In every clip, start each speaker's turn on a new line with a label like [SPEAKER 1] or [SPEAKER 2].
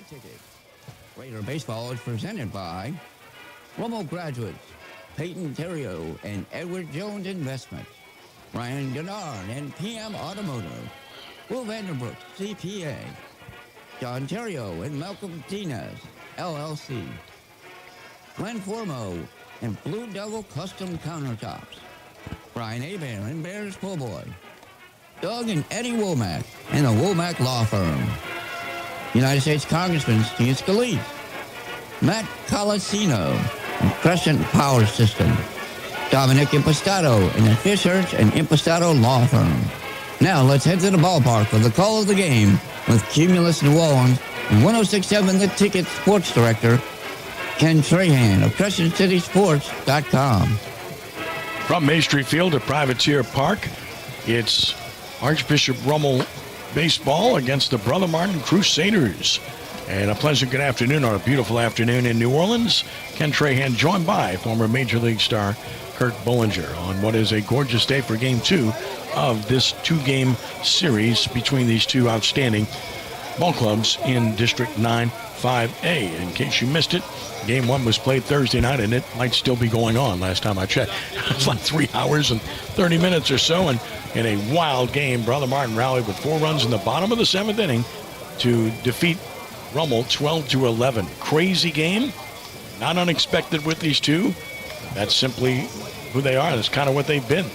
[SPEAKER 1] ticket. Raider Baseball is presented by Rummel Graduates, Peyton Terrio and Edward Jones Investments, Ryan Gennard and PM Automotive, Will Vanderbrook, CPA, John Terrio and Malcolm Dinas, LLC, Glenn Formo and Blue Devil Custom Countertops, Brian Abear and Bears Pull Boy, Doug and Eddie Womack and the Womack Law Firm, United States Congressman Steve Scalise, Matt Colasino and Crescent Power System, Dominic Impastato and the Fishers and Impastato Law Firm. Now let's head to the ballpark for the call of the game with Cumulus New Orleans and 106.7 The Ticket Sports Director, Ken Trahan of CrescentCitySports.com.
[SPEAKER 2] From Maestri Field at Privateer Park, it's Archbishop Rummel baseball against the Brother Martin Crusaders. And a pleasant good afternoon on a beautiful afternoon in New Orleans. Ken Trahan joined by former Major League star Kurt Bollinger on what is a gorgeous day for Game 2 of this two-game series between these two outstanding ball clubs in District 9 5A. In case you missed it, Game 1 was played Thursday night, and it might still be going on last time I checked. It's like 3 hours and 30 minutes or so, and in a wild game, Brother Martin rallied with 4 runs in the bottom of the 7th inning to defeat Rummel 12-11. Crazy game, not unexpected with these two. That's simply who they are. That's kind of what they've been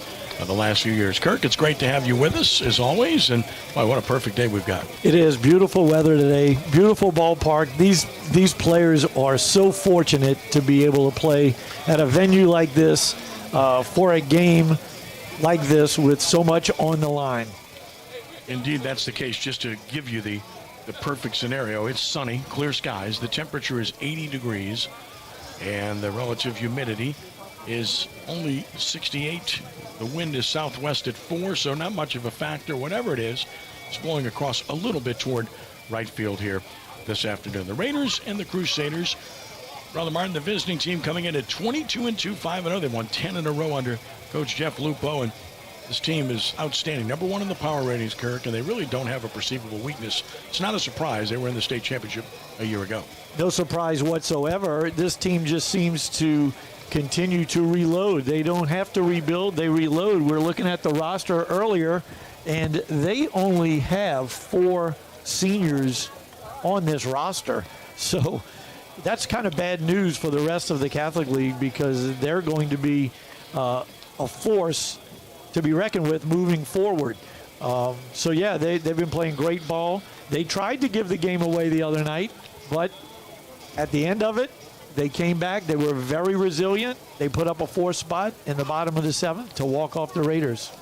[SPEAKER 2] the last few years. Kirk, it's great to have you with us as always, and boy, what a perfect day we've got.
[SPEAKER 3] It is beautiful weather today, beautiful ballpark. These players are so fortunate to be able to play at a venue like this for a game like this with so much on the line.
[SPEAKER 2] Indeed, that's the case. Just to give you the perfect scenario, it's sunny, clear skies. The temperature is 80 degrees, and the relative humidity is only 68. The wind is southwest at 4, so not much of a factor. Whatever it is, it's blowing across a little bit toward right field here this afternoon. The Raiders and the Crusaders. Brother Martin, the visiting team, coming in at 22-2, 5-0. They won 10 in a row under Coach Jeff Lupo, and this team is outstanding. Number 1 in the power ratings, Kirk, and they really don't have a perceivable weakness. It's not a surprise. They were in the state championship a year ago.
[SPEAKER 3] No surprise whatsoever. This team just seems to continue to reload. They don't have to rebuild, they reload. We're looking at the roster earlier, and they only have 4 seniors on this roster. So that's kind of bad news for the rest of the Catholic League, because they're going to be a force to be reckoned with moving forward. So yeah, they've been playing great ball. They tried to give the game away the other night, but at the end of it, they came back. They were very resilient. They put up a 4 spot in the bottom of the 7th to walk off the Raiders.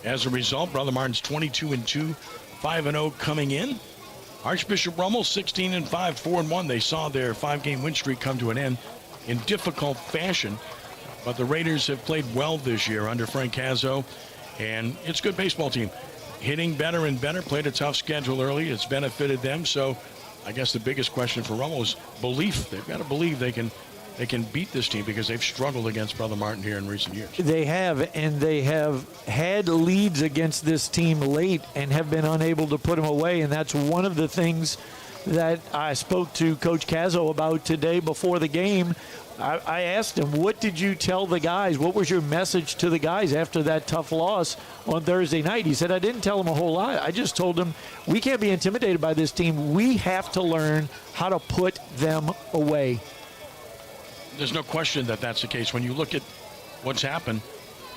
[SPEAKER 2] As a result, Brother Martin's 22-2, 5-0 coming in. Archbishop Rummel 16-5, 4-1. They saw their 5-game win streak come to an end in difficult fashion, but the Raiders have played well this year under Frank Cazzo, and it's a good baseball team. Hitting better and better, played a tough schedule early. It's benefited them, so I guess the biggest question for Rummel is belief. They've got to believe they can beat this team, because they've struggled against Brother Martin here in recent years.
[SPEAKER 3] They have, and they have had leads against this team late and have been unable to put them away, and that's one of the things that I spoke to Coach Cazzo about today before the game. I asked him, what did you tell the guys? What was your message to the guys after that tough loss on Thursday night? He said, I didn't tell them a whole lot. I just told them, we can't be intimidated by this team. We have to learn how to put them away.
[SPEAKER 2] There's no question that that's the case. When you look at what's happened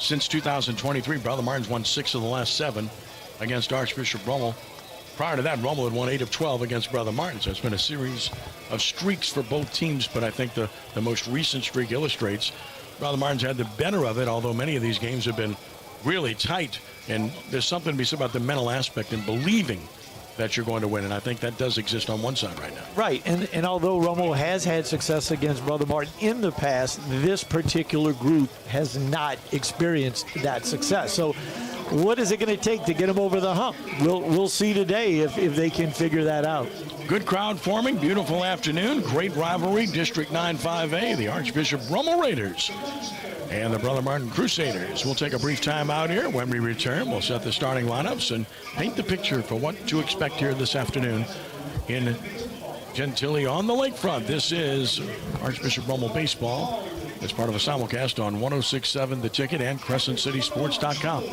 [SPEAKER 2] since 2023, Brother Martin's won 6 of the last 7 against Archbishop Rummel. Prior to that, Rummel had won 8 of 12 against Brother Martin. So it's been a series of streaks for both teams, but I think the most recent streak illustrates Brother Martin's had the better of it, although many of these games have been really tight. And there's something to be said about the mental aspect and believing that you're going to win, and I think that does exist on one side right now.
[SPEAKER 3] Right, and although Rummel has had success against Brother Martin in the past, this particular group has not experienced that success. So what is it going to take to get them over the hump? We'll see today if they can figure that out.
[SPEAKER 2] Good crowd forming, beautiful afternoon, great rivalry, District 9 5A, the Archbishop Rummel Raiders and the Brother Martin Crusaders. We'll take a brief time out here. When we return, we'll set the starting lineups and paint the picture for what to expect here this afternoon in Gentilly on the lakefront. This is Archbishop Rummel Baseball. It's part of a simulcast on 106.7 The Ticket and CrescentCitySports.com.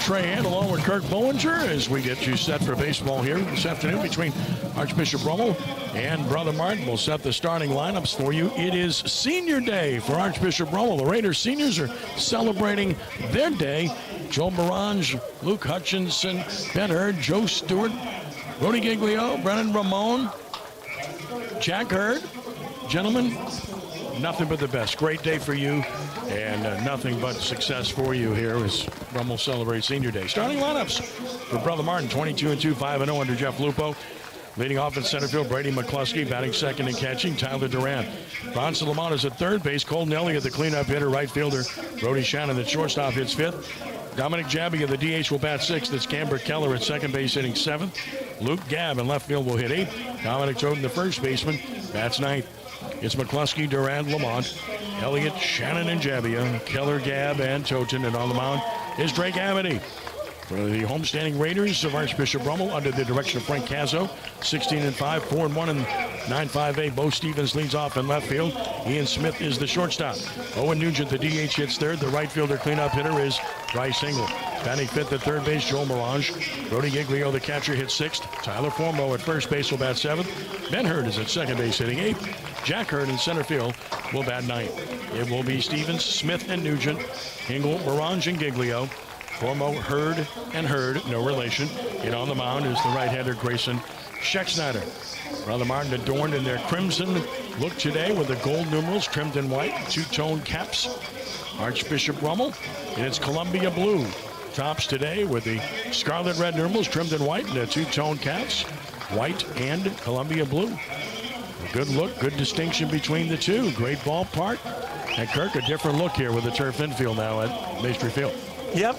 [SPEAKER 2] Trahan along with Kirk Bowinger as we get you set for baseball here this afternoon between Archbishop Rummel and Brother Martin. We'll set the starting lineups for you. It is senior day for Archbishop Rummel. The Raiders seniors are celebrating their day. Joe Morange, Luke Hutchinson, Ben Hurd, Joe Stewart, Rody Giglio, Brennan Ramon, Jack Hurd. Gentlemen, nothing but the best. Great day for you, and nothing but success for you here as Rummel celebrates Senior Day. Starting lineups for Brother Martin, 22-2, 5-0 under Jeff Lupo. Leading off in center field, Brady McCluskey batting second and catching, Tyler Duran. Bronson Lamont is at third base. Colton Elliott, the cleanup hitter, right fielder. Brody Shannon, the shortstop, hits fifth. Dominic Jabbia, the DH, will bat sixth. That's Camber Keller at second base, hitting seventh. Luke Gabb in left field will hit eighth. Dominic Toten, the first baseman, bats ninth. It's McCluskey, Duran, Lamont, Elliott, Shannon, and Jabbia, Keller, Gabb, and Toten. And on the mound is Drake Amity. For the homestanding Raiders of Archbishop Rummel, under the direction of Frank Cazzo, 16-5, 4-1, and 9.58. Bo Stevens leads off in left field. Ian Smith is the shortstop. Owen Nugent, the DH, hits third. The right fielder cleanup hitter is Bryce Hingle. Batting fifth at third base, Joel Morange. Brody Giglio, the catcher, hits sixth. Tyler Formo at first base will bat seventh. Ben Hurd is at second base, hitting eighth. Jack Hurd in center field will bat ninth. It will be Stevens, Smith, and Nugent. Hingle, Morange, and Giglio. Formo, Hurd, and Hurd, no relation. And on the mound is the right-hander Grayson Schexnayder. Brother Martin adorned in their crimson look today with the gold numerals trimmed in white, two-tone caps. Archbishop Rummel in its Columbia blue tops today with the scarlet red numerals trimmed in white and the two-tone caps, white and Columbia blue. A good look, good distinction between the two. Great ballpark. And Kirk, a different look here with the turf infield now at Maestri Field.
[SPEAKER 3] Yep,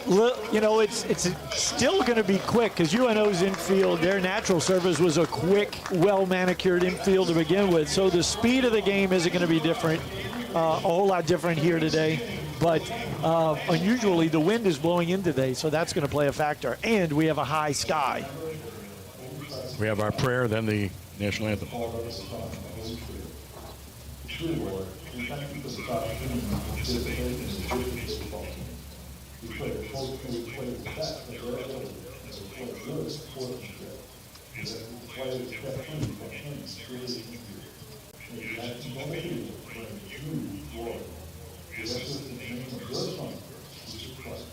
[SPEAKER 3] you know, it's still going to be quick because UNO's infield, their natural surface was a quick, well-manicured infield to begin with. So the speed of the game isn't going to be different, a whole lot different here today. But unusually, the wind is blowing in today, so that's going to play a factor. And we have a high sky.
[SPEAKER 2] We have our prayer, then the national anthem.
[SPEAKER 4] We play the folk, we play the best, but they're able to play really important shit. We play the campaign, really maybe that's the only thing that brings huge glory. This is the name of your son, which is Christ.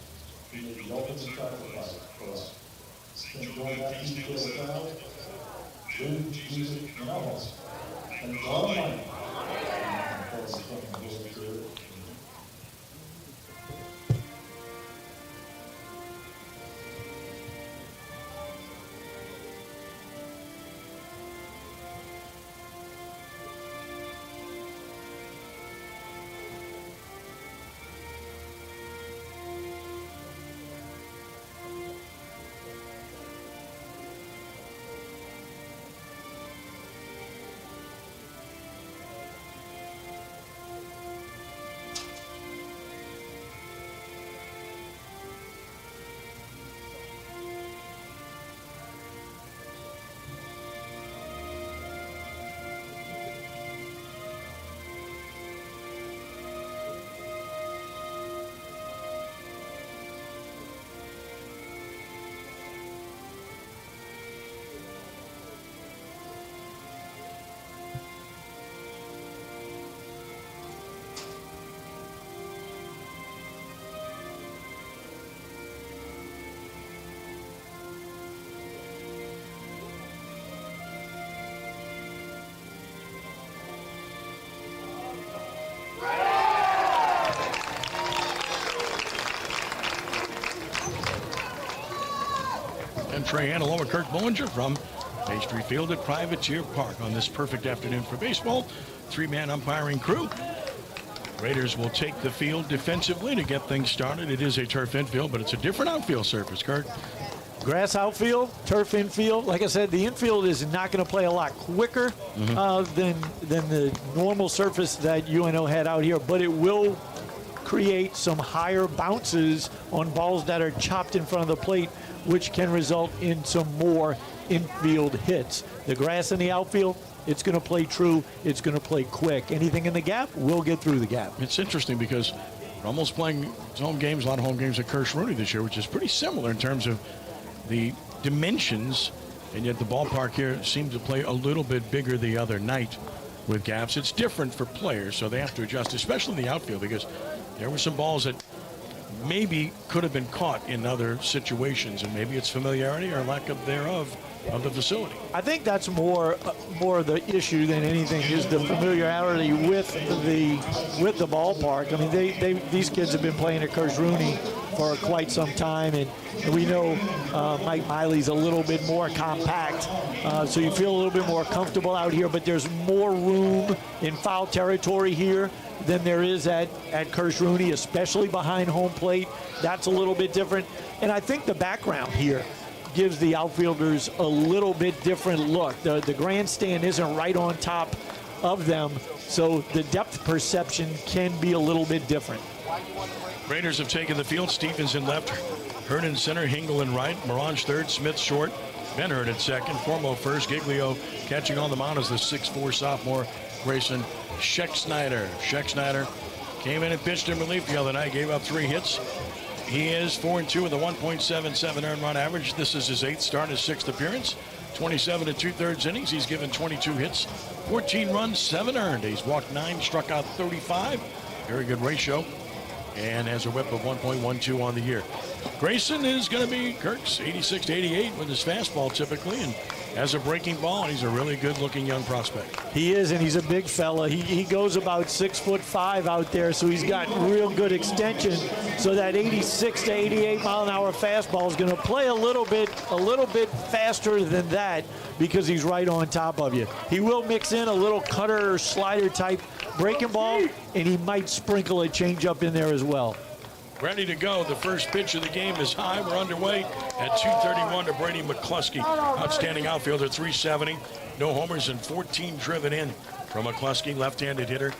[SPEAKER 4] He made the ultimate sacrifice for us. And going back to the crowd, good music and us, and God Almighty, and for the Son and Holy Spirit.
[SPEAKER 2] Trey Hanna and Kirk Bollinger from Maestri Field at Privateer Park on this perfect afternoon for baseball. Three-man umpiring crew. Raiders will take the field defensively to get things started. It is a turf infield, but it's a different outfield surface, Kirk.
[SPEAKER 3] Grass outfield, turf infield. Like I said, the infield is not going to play a lot quicker than the normal surface that UNO had out here, but it will create some higher bounces on balls that are chopped in front of the plate, which can result in some more infield hits. The grass in the outfield, it's going to play true. It's going to play quick. Anything in the gap, we'll get through the gap.
[SPEAKER 2] It's interesting because Rummel's playing his home games, a lot of home games at Kirsch Rooney this year, which is pretty similar in terms of the dimensions, and yet the ballpark here seemed to play a little bit bigger the other night with gaps. It's different for players, so they have to adjust, especially in the outfield, because there were some balls that maybe could have been caught in other situations, and maybe it's familiarity or lack of thereof of the facility.
[SPEAKER 3] I think that's more the issue than anything is the familiarity with the ballpark. I mean, these kids have been playing at Kirsch Rooney for quite some time, and we know Mike Miley's a little bit more compact, so you feel a little bit more comfortable out here, but there's more room in foul territory here than there is at Kirsch Rooney, especially behind home plate. That's a little bit different, and I think the background here gives the outfielders a little bit different look. The grandstand isn't right on top of them, so the depth perception can be a little bit different.
[SPEAKER 2] Raiders have taken the field. Stevens in left, Hearn in center, Hingle in right, Morange third, Smith short, Ben Hearn at second, Formo first, Giglio catching on the mound as the 6'4" sophomore Grayson Scheck-Snyder. Scheck-Snyder came in and pitched in relief the other night, gave up 3 hits. He is 4-2 with a 1.77 earned run average. This is his 8th start, his 6th appearance. 27 2/3 innings. He's given 22 hits, 14 runs, 7 earned. He's walked 9, struck out 35. Very good ratio, and has a whip of 1.12 on the year. Grayson is going to be Kirk's 86 to 88 with his fastball typically, and has a breaking ball, and he's a really good-looking young prospect.
[SPEAKER 3] He is, and he's a big fella. He goes about 6'5" out there, so he's got real good extension. So that 86 to 88 mile an hour fastball is going to play a little bit faster than that because he's right on top of you. He will mix in a little cutter or slider type breaking ball, and he might sprinkle a changeup in there as well.
[SPEAKER 2] Ready to go. The first pitch of the game is high. We're underway at 2:31 to Brady McCluskey. Outstanding outfielder, 370. No homers and 14 driven in from McCluskey, left-handed hitter,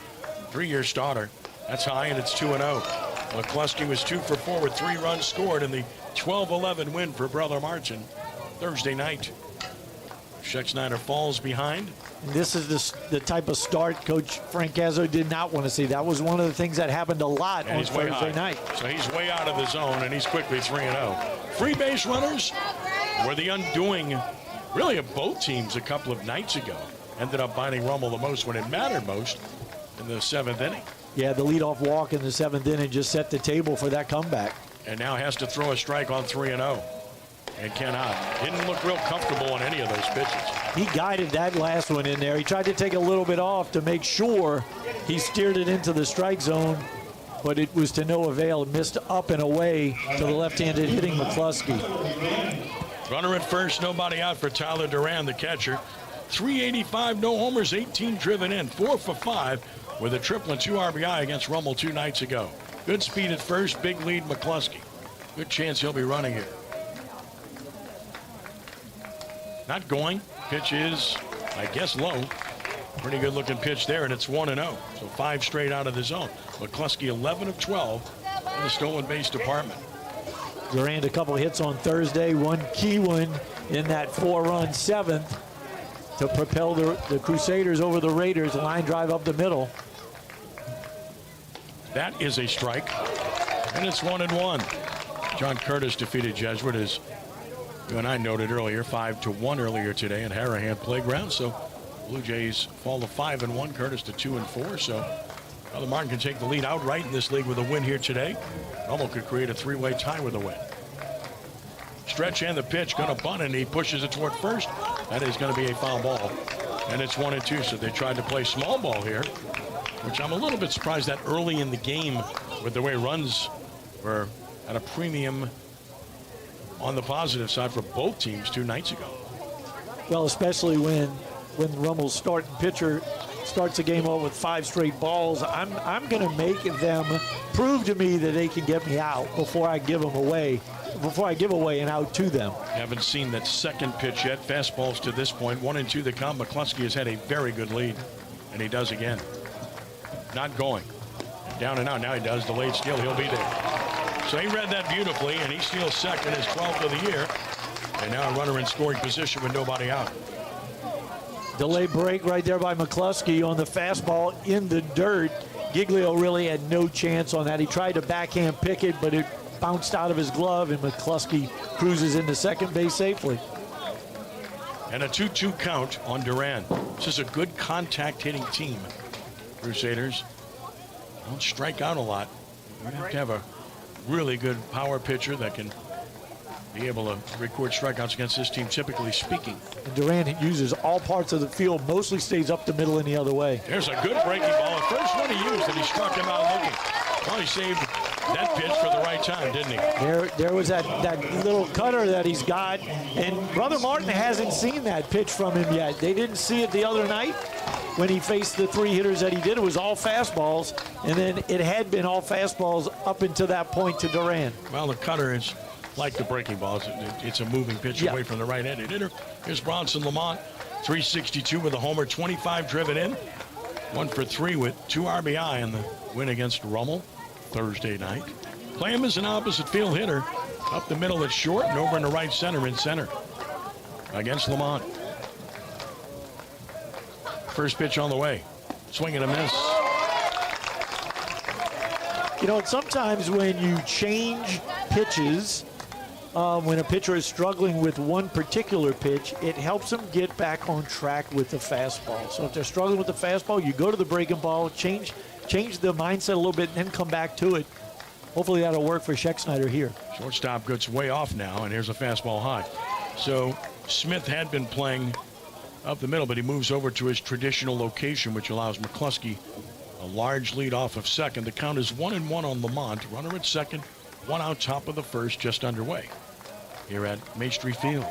[SPEAKER 2] 3-year starter. That's high, and it's 2-0. McCluskey was 2 for 4 with 3 runs scored in the 12-11 win for Brother Martin Thursday night. Scheck-Snyder falls behind.
[SPEAKER 3] This is the type of start Coach Francazzo did not want to see. That was one of the things that happened a lot on Thursday night.
[SPEAKER 2] So he's way out of the zone, and he's quickly 3-0. Free base runners were the undoing, really, of both teams a couple of nights ago. Ended up biting Rummel the most when it mattered most in the 7th inning.
[SPEAKER 3] Yeah, the leadoff walk in the 7th inning just set the table for that comeback.
[SPEAKER 2] And now has to throw a strike on 3-0. And cannot. Didn't look real comfortable on any of those pitches.
[SPEAKER 3] He guided that last one in there. He tried to take a little bit off to make sure he steered it into the strike zone, but it was to no avail. Missed up and away to the left-handed hitting McCluskey.
[SPEAKER 2] Runner at first, nobody out for Tyler Duran, the catcher. 385, no homers, 18 driven in, 4 for 5 with a triple and 2 RBI against Rummel 2 nights ago. Good speed at first, big lead McCluskey. Good chance he'll be running here. Not going. Pitch is, I guess, low. Pretty good looking pitch there, and it's 1-0. So 5 straight out of the zone. McCluskey 11 of 12 in the stolen base department.
[SPEAKER 3] Durant a couple hits on Thursday, one key one in that 4-run 7th to propel the Crusaders over the Raiders. Line drive up the middle.
[SPEAKER 2] That is a strike, and it's 1-1. John Curtis defeated Jesuit, as you and I noted earlier, 5-1 earlier today at Harahan Playground. So Blue Jays fall to 5-1, Curtis to 2-4. So Brother Martin can take the lead outright in this league with a win here today. Rummel could create a 3-way tie with a win. Stretch and the pitch, going to bunt, and he pushes it toward first. That is going to be a foul ball, and it's 1-2. So they tried to play small ball here, which I'm a little bit surprised that early in the game, with the way runs were at a premium on the positive side for both teams 2 nights ago.
[SPEAKER 3] Well, especially when Rummel's starting pitcher starts the game off with 5 straight balls. I'm going to make them prove to me that they can get me out before I give them away, before I give away an out to them.
[SPEAKER 2] Haven't seen that second pitch yet. Fastballs to this point, 1-2 the count. McCluskey has had a very good lead, and he does again. Not going. Down and out. Now he does. Delayed steal. He'll be there. So he read that beautifully, and he steals second, his 12th of the year. And now a runner in scoring position with nobody out.
[SPEAKER 3] Delay break right there by McCluskey on the fastball in the dirt. Giglio really had no chance on that. He tried to backhand pick it, but it bounced out of his glove, and McCluskey cruises into second base safely.
[SPEAKER 2] And a 2-2 count on Duran. This is a good contact hitting team. Crusaders don't strike out a lot. You have to have a really good power pitcher that can be able to record strikeouts against this team, typically speaking.
[SPEAKER 3] And Durant uses all parts of the field, mostly stays up the middle and the other way.
[SPEAKER 2] There's a good breaking ball. The first one he used, and he struck him out looking. Well, he saved that pitch for the right time, didn't he?
[SPEAKER 3] There was that little cutter that he's got, and Brother Martin hasn't seen that pitch from him yet. They didn't see it the other night when he faced the 3 hitters that he did. It was all fastballs, and then it had been all fastballs up until that point to Duran.
[SPEAKER 2] Well, the cutter is like the breaking ball. It's a moving pitch away from the right-handed hitter. Here's Bronson Lamont, 362 with a homer, 25 driven in. 1 for 3 with 2 RBI in the win against Rummel Thursday night. Play him as an opposite field hitter. Up the middle at short and over in the right center against Lamont. First pitch on the way. Swing and a miss.
[SPEAKER 3] You know, sometimes when you change pitches, when a pitcher is struggling with one particular pitch, it helps them get back on track with the fastball. So if they're struggling with the fastball, you go to the breaking ball, change the mindset a little bit, and then come back to it. Hopefully that'll work for Schexnayder here.
[SPEAKER 2] Shortstop gets way off now, and here's a fastball high. So Smith had been playing up the middle, but he moves over to his traditional location, which allows McCluskey a large lead off of second. The count is 1-1 on Lamont. Runner at second, 1 out top of the first, just underway here at Maestri Field.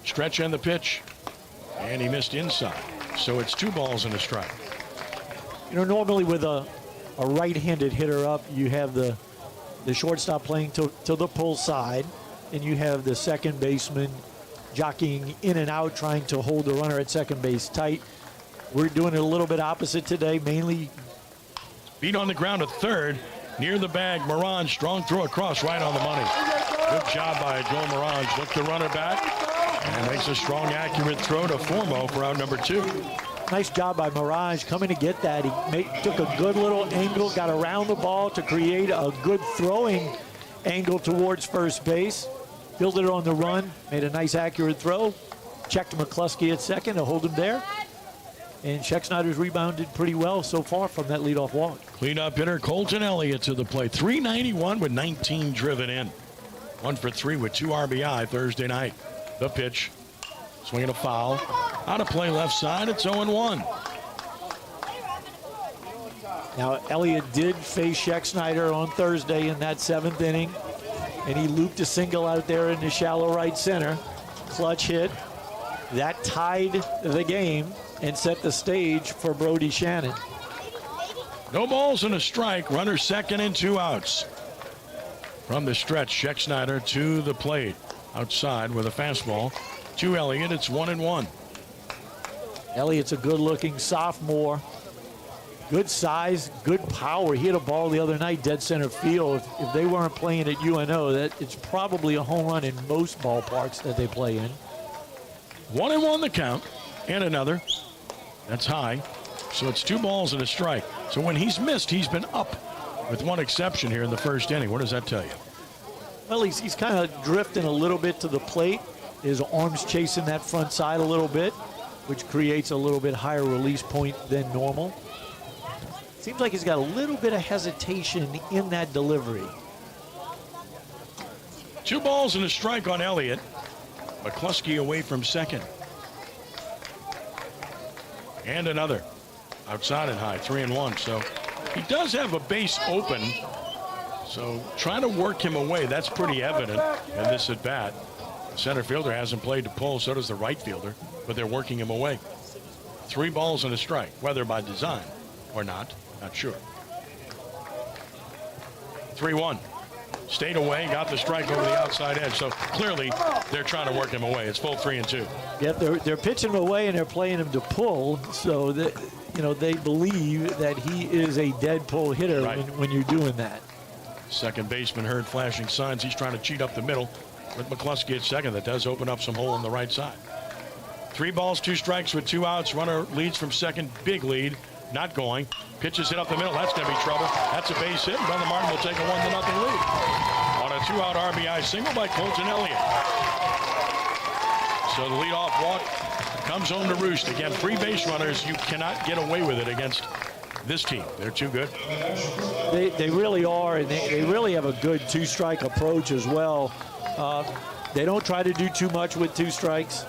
[SPEAKER 2] Stretch and the pitch, and he missed inside. So it's 2 balls and a strike.
[SPEAKER 3] You know, normally with a right-handed hitter up, you have the shortstop playing to the pull side, and you have the second baseman jockeying in and out, trying to hold the runner at second base tight. We're doing it a little bit opposite today, mainly.
[SPEAKER 2] Beat on the ground at third, near the bag. Morange, strong throw across, right on the money. Good job by Joe Morange. Look the runner back and makes a strong, accurate throw to Formo for out number 2.
[SPEAKER 3] Nice job by Mirage coming to get that. He took a good little angle, got around the ball to create a good throwing angle towards first base. Fielded it on the run, made a nice accurate throw. Checked McCluskey at second to hold him there. And Schexnayder's rebounded pretty well so far from that leadoff walk.
[SPEAKER 2] Cleanup hitter Colton Elliott to the plate. 391 with 19 driven in. 1 for 3 with 2 RBI Thursday night. The pitch. Swinging a foul. Out of play left side. It's 0-1.
[SPEAKER 3] Now, Elliott did face Schexnayder on Thursday in that 7th inning. And he looped a single out there in the shallow right center. Clutch hit. That tied the game and set the stage for Brody Shannon.
[SPEAKER 2] No balls and a strike. Runner second and 2 outs. From the stretch, Schexnayder to the plate. Outside with a fastball. To Elliott, it's 1-1.
[SPEAKER 3] Elliott's a good-looking sophomore. Good size, good power. He hit a ball the other night, dead center field. If they weren't playing at UNO, that it's probably a home run in most ballparks that they play in.
[SPEAKER 2] 1-1 the count, and another. That's high. So it's 2 balls and a strike. So when he's missed, he's been up, with one exception here in the first inning. What does that tell you?
[SPEAKER 3] Well, he's kind of drifting a little bit to the plate. His arms chasing that front side a little bit, which creates a little bit higher release point than normal. Seems like he's got a little bit of hesitation in that delivery.
[SPEAKER 2] 2 balls and a strike on Elliott. McCluskey away from second. And another. Outside and high, 3-1. So he does have a base open. So trying to work him away, that's pretty evident in this at bat. The center fielder hasn't played to pull, so does the right fielder, but they're working him away. 3 balls and a strike, whether by design or not sure. 3-1. Stayed away, got the strike over the outside edge. So clearly they're trying to work him away. It's full 3-2.
[SPEAKER 3] Yep, they're pitching him away and they're playing him to pull. So that, you know, they believe that he is a dead pull hitter when you're doing that.
[SPEAKER 2] Second baseman heard flashing signs. He's trying to cheat up the middle with McCluskey at second. That does open up some hole on the right side. 3 balls, 2 strikes with 2 outs. Runner leads from second. Big lead. Not going. Pitches hit up the middle. That's going to be trouble. That's a base hit. Brother Martin will take a 1-0 lead on a 2-out RBI single by Colton Elliott. So the leadoff walk comes home to roost. Again, 3 base runners. You cannot get away with it against this team. They're too good.
[SPEAKER 3] They really are, and they really have a good 2-strike approach as well. They don't try to do too much with 2 strikes.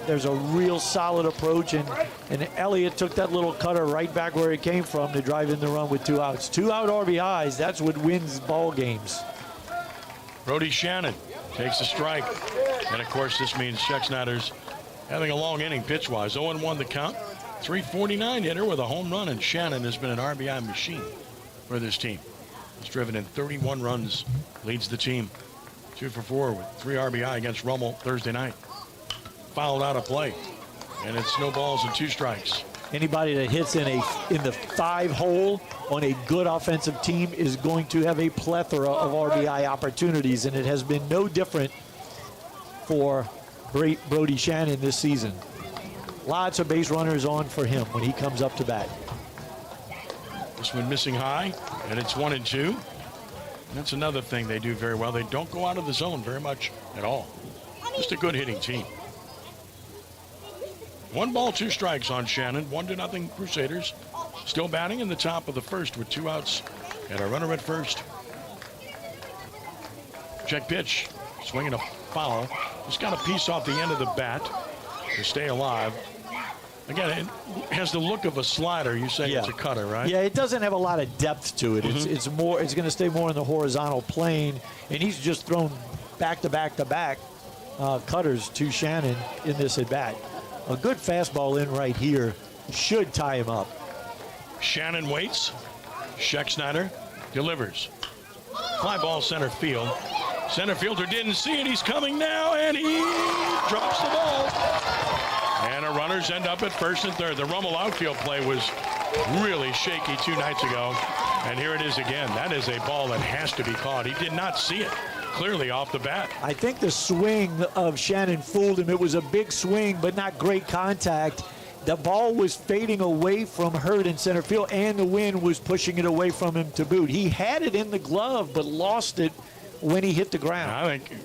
[SPEAKER 3] there's a real solid approach, and Elliott took that little cutter right back where it came from to drive in the run with 2 outs. 2 out RBIs, that's what wins ball games.
[SPEAKER 2] Brody Shannon takes a strike. And, of course, this means Schexnayder's having a long inning pitch-wise. 0-1 the count. 349 hitter with a home run, and Shannon has been an RBI machine for this team. He's driven in 31 runs, leads the team 2 for 4 with 3 RBI against Rummel Thursday night. Fouled out of play, and it's no balls and 2 strikes.
[SPEAKER 3] Anybody that hits in the 5 hole on a good offensive team is going to have a plethora of RBI opportunities, and it has been no different for Brody Shannon this season. Lots of base runners on for him when he comes up to bat.
[SPEAKER 2] This one missing high, and it's 1-2. That's another thing they do very well. They don't go out of the zone very much at all. Just a good hitting team. 1 ball, 2 strikes on Shannon. 1-0 Crusaders. Still batting in the top of the first with 2 outs and a runner at first. Check pitch. Swinging a foul. Just got a piece off the end of the bat to stay alive. Again, it has the look of a slider. You say it's a cutter, right?
[SPEAKER 3] Yeah, it doesn't have a lot of depth to it. It's more. It's going to stay more in the horizontal plane, and he's just thrown back to back to back cutters to Shannon in this at bat. A good fastball in right here should tie him up.
[SPEAKER 2] Shannon waits. Schexnayder delivers. Fly ball center field. Center fielder didn't see it. He's coming now, and he drops the ball. And our runners end up at first and third. The Rummel outfield play was really shaky 2 nights ago. And here it is again. That is a ball that has to be caught. He did not see it clearly off the bat.
[SPEAKER 3] I think the swing of Shannon fooled him. It was a big swing, but not great contact. The ball was fading away from Hurd in center field, and the wind was pushing it away from him to boot. He had it in the glove, but lost it when he hit the ground.
[SPEAKER 2] I think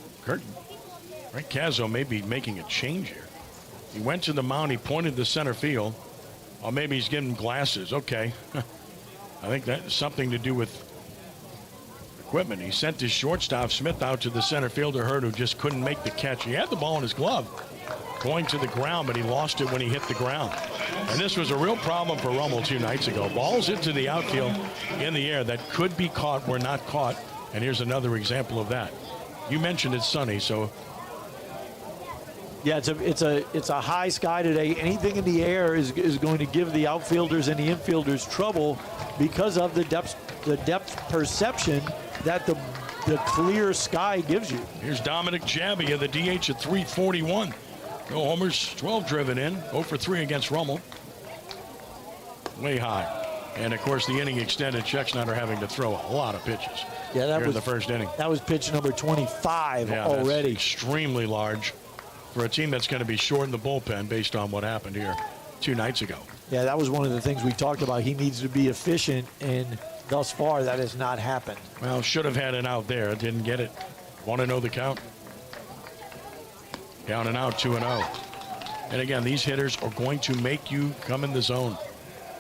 [SPEAKER 2] Rick Cazzo may be making a change here. He went to the mound. He pointed to center field. Or maybe he's giving him glasses. Okay. I think that's something to do with equipment. He sent his shortstop, Smith, out to the center fielder, Hurd, who just couldn't make the catch. He had the ball in his glove going to the ground, but he lost it when he hit the ground. And this was a real problem for Rummel 2 nights ago. Balls into the outfield in the air that could be caught were not caught. And here's another example of that. You mentioned it's sunny, so.
[SPEAKER 3] Yeah, it's a high sky today. Anything in the air is going to give the outfielders and the infielders trouble because of the depth perception that the clear sky gives you.
[SPEAKER 2] Here's Dominic Jabbia, the DH at 341. No homers, 12 driven in, 0 for 3 against Rummel. Way high. And, of course, the inning extended. Schexnayder having to throw a lot of pitches here in the first inning.
[SPEAKER 3] That was pitch number 25 already.
[SPEAKER 2] That's extremely large for a team that's going to be short in the bullpen based on what happened here 2 nights ago.
[SPEAKER 3] Yeah, that was one of the things we talked about. He needs to be efficient, and thus far that has not happened.
[SPEAKER 2] Well, should have had it out there. Didn't get it. 1-0 the count. Down and out, 2-0. And again, these hitters are going to make you come in the zone.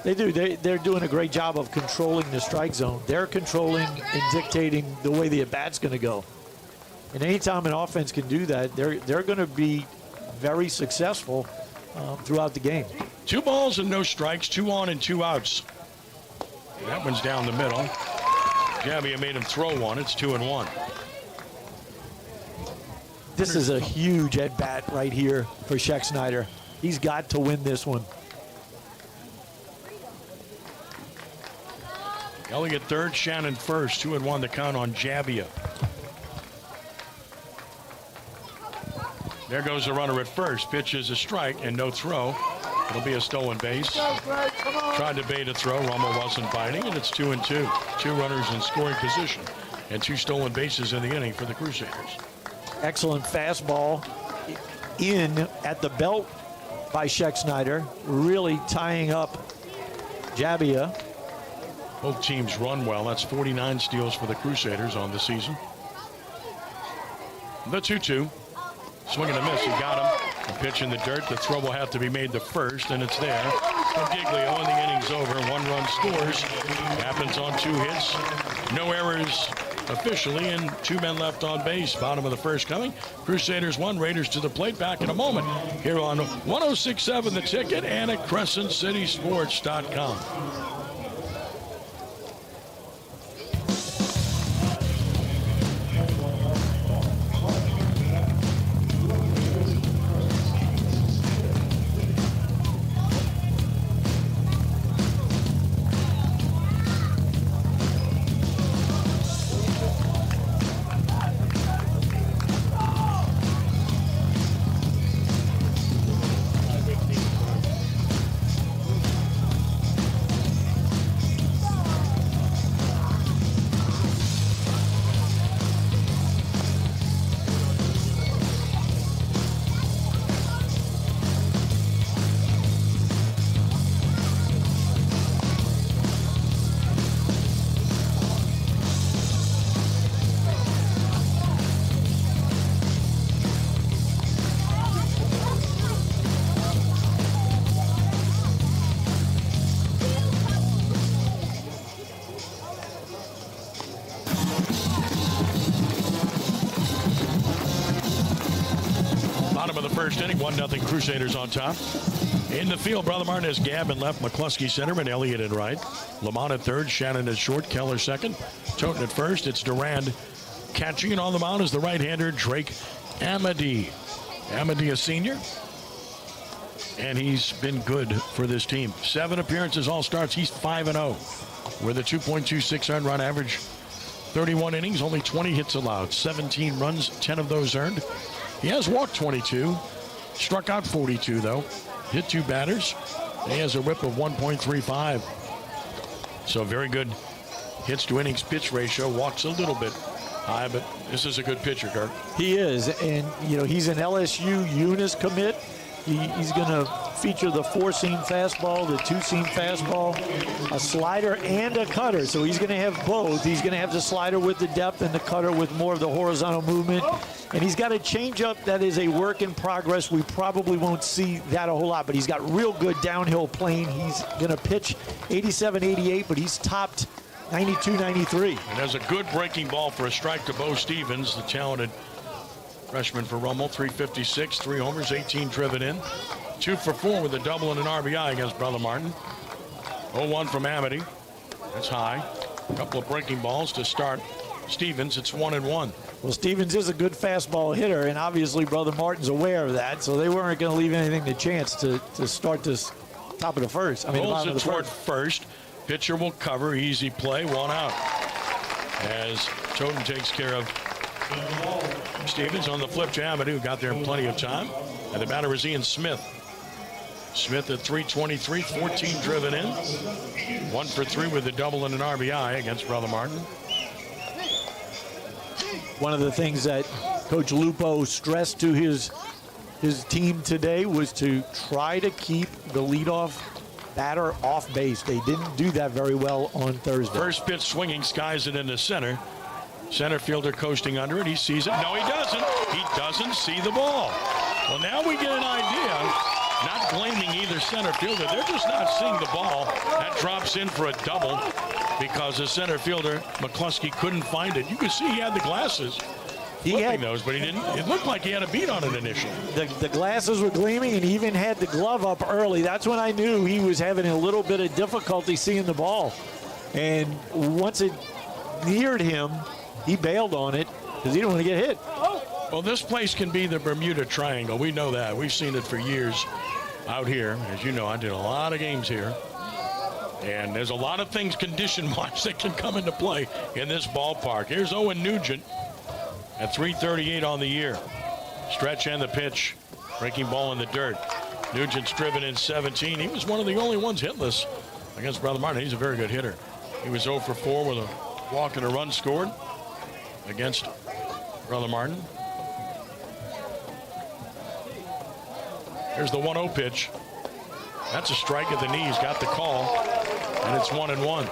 [SPEAKER 3] They do. They're doing a great job of controlling the strike zone. They're controlling and dictating the way the at-bat's going to go. And anytime an offense can do that, they're going to be very successful throughout the game.
[SPEAKER 2] 2 balls and no strikes, 2 on and 2 outs. That one's down the middle. Jabbia made him throw one. It's 2-1.
[SPEAKER 3] This is a huge at-bat right here for Schexnayder. He's got to win this one.
[SPEAKER 2] Elliott third, Shannon first. 2-1 the count on Jabbia. There goes the runner at first. Pitch is a strike and no throw. It'll be a stolen base. Tried to bait a throw. Rummel wasn't biting, and it's 2-2. 2 runners in scoring position and 2 stolen bases in the inning for the Crusaders.
[SPEAKER 3] Excellent fastball in at the belt by Schexnayder, really tying up Jabbia.
[SPEAKER 2] Both teams run well. That's 49 steals for the Crusaders on the season. The 2-2. Swing and a miss. He got him. A pitch in the dirt. The throw will have to be made to first, and it's there. Giglio, and the inning's over. 1 run scores. Happens on 2 hits. No errors officially, and 2 men left on base. Bottom of the first coming. Crusaders 1, Raiders to the plate. Back in a moment here on 106.7 The Ticket and at CrescentCitySports.com. First inning, 1-0 Crusaders on top. In the field, Brother Martin has Gavin left, McCluskey center, and Elliott at right. Lamont at third, Shannon at short, Keller second. Toten at first. It's Durand catching, and on the mound is the right-hander Drake Amity. Amity, a senior, and he's been good for this team. 7 appearances, all starts. He's 5-0 with a 2.26 earned run average. 31 innings, only 20 hits allowed. 17 runs, 10 of those earned. He has walked 22, struck out 42 though, hit 2 batters. He has a whip of 1.35. So very good hits to innings pitch ratio, walks a little bit high, but this is a good pitcher, Kirk.
[SPEAKER 3] He is, and you know, he's an LSU Eunice commit. He's going to feature the 4-seam fastball, the 2-seam fastball, a slider, and a cutter. So he's going to have both. He's going to have the slider with the depth and the cutter with more of the horizontal movement. And he's got a changeup that is a work in progress. We probably won't see that a whole lot, but he's got real good downhill plane. He's going to pitch 87, 88, but he's topped 92, 93.
[SPEAKER 2] And has a good breaking ball for a strike to Bo Stevens, the talented freshman for Rummel. 356, 3 homers, 18 driven in. 2 for 4 with a double and an RBI against Brother Martin. 0-1 from Amity. That's high. A couple of breaking balls to start Stevens. It's 1-1.
[SPEAKER 3] Well, Stevens is a good fastball hitter, and obviously Brother Martin's aware of that, so they weren't going to leave anything to chance to start this top of the first. I mean,
[SPEAKER 2] rolls
[SPEAKER 3] it
[SPEAKER 2] toward first. Pitcher will cover. Easy play. 1 out. As Toten takes care of Stevens on the flip to Amity, who got there in plenty of time. And the batter is Ian Smith. Smith at 323, 14 driven in. 1 for 3 with a double and an RBI against Brother Martin.
[SPEAKER 3] One of the things that Coach Lupo stressed to his team today was to try to keep the leadoff batter off base. They didn't do that very well on Thursday.
[SPEAKER 2] First pitch swinging, skies it into center. Center fielder coasting under it. He sees it. No, he doesn't. He doesn't see the ball. Well, now we get an idea. Not blaming either center fielder. They're just not seeing the ball. That drops in for a double because the center fielder, McCluskey, couldn't find it. You could see he had the glasses flipping those, but he didn't. It looked like he had a beat on it initially.
[SPEAKER 3] The glasses were gleaming, and he even had the glove up early. That's when I knew he was having a little bit of difficulty seeing the ball. And once it neared him, he bailed on it because he didn't want to get hit.
[SPEAKER 2] Well, this place can be the Bermuda Triangle. We know that. We've seen it for years out here. As you know, I did a lot of games here. And there's a lot of things condition-wise that can come into play in this ballpark. Here's Owen Nugent at 338 on the year. Stretch and the pitch. Breaking ball in the dirt. Nugent's driven in 17. He was one of the only ones hitless against Brother Martin. He's a very good hitter. He was 0 for 4 with a walk and a run scored against Brother Martin. Here's the 1-0 pitch. That's a strike at the knees. Got the call, and it's 1-1.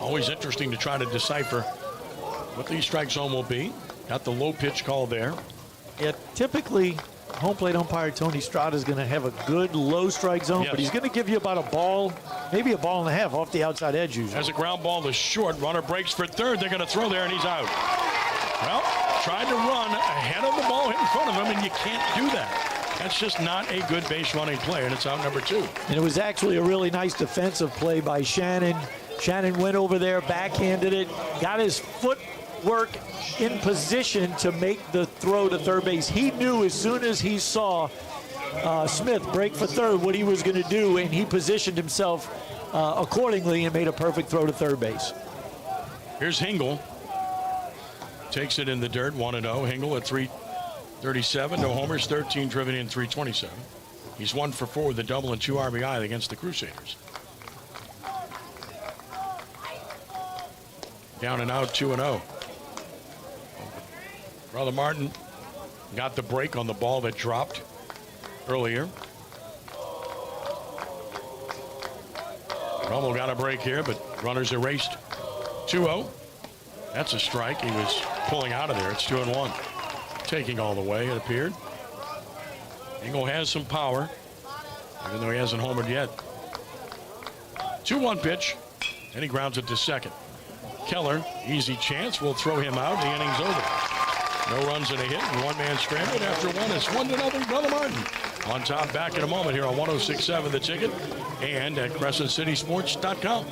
[SPEAKER 2] Always interesting to try to decipher what these strike zone will be. Got the low pitch call there.
[SPEAKER 3] Yeah, typically home plate umpire Tony Strada is going to have a good low strike zone,
[SPEAKER 2] Yes.
[SPEAKER 3] but he's going to give you about a ball, maybe a ball and a half off the outside edge usually.
[SPEAKER 2] As a ground ball to short, runner breaks for third. They're going to throw there, and he's out. Well, tried to run ahead of the ball in front of him, and you can't do that. That's just not a good base running play, and it's out number 2.
[SPEAKER 3] And it was actually a really nice defensive play by Shannon. Shannon went over there, backhanded it, got his footwork in position to make the throw to third base. He knew as soon as he saw Smith break for third what he was going to do, and he positioned himself accordingly and made a perfect throw to third base.
[SPEAKER 2] Here's Hingle. Takes it in the dirt, 1-0. Hingle at 337, no homers, 13 driven in, 327. He's 1 for 4 with a double and 2 RBI against the Crusaders. Down and out, 2-0. Brother Martin got the break on the ball that dropped earlier. Rummel got a break here, but runners erased. 2-0. That's a strike. He was pulling out of there. It's 2-1. Taking all the way, it appeared. Engel has some power, even though he hasn't homered yet. 2-1 pitch, and he grounds it to second. Keller, easy chance, will throw him out. The inning's over. No runs and a hit, and one man stranded after one. It's 1-0, Brother Martin. On top, back in a moment here on 106.7 The Ticket and at CrescentCitySports.com.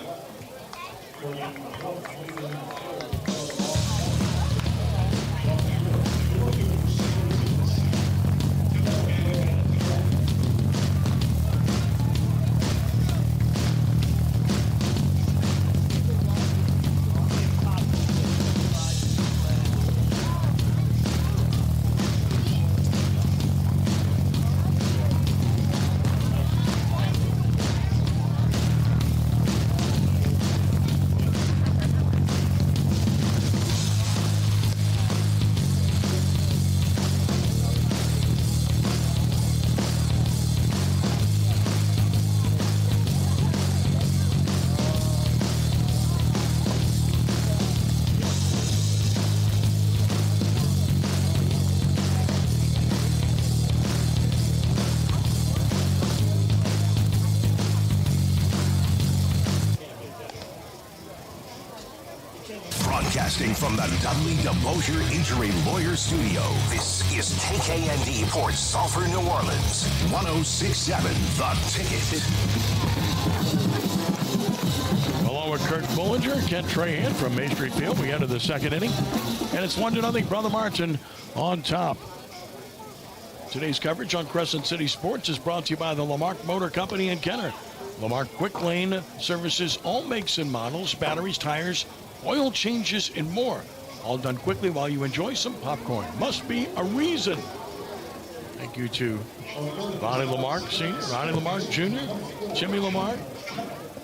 [SPEAKER 5] Broadcasting from the Dudley DeBosier Injury Lawyer Studio, this is KKND Port Sulphur, New Orleans, 106.7 The Ticket.
[SPEAKER 2] Along with Kurt Bullinger, Kent Trahan from Maestri Field, we enter the second inning, and it's 1-0, Brother Martin on top. Today's coverage on Crescent City Sports is brought to you by the Lamarck Motor Company in Kenner. Lamarck Quick Lane services all makes and models, batteries, tires, oil changes, and more. All done quickly while you enjoy some popcorn. Must be a reason. Thank you to Ronnie Lamarck Sr., Ronnie Lamarck Jr., Jimmy Lamarck,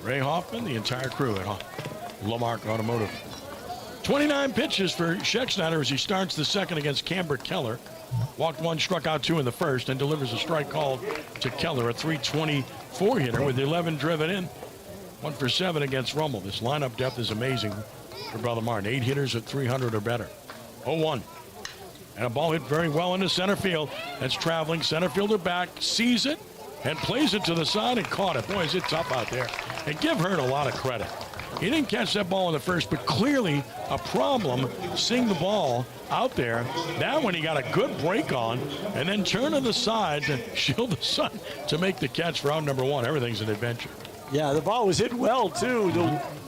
[SPEAKER 2] Ray Hoffman, the entire crew at Lamarck Automotive. 29 pitches for Scheck as he starts the second against Camber Keller. Walked one, struck out two in the first, and delivers a strike call to Keller, a 324 hitter with 11 driven in. 1 for 7 against Rummel. This lineup depth is amazing for Brother Martin. 8 hitters at 300 or better. 0-1. And a ball hit very well into center field. That's traveling. Center fielder back, sees it, and plays it to the side and caught it. Boy, is it tough out there. And give Hurd a lot of credit. He didn't catch that ball in the first, but clearly a problem seeing the ball out there. That one he got a good break on, and then turn to the side to shield the sun to make the catch for out number one. Everything's an adventure.
[SPEAKER 3] Yeah, the ball was hit well, too.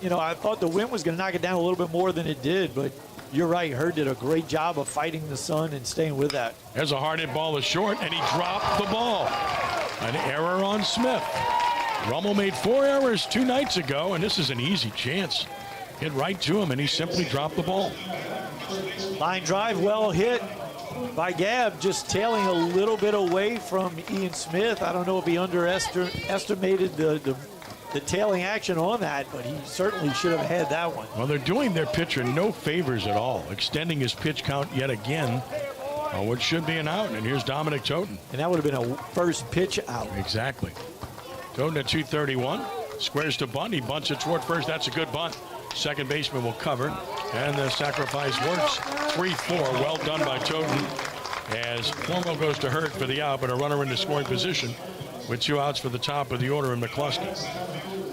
[SPEAKER 3] I thought the wind was going to knock it down a little bit more than it did, but you're right. Hurd did a great job of fighting the sun and staying with that.
[SPEAKER 2] There's a hard hit ball to short, and he dropped the ball. An error on Smith. Rummel made 4 errors 2 nights ago, and this is an easy chance. Hit right to him, and he simply dropped the ball.
[SPEAKER 3] Line drive, well hit by Gabb, just tailing a little bit away from Ian Smith. I don't know if he underestimated the tailing action on that, but he certainly should have had that one.
[SPEAKER 2] Well, they're doing their pitcher no favors at all, extending his pitch count yet again on what should be an out. And here's Dominic Toten.
[SPEAKER 3] And that would have been a first pitch out.
[SPEAKER 2] Exactly. Toten at 231. Squares to bunt. He bunts it toward first. That's a good bunt. Second baseman will cover. And the sacrifice works. 3-4. Well done by Toten. as Rummel goes to Hurd for the out, but a runner into scoring position with 2 outs for the top of the order in McCluskey.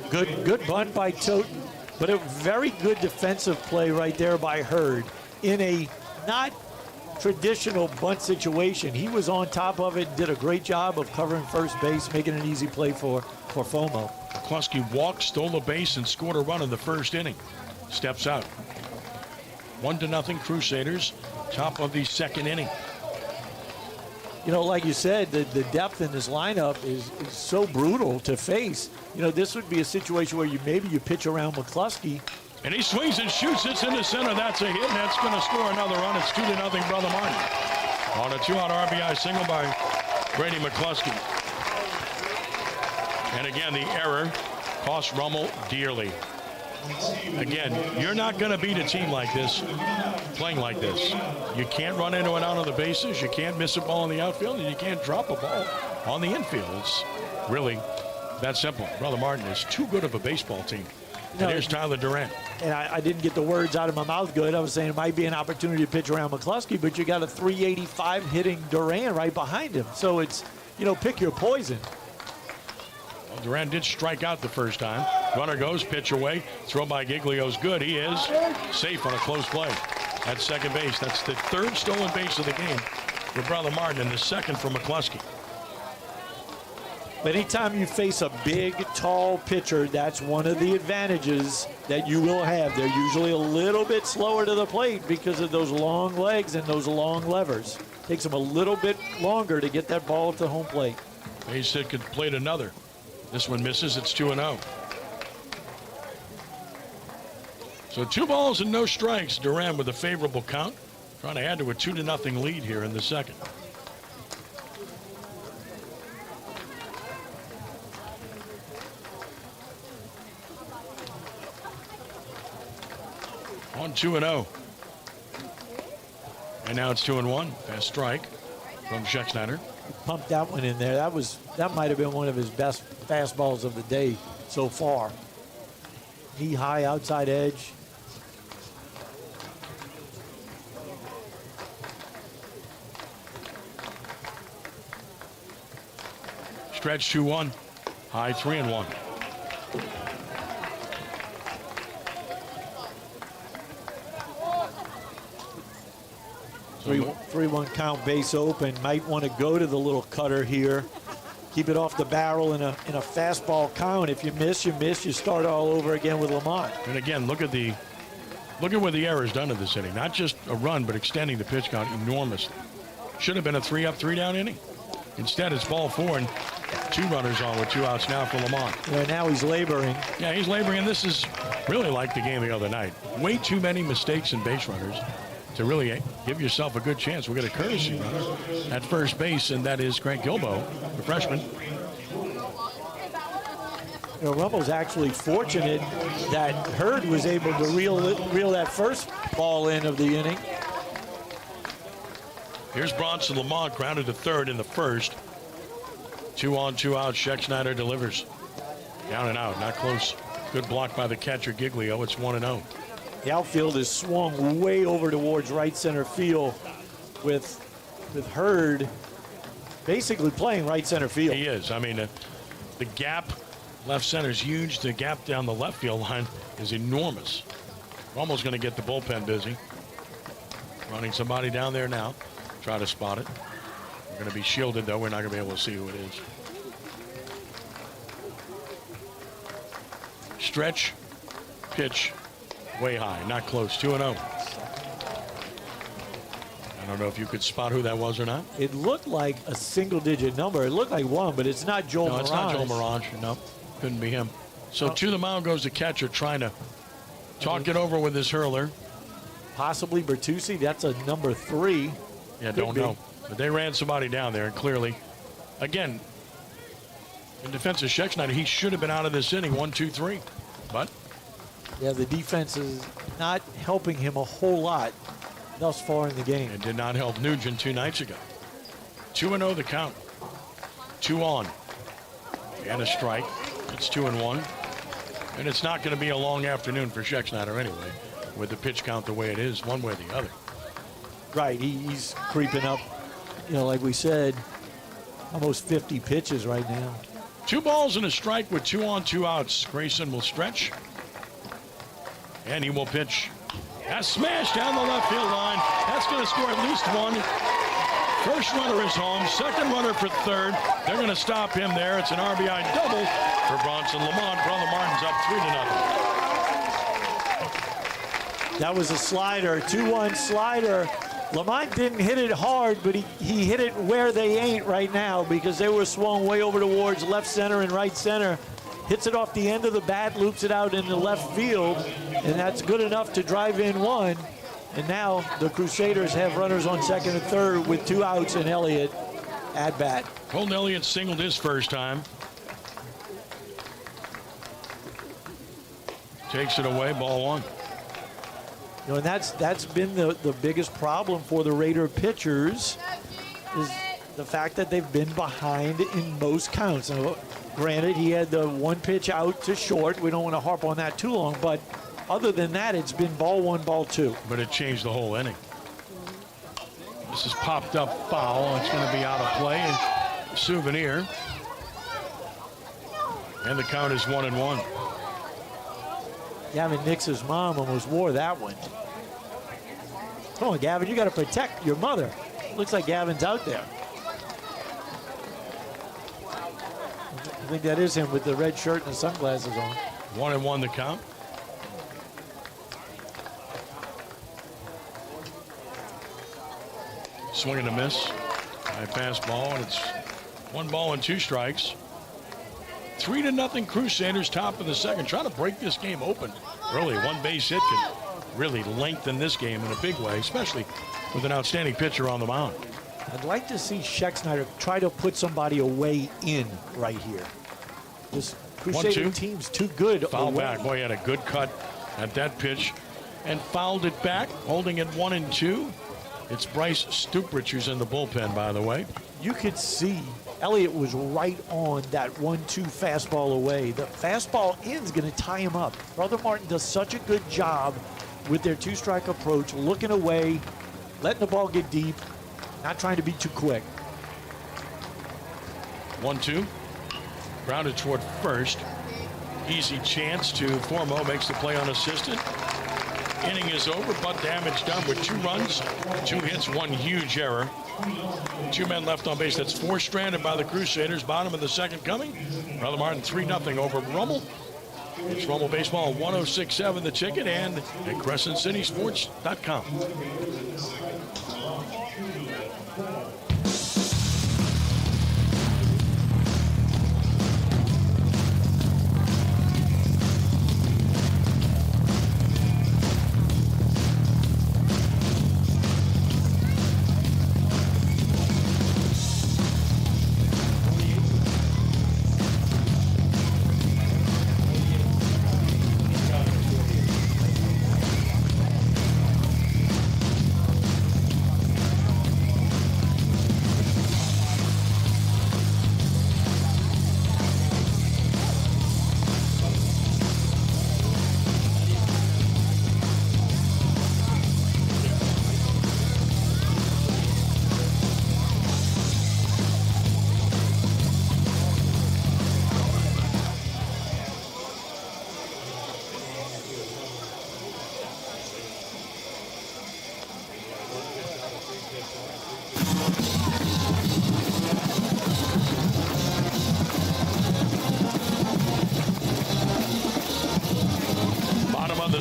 [SPEAKER 3] Good bunt by Toten, but a very good defensive play right there by Hurd in a not traditional bunt situation. He was on top of it, did a great job of covering first base, making an easy play for FOMO.
[SPEAKER 2] McCluskey walked, stole a base, and scored a run in the first inning. Steps out. 1-0 Crusaders, top of the second inning.
[SPEAKER 3] You know, like you said, the depth in this lineup is so brutal to face. You know, this would be a situation where maybe you pitch around McCluskey.
[SPEAKER 2] And he swings and shoots. It's in the center. That's a hit, and that's going to score another run. It's 2-0 Brother Martin on a 2-out RBI single by Brady McCluskey. And again, the error cost Rummel dearly. Again, you're not going to beat a team like this playing like this. You can't run into and out of the bases. You can't miss a ball in the outfield, and you can't drop a ball on the infield. It's really that simple. Brother Martin is too good of a baseball team. And here's Tyler Durant.
[SPEAKER 3] And I didn't get the words out of my mouth good. I was saying it might be an opportunity to pitch around McCluskey, but you got a 385 hitting Durant right behind him. So it's, you know, pick your poison.
[SPEAKER 2] Well, Durant did strike out the first time. Runner goes, pitch away. Throw by Giglio's good. He is safe on a close play at second base. That's the third stolen base of the game for Brother Martin and the second for McCluskey.
[SPEAKER 3] But anytime you face a big, tall pitcher, that's one of the advantages that you will have. They're usually a little bit slower to the plate because of those long legs and those long levers. Takes them a little bit longer to get that ball up to home plate.
[SPEAKER 2] Base hit could plate another. This one misses. It's 2-0. So 2 balls and no strikes. Durant with a favorable count, trying to add to a 2-0 lead here in the second. On 2-0. And now it's 2-1. Fast strike from Schexnayder.
[SPEAKER 3] Pumped that one in there. That might have been one of his best fastballs of the day so far. Knee high outside edge.
[SPEAKER 2] Stretch 2-1. High 3-1.
[SPEAKER 3] So 3-1 count, base open. Might want to go to the little cutter here. Keep it off the barrel in a fastball count. If you miss, you miss. You start all over again with Lamont.
[SPEAKER 2] And again, look at what the error has done to this inning. Not just a run, but extending the pitch count enormously. Should have been a 3-up, 3-down inning. Instead, it's ball 4 and 2 runners on with 2 outs now for Lamont.
[SPEAKER 3] Yeah, now he's laboring.
[SPEAKER 2] Yeah, he's laboring, and this is really like the game the other night. Way too many mistakes in base runners to really give yourself a good chance. We'll get a courtesy runner at first base, and that is Greg Gilbo, the freshman.
[SPEAKER 3] You know, Rummel's actually fortunate that Hurd was able to reel that first ball in of the inning.
[SPEAKER 2] Here's Bronson Lamont, grounded to third in the first. 2 on, 2 out. Schexnayder delivers. Down and out, not close. Good block by the catcher, Giglio. It's 1-0.
[SPEAKER 3] The outfield is swung way over towards right center field with Hurd basically playing right center field.
[SPEAKER 2] He is. I mean, the gap left center is huge. The gap down the left field line is enormous. We're almost going to get the bullpen busy. Running somebody down there now. Try to spot it. We're going to be shielded, though. We're not going to be able to see who it is. Stretch, pitch, way high, not close. 2-0. I don't know if you could spot who that was or not.
[SPEAKER 3] It looked like a single-digit number. It looked like 1, but it's not Joel Mirage.
[SPEAKER 2] No, it's not Joel Mirage. No, couldn't be him. So to the mound goes the catcher, trying to talk it over with his hurler.
[SPEAKER 3] Possibly Bertucci. That's a number 3.
[SPEAKER 2] Yeah, don't know. But they ran somebody down there, and clearly, again, in defense of Schexnayder, he should have been out of this inning, 1, 2, 3. But
[SPEAKER 3] yeah, the defense is not helping him a whole lot thus far in the game.
[SPEAKER 2] It did not help Nugent 2 nights ago. 2-0 the count. 2 on. And a strike. It's 2-1. And it's not going to be a long afternoon for Schexnayder anyway, with the pitch count the way it is, one way or the other.
[SPEAKER 3] Right, he's creeping up like we said, almost 50 pitches right now.
[SPEAKER 2] 2 balls and a strike with 2 on, 2 outs. Grayson will stretch. And he will pitch. That smash down the left field line. That's going to score at least 1. First runner is home. Second runner for third. They're going to stop him there. It's an RBI double for Bronson Lamont. Brother Martin's up 3-0.
[SPEAKER 3] That was a slider, 2-1 slider. Lamont didn't hit it hard, but he hit it where they ain't right now because they were swung way over towards left center and right center. Hits it off the end of the bat, loops it out into left field, and that's good enough to drive in 1. And now the Crusaders have runners on second and third with 2 outs and Elliott at bat.
[SPEAKER 2] Colton Elliott singled his first time. Takes it away, ball 1.
[SPEAKER 3] And that's been the biggest problem for the Raider pitchers is the fact that they've been behind in most counts. Now, granted, he had the 1 pitch out to short. We don't want to harp on that too long, but other than that, it's been ball 1, ball 2.
[SPEAKER 2] But it changed the whole inning. This is popped up foul. It's going to be out of play. And Souvenir. And the count is 1-1.
[SPEAKER 3] Gavin Nix's mom almost wore that one. Come on, Gavin, you got to protect your mother. Looks like Gavin's out there. I think that is him with the red shirt and the sunglasses on.
[SPEAKER 2] 1-1 the count. Swing and a miss. High fastball, and it's 1 ball and 2 strikes. 3-0 Crusaders, top of the second. Trying to break this game open early. 1 base hit can really lengthen this game in a big way, especially with an outstanding pitcher on the mound.
[SPEAKER 3] I'd like to see Schexnayder try to put somebody away in right here. This Crusader team's too good.
[SPEAKER 2] Foul back. Boy, he had a good cut at that pitch and fouled it back, holding it 1-2. It's Bryce Stuprich who's in the bullpen, by the way.
[SPEAKER 3] You could see Elliott was right on that 1-2 fastball away. The fastball in's going to tie him up. Brother Martin does such a good job with their 2-strike approach, looking away, letting the ball get deep, not trying to be too quick.
[SPEAKER 2] 1-2. Grounded toward first. Easy chance to Formo, makes the play unassisted. Inning is over, but damage done with 2 runs, 2 hits, 1 huge error. 2 men left on base. That's 4 stranded by the Crusaders. Bottom of the second coming. Brother Martin 3-0 over Rummel. It's Rummel Baseball 106.7 The Ticket and at CrescentCitySports.com.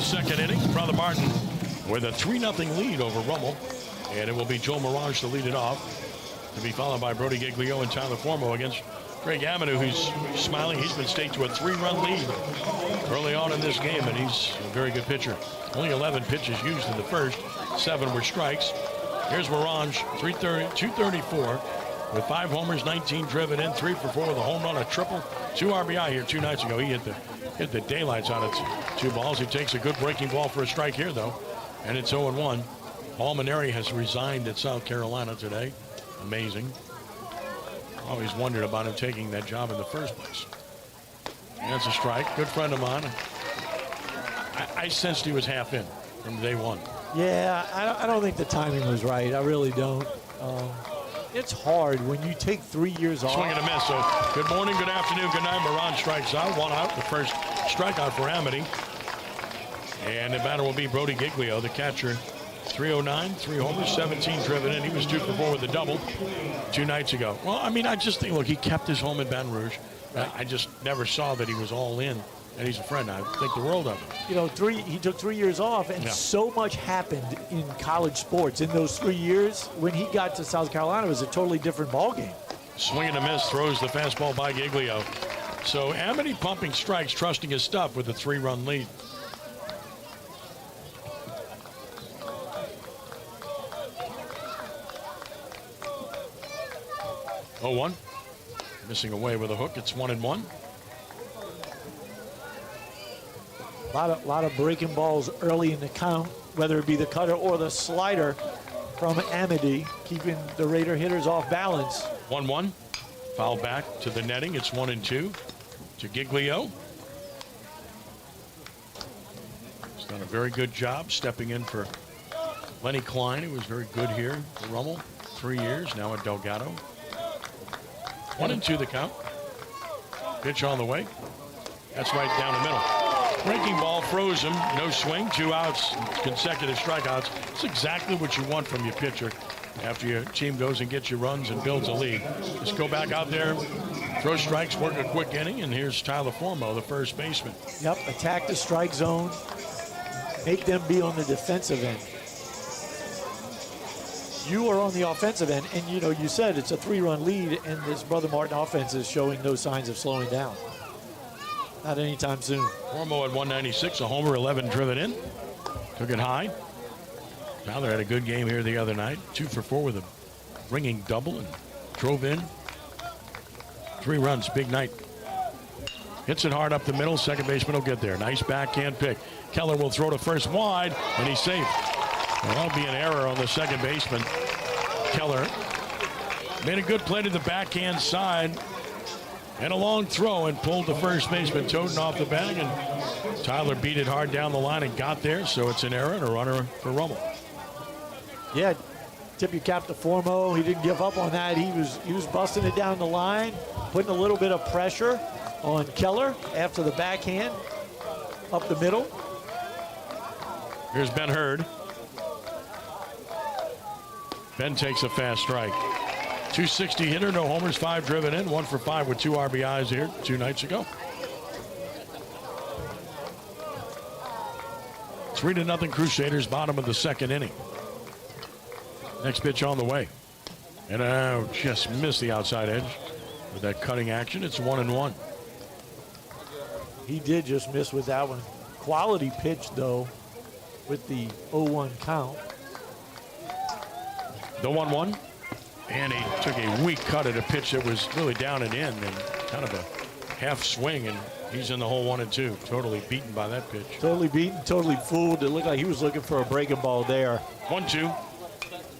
[SPEAKER 2] Second inning, Brother Martin with a 3-0 lead over Rummel, and it will be Joe Mirage to lead it off, to be followed by Brody Giglio and Tyler Formo against Greg Amadou, who's smiling. He's been staked to a 3-run lead early on in this game, and he's a very good pitcher. Only 11 pitches used in the first, 7 were strikes. Here's Mirage, 234 with 5 homers, 19 driven in, 3 for 4 with a home run, a triple, 2 RBI here 2 nights ago. He hit the daylights out of 2 balls. He takes a good breaking ball for a strike here, though, and it's 0-1. Paul Maneri has resigned at South Carolina today. Amazing. Always wondered about him taking that job in the first place. And that's a strike. Good friend of mine. I sensed he was half in from day one.
[SPEAKER 3] Yeah, I don't think the timing was right. I really don't. It's hard when you take 3 years off.
[SPEAKER 2] Swing and a miss. So good morning, good afternoon, good night. Moran strikes out. 1 out. The first strikeout for Amity. And the batter will be Brody Giglio, the catcher. 309, 3 homers, 17 driven in. He was 2 for 4 with a double 2 nights ago. Well, I mean, I just think, look, he kept his home in Baton Rouge. I just never saw that he was all in. And he's a friend. I think the world of him.
[SPEAKER 3] You know, he took 3 years off, and so much happened in college sports in those 3 years. When he got to South Carolina, it was a totally different ballgame.
[SPEAKER 2] Swing and a miss, throws the fastball by Giglio. So Amity pumping strikes, trusting his stuff with a 3-run lead. Oh, 1. Missing away with a hook. It's 1-1.
[SPEAKER 3] A lot of breaking balls early in the count, whether it be the cutter or the slider from Amity, keeping the Raider hitters off balance.
[SPEAKER 2] 1-1. Foul back to the netting. It's 1-2 to Giglio. He's done a very good job stepping in for Lenny Klein, who was very good here for Rummel. 3 years now at Delgado. 1-2 the count. Pitch on the way. That's right down the middle. Breaking ball froze him. No swing. 2 outs. Consecutive strikeouts. It's exactly what you want from your pitcher after your team goes and gets your runs and builds a lead. Just go back out there, throw strikes, work a quick inning, and here's Tyler Formo, the first baseman.
[SPEAKER 3] Yep, attack the strike zone. Make them be on the defensive end. You are on the offensive end, and you know, you said it's a 3-run lead, and this Brother Martin offense is showing no signs of slowing down. Not anytime soon.
[SPEAKER 2] Formo at 196, a homer, 11 driven in. Took it high. Tyler had a good game here the other night. 2 for 4 with a ringing double and drove in. 3 runs, big night. Hits it hard up the middle. Second baseman will get there. Nice backhand pick. Keller will throw to first wide, and he's safe. Well, that'll be an error on the second baseman. Keller made a good play to the backhand side and a long throw and pulled the first baseman Toten off the bag, and Tyler beat it hard down the line and got there, so it's an error and a runner for Rummel.
[SPEAKER 3] Yeah, tip your cap to Formo. He didn't give up on that. He was busting it down the line, putting a little bit of pressure on Keller after the backhand up the middle.
[SPEAKER 2] Here's Ben Hurd. Ben takes a fast strike. 260 hitter, no homers, 5 driven in, 1 for 5 with 2 RBIs here 2 nights ago. 3-0 Crusaders, bottom of the second inning. Next pitch on the way. And just missed the outside edge with that cutting action. It's 1-1.
[SPEAKER 3] He did just miss with that one. Quality pitch, though, with the 0-1 count.
[SPEAKER 2] The 1-1. And he took a weak cut at a pitch that was really down and in, and kind of a half swing, and he's in the hole 1-2. Totally beaten by that pitch.
[SPEAKER 3] Totally beaten, totally fooled. It looked like he was looking for a breaking ball there.
[SPEAKER 2] 1-2.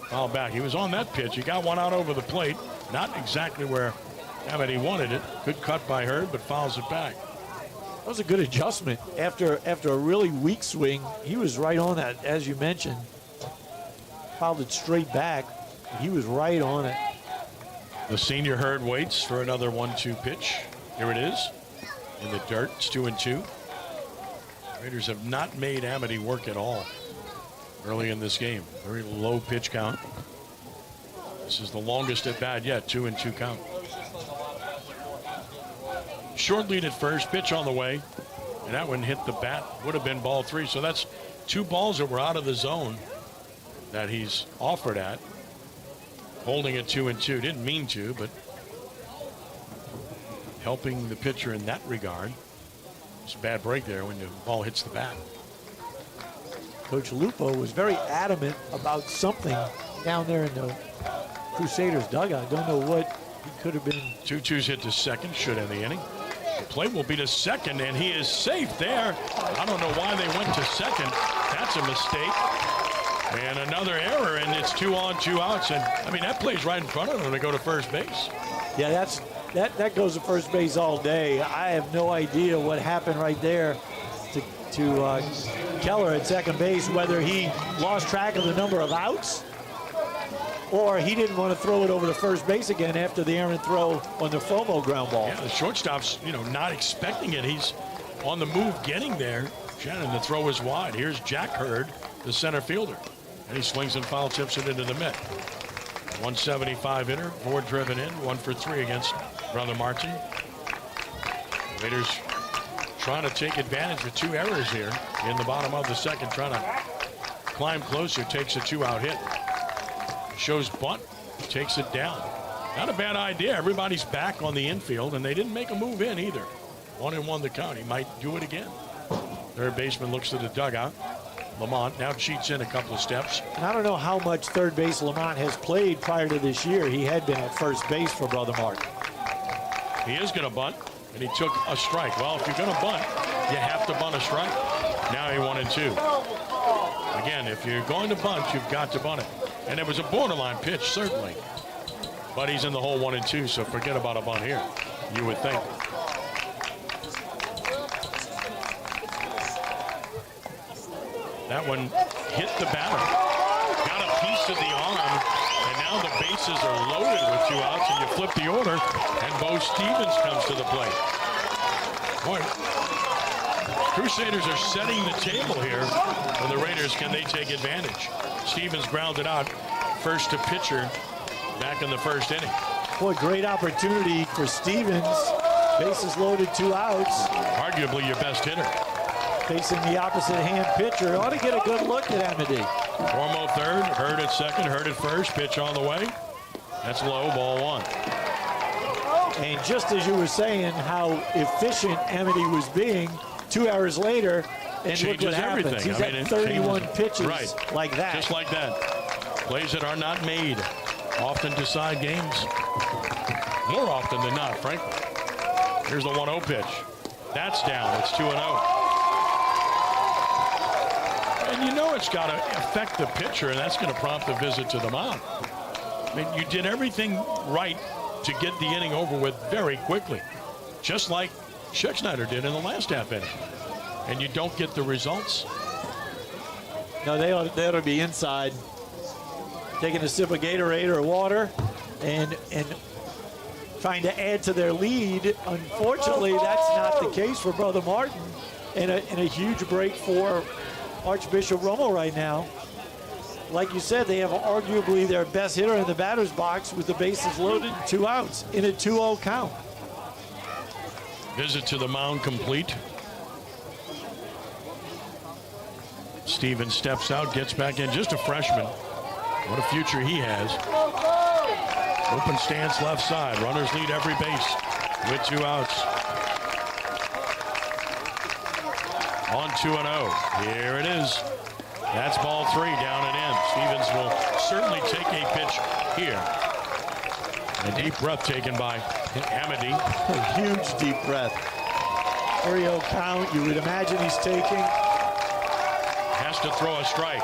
[SPEAKER 2] Foul back. He was on that pitch. He got one out over the plate. Not exactly where Amity wanted it. Good cut by Hurd, but fouls it back.
[SPEAKER 3] That was a good adjustment. After a really weak swing, he was right on that, as you mentioned. Fouled it straight back. He was right on it.
[SPEAKER 2] The senior Hurd waits for another 1-2 pitch. Here it is. In the dirt, it's 2-2. Raiders have not made Amity work at all early in this game. Very low pitch count. This is the longest at bat yet, 2-2 count. Short lead at first, pitch on the way, and that one hit the bat. Would have been ball 3. So that's 2 balls that were out of the zone that he's offered at. Holding it 2-2. Didn't mean to, but helping the pitcher in that regard. It's a bad break there when the ball hits the bat.
[SPEAKER 3] Coach Lupo was very adamant about something down there in the Crusaders dugout. Don't know what he could have been.
[SPEAKER 2] 2-2's hit to second, should end the inning. The play will be to second, and he is safe there. I don't know why they went to second. That's a mistake. And another error, and it's 2 on, 2 outs. And I mean, that play's right in front of them to go to first base.
[SPEAKER 3] Yeah, that goes to first base all day. I have no idea what happened right there to Keller at second base, whether he lost track of the number of outs or he didn't want to throw it over to first base again after the errant throw on the FOMO ground ball.
[SPEAKER 2] Yeah, the shortstop's, not expecting it. He's on the move getting there. Shannon, the throw is wide. Here's Jack Hurd, the center fielder. And he swings and foul tips it into the mid. 175 hitter, 4 driven in, 1 for 3 against Brother Martin. Raiders trying to take advantage of 2 errors here in the bottom of the second, trying to climb closer, takes a 2-out hit. Shows bunt, takes it down. Not a bad idea. Everybody's back on the infield, and they didn't make a move in either. 1-1 the count. He might do it again. Third baseman looks to the dugout. Lamont now cheats in a couple of steps.
[SPEAKER 3] And I don't know how much third base Lamont has played prior to this year. He had been at first base for Brother Martin.
[SPEAKER 2] He is going to bunt, and he took a strike. Well, if you're going to bunt, you have to bunt a strike. Now he 1-2. Again, if you're going to bunt, you've got to bunt it. And it was a borderline pitch, certainly. But he's in the hole 1-2, so forget about a bunt here, you would think. That one hit the batter. Got a piece of the arm, and now the bases are loaded with 2 outs, and you flip the order, and Bo Stevens comes to the plate. Boy, Crusaders are setting the table here for the Raiders. Can they take advantage? Stevens grounded out first to pitcher back in the first inning.
[SPEAKER 3] Boy, great opportunity for Stevens. Bases loaded, 2 outs.
[SPEAKER 2] Arguably your best hitter.
[SPEAKER 3] Facing the opposite hand pitcher. Ought to get a good look at Amity.
[SPEAKER 2] Formo third, Hurd at second, Hurd at first, pitch on the way. That's low, ball 1.
[SPEAKER 3] And just as you were saying how efficient Amity was being, 2 hours later, and
[SPEAKER 2] changes
[SPEAKER 3] look what happens.
[SPEAKER 2] everything.
[SPEAKER 3] He's at 31 pitches like that.
[SPEAKER 2] Just like that. Plays that are not made often decide games. More often than not, frankly. Here's the 1-0 pitch. That's down. It's 2-0. And it's got to affect the pitcher, and that's going to prompt a visit to the mound. I mean, you did everything right to get the inning over with very quickly, just like Schexnayder did in the last half inning. And you don't get the results.
[SPEAKER 3] No, they ought to be inside, taking a sip of Gatorade or water, and trying to add to their lead. Unfortunately, that's not the case for Brother Martin, and a huge break for Archbishop Rummel right now. Like you said, they have arguably their best hitter in the batter's box with the bases loaded, 2 outs in a 2-0 count.
[SPEAKER 2] Visit to the mound complete. Stevens steps out, gets back in, just a freshman. What a future he has. Open stance left side. Runners lead every base with 2 outs. On 2-0. Here it is. That's ball 3 down and in. Stevens will certainly take a pitch here. A deep breath taken by Amity.
[SPEAKER 3] A huge deep breath. 3-0 count. You would imagine he's taking.
[SPEAKER 2] Has to throw a strike.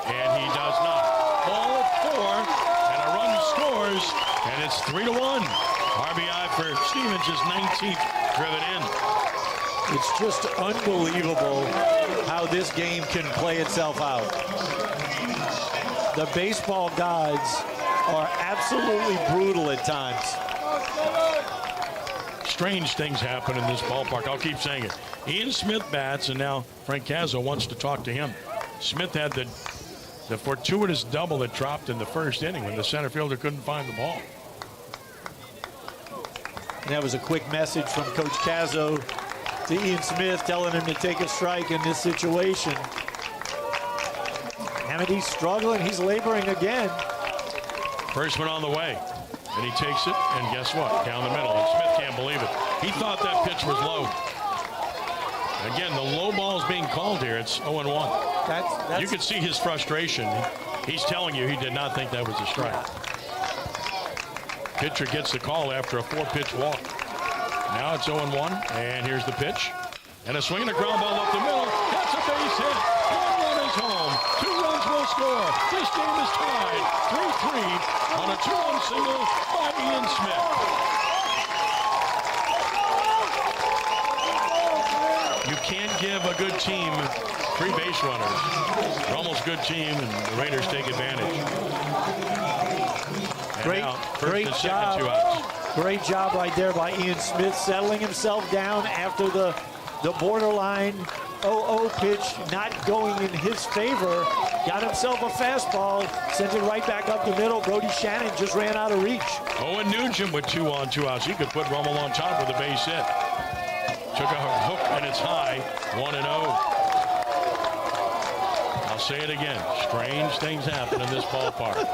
[SPEAKER 2] And he does not. Ball at 4. And a run scores. And it's 3-1. RBI for Stevens is 19th driven in.
[SPEAKER 3] It's just unbelievable how this game can play itself out. The baseball gods are absolutely brutal at times.
[SPEAKER 2] Strange things happen in this ballpark. I'll keep saying it. Ian Smith bats, and now Frank Cazzo wants to talk to him. Smith had the fortuitous double that dropped in the first inning when the center fielder couldn't find the ball.
[SPEAKER 3] And that was a quick message from Coach Cazzo to Ian Smith, telling him to take a strike in this situation. Amity's struggling. He's laboring again.
[SPEAKER 2] First one on the way. And he takes it, and guess what? Down the middle. And Smith can't believe it. He thought that pitch was low. Again, the low ball is being called here. It's 0-1.
[SPEAKER 3] That's
[SPEAKER 2] you could see his frustration. He's telling you he did not think that was a strike. Pitcher gets the call after a 4-pitch walk. Now it's 0-1, and here's the pitch. And a swing and a ground ball up the middle. That's a base hit. 1 run is home. 2 runs will score. This game is tied 3-3 on a 2-run single by Ian Smith. You can't give a good team 3 base runners. Rummel's good team, and the Raiders take advantage.
[SPEAKER 3] Great job.
[SPEAKER 2] 2 outs.
[SPEAKER 3] Great job right there by Ian Smith, settling himself down after the borderline 0-0 pitch not going in his favor. Got himself a fastball, sent it right back up the middle. Brody Shannon just ran out of reach.
[SPEAKER 2] Owen Nugent with 2 on, 2 outs. He could put Rummel on top with a base hit. Took a hook and it's high, 1-0. I'll say it again. Strange things happen in this ballpark.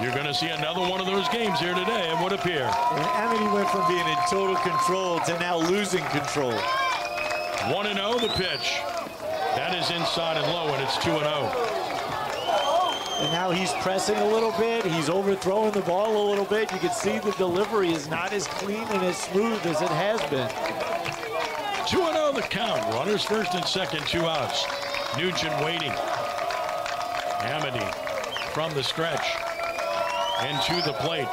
[SPEAKER 2] You're going to see another one of those games here today, it would appear.
[SPEAKER 3] And Amity went from being in total control to now losing control.
[SPEAKER 2] 1-0 the pitch. That is inside and low, and it's 2-0.
[SPEAKER 3] And now he's pressing a little bit. He's overthrowing the ball a little bit. You can see the delivery is not as clean and as smooth as it has been.
[SPEAKER 2] 2-0 the count. Runners first and second, 2 outs. Nugent waiting. Amity from the stretch and to the plate.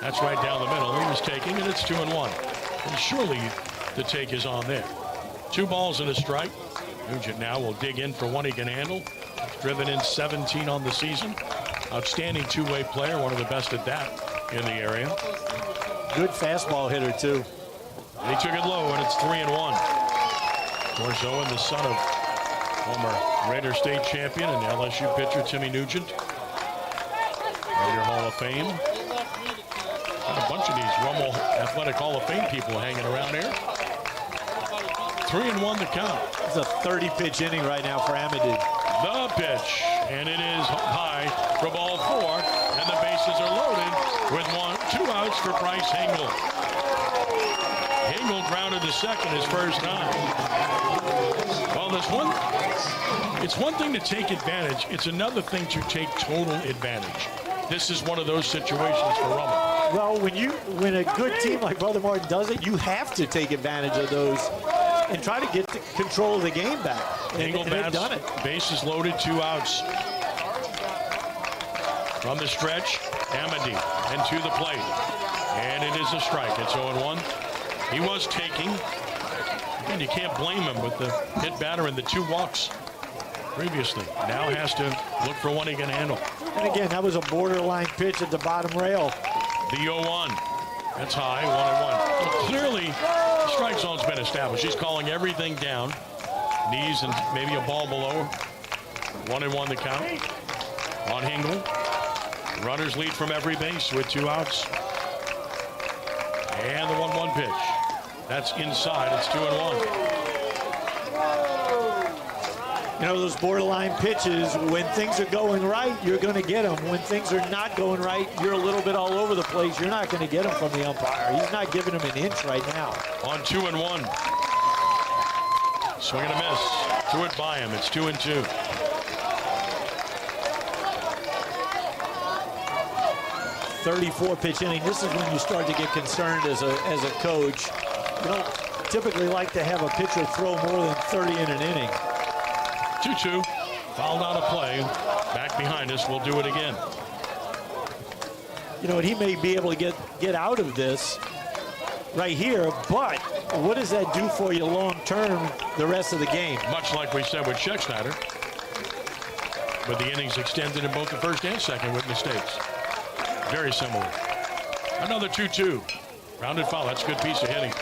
[SPEAKER 2] That's right down the middle. He was taking, and it's 2-1. And surely the take is on there. 2 balls and a strike. Nugent now will dig in for one he can handle. Driven in 17 on the season. Outstanding two-way player, one of the best at that in the area.
[SPEAKER 3] Good fastball hitter, too.
[SPEAKER 2] He took it low, and it's 3-1. Of course, Owen, the son of former Raider State champion and LSU pitcher Timmy Nugent. Raider Hall of Fame. Got a bunch of these Rummel Athletic Hall of Fame people hanging around here. 3-1 the count.
[SPEAKER 3] It's a 30-pitch inning right now for Amity.
[SPEAKER 2] The pitch, and it is high for ball 4, and the bases are loaded with 2 outs for Bryce Hingle. Hingle grounded to second his first time. Well, it's one thing to take advantage. It's another thing to take total advantage. This is one of those situations for Rummel.
[SPEAKER 3] Well, when a good team like Brother Martin does it, you have to take advantage of those and try to get the control of the game back.
[SPEAKER 2] Hingle
[SPEAKER 3] they've done it.
[SPEAKER 2] Bases loaded, 2 outs. From the stretch, Amity, and to the plate. And it is a strike. It's 0-1. He was taking, and you can't blame him with the hit batter and the 2 walks previously. Now has to look for one he can handle.
[SPEAKER 3] And again, that was a borderline pitch at the bottom rail.
[SPEAKER 2] The 0-1. That's high, 1-1. So clearly, the strike zone's been established. He's calling everything down. Knees and maybe a ball below. 1-1 the count on Hingle. Runners lead from every base with 2 outs. And the 1-1 pitch. That's inside. It's 2-1.
[SPEAKER 3] You know, those borderline pitches, when things are going right, you're going to get them. When things are not going right, you're a little bit all over the place. You're not going to get them from the umpire. He's not giving him an inch right now.
[SPEAKER 2] On 2-1. Swing and a miss. Threw it by him. It's 2-2.
[SPEAKER 3] .34 pitch inning. This is when you start to get concerned as a coach. You don't typically like to have a pitcher throw more than 30 in an inning.
[SPEAKER 2] 2-2. Fouled out of play. Back behind us. We'll do it again.
[SPEAKER 3] You know, and he may be able to get out of this right here, but what does that do for you long term the rest of the game?
[SPEAKER 2] Much like we said with Scheckschneider. But the innings extended in both the first and second with mistakes. Very similar. Another 2-2. Rounded foul. That's a good piece of hitting.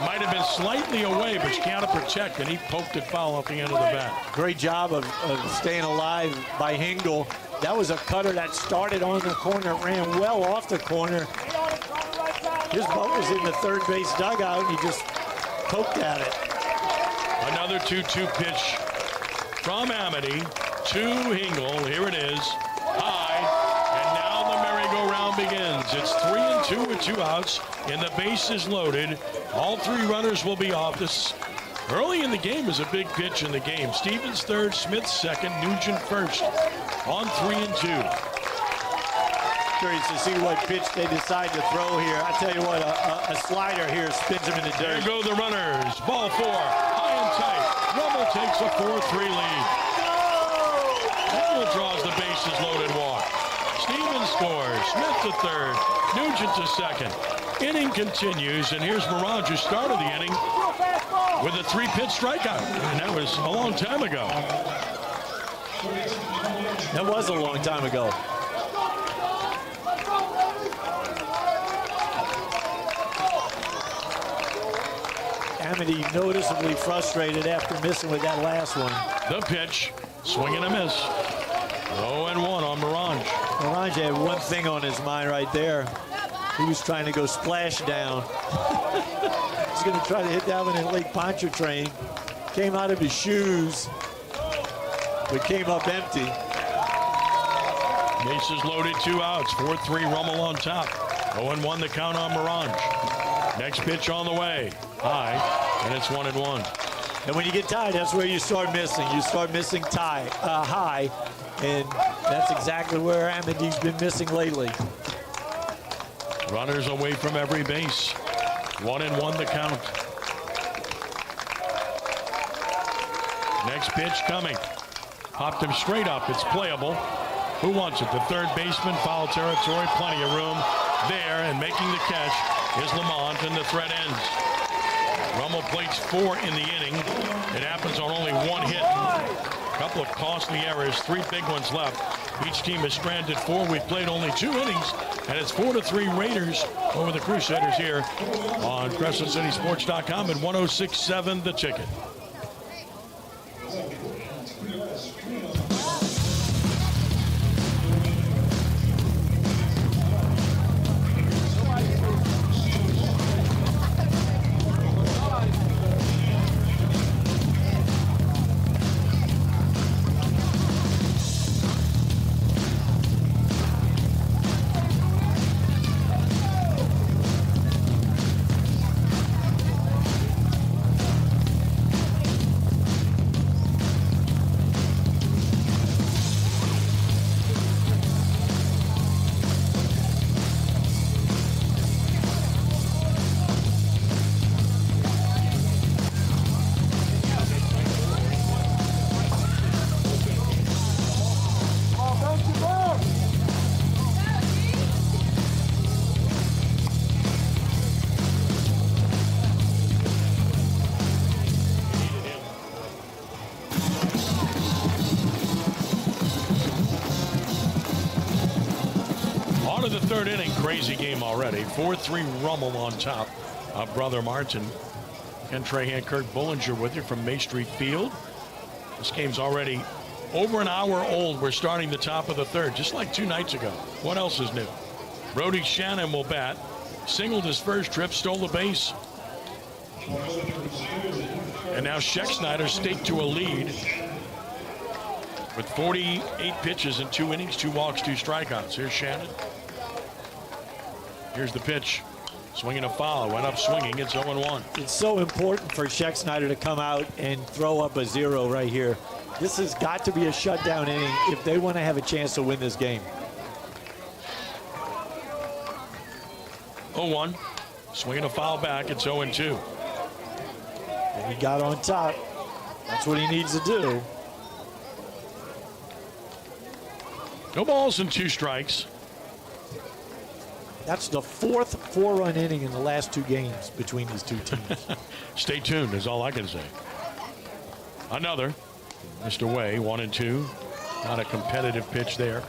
[SPEAKER 2] Might have been slightly away, but you got to protect, and he poked it foul off the end of the bat.
[SPEAKER 3] Great job of staying alive by Hingle. That was a cutter that started on the corner, ran well off the corner. His butt was in the third base dugout, and he just poked at it.
[SPEAKER 2] Another 2-2 pitch from Amity to Hingle. Here it is. High. And now the merry-go-round begins. It's 3-2 with 2 outs. And the base is loaded. All 3 runners will be off. This early in the game is a big pitch in the game. Stevens third, Smith second, Nugent first. On 3-2.
[SPEAKER 3] Curious to see what pitch they decide to throw here. I tell you what, a slider here spins him in the dirt.
[SPEAKER 2] There go the runners. Ball 4, high and tight. Rummel takes a 4-3 lead. Rummel draws the bases loaded walk. Stevens scores. Smith to third. Nugent to second. Inning continues, and here's Mirage, who started the inning with a 3-pitch strikeout, and that was a long time ago.
[SPEAKER 3] That was a long time ago. Amity noticeably frustrated after missing with that last one.
[SPEAKER 2] The pitch, swing and a miss. 0-1 on Morange.
[SPEAKER 3] Morange had one thing on his mind right there. He was trying to go splash down. He's going to try to hit that one in Lake Pontchartrain. Came out of his shoes, but came up empty.
[SPEAKER 2] Bases loaded, 2 outs. 4-3 Rummel on top. 0-1 the count on Morange. Next pitch on the way. High, and it's 1-1.
[SPEAKER 3] And when you get tied, that's where you start missing. You start missing high, and that's exactly where Amity's been missing lately.
[SPEAKER 2] Runners away from every base. 1-1 the count. Next pitch coming. Popped him straight up. It's playable. Who wants it? The third baseman, foul territory, plenty of room there, and making the catch is Lamont, and the threat ends. Rummel plates 4 in the inning. It happens on only 1 hit. A couple of costly errors, 3 big ones left. Each team has stranded 4. We've played only 2 innings, and it's 4-3 Raiders over the Crusaders here on CrescentCitySports.com at 106.7 The Ticket. The third inning, crazy game already. 4-3 Rummel on top of Brother Martin. Ken Trahan, Kirk Bullinger with you from Maestri Field. This game's already over an hour old. We're starting the top of the third, just like 2 nights ago. What else is new? Brody Shannon will bat. Singled his first trip, stole the base. And now Scheck staked to a lead with 48 pitches in 2 innings, 2 walks, 2 strikeouts. Here's Shannon. Here's the pitch. Swinging a foul. Went up swinging. It's 0-1.
[SPEAKER 3] It's so important for Scheck to come out and throw up a 0 right here. This has got to be a shutdown inning if they want to have a chance to win this game.
[SPEAKER 2] 0-1. Swinging a foul back. It's 0-2.
[SPEAKER 3] And he got on top. That's what he needs to do.
[SPEAKER 2] No balls and 2 strikes.
[SPEAKER 3] That's the 4th 4-run inning in the last 2 games between these 2 teams.
[SPEAKER 2] Stay tuned is all I can say. Another. Mr. Way, 1-2. Not a competitive pitch there.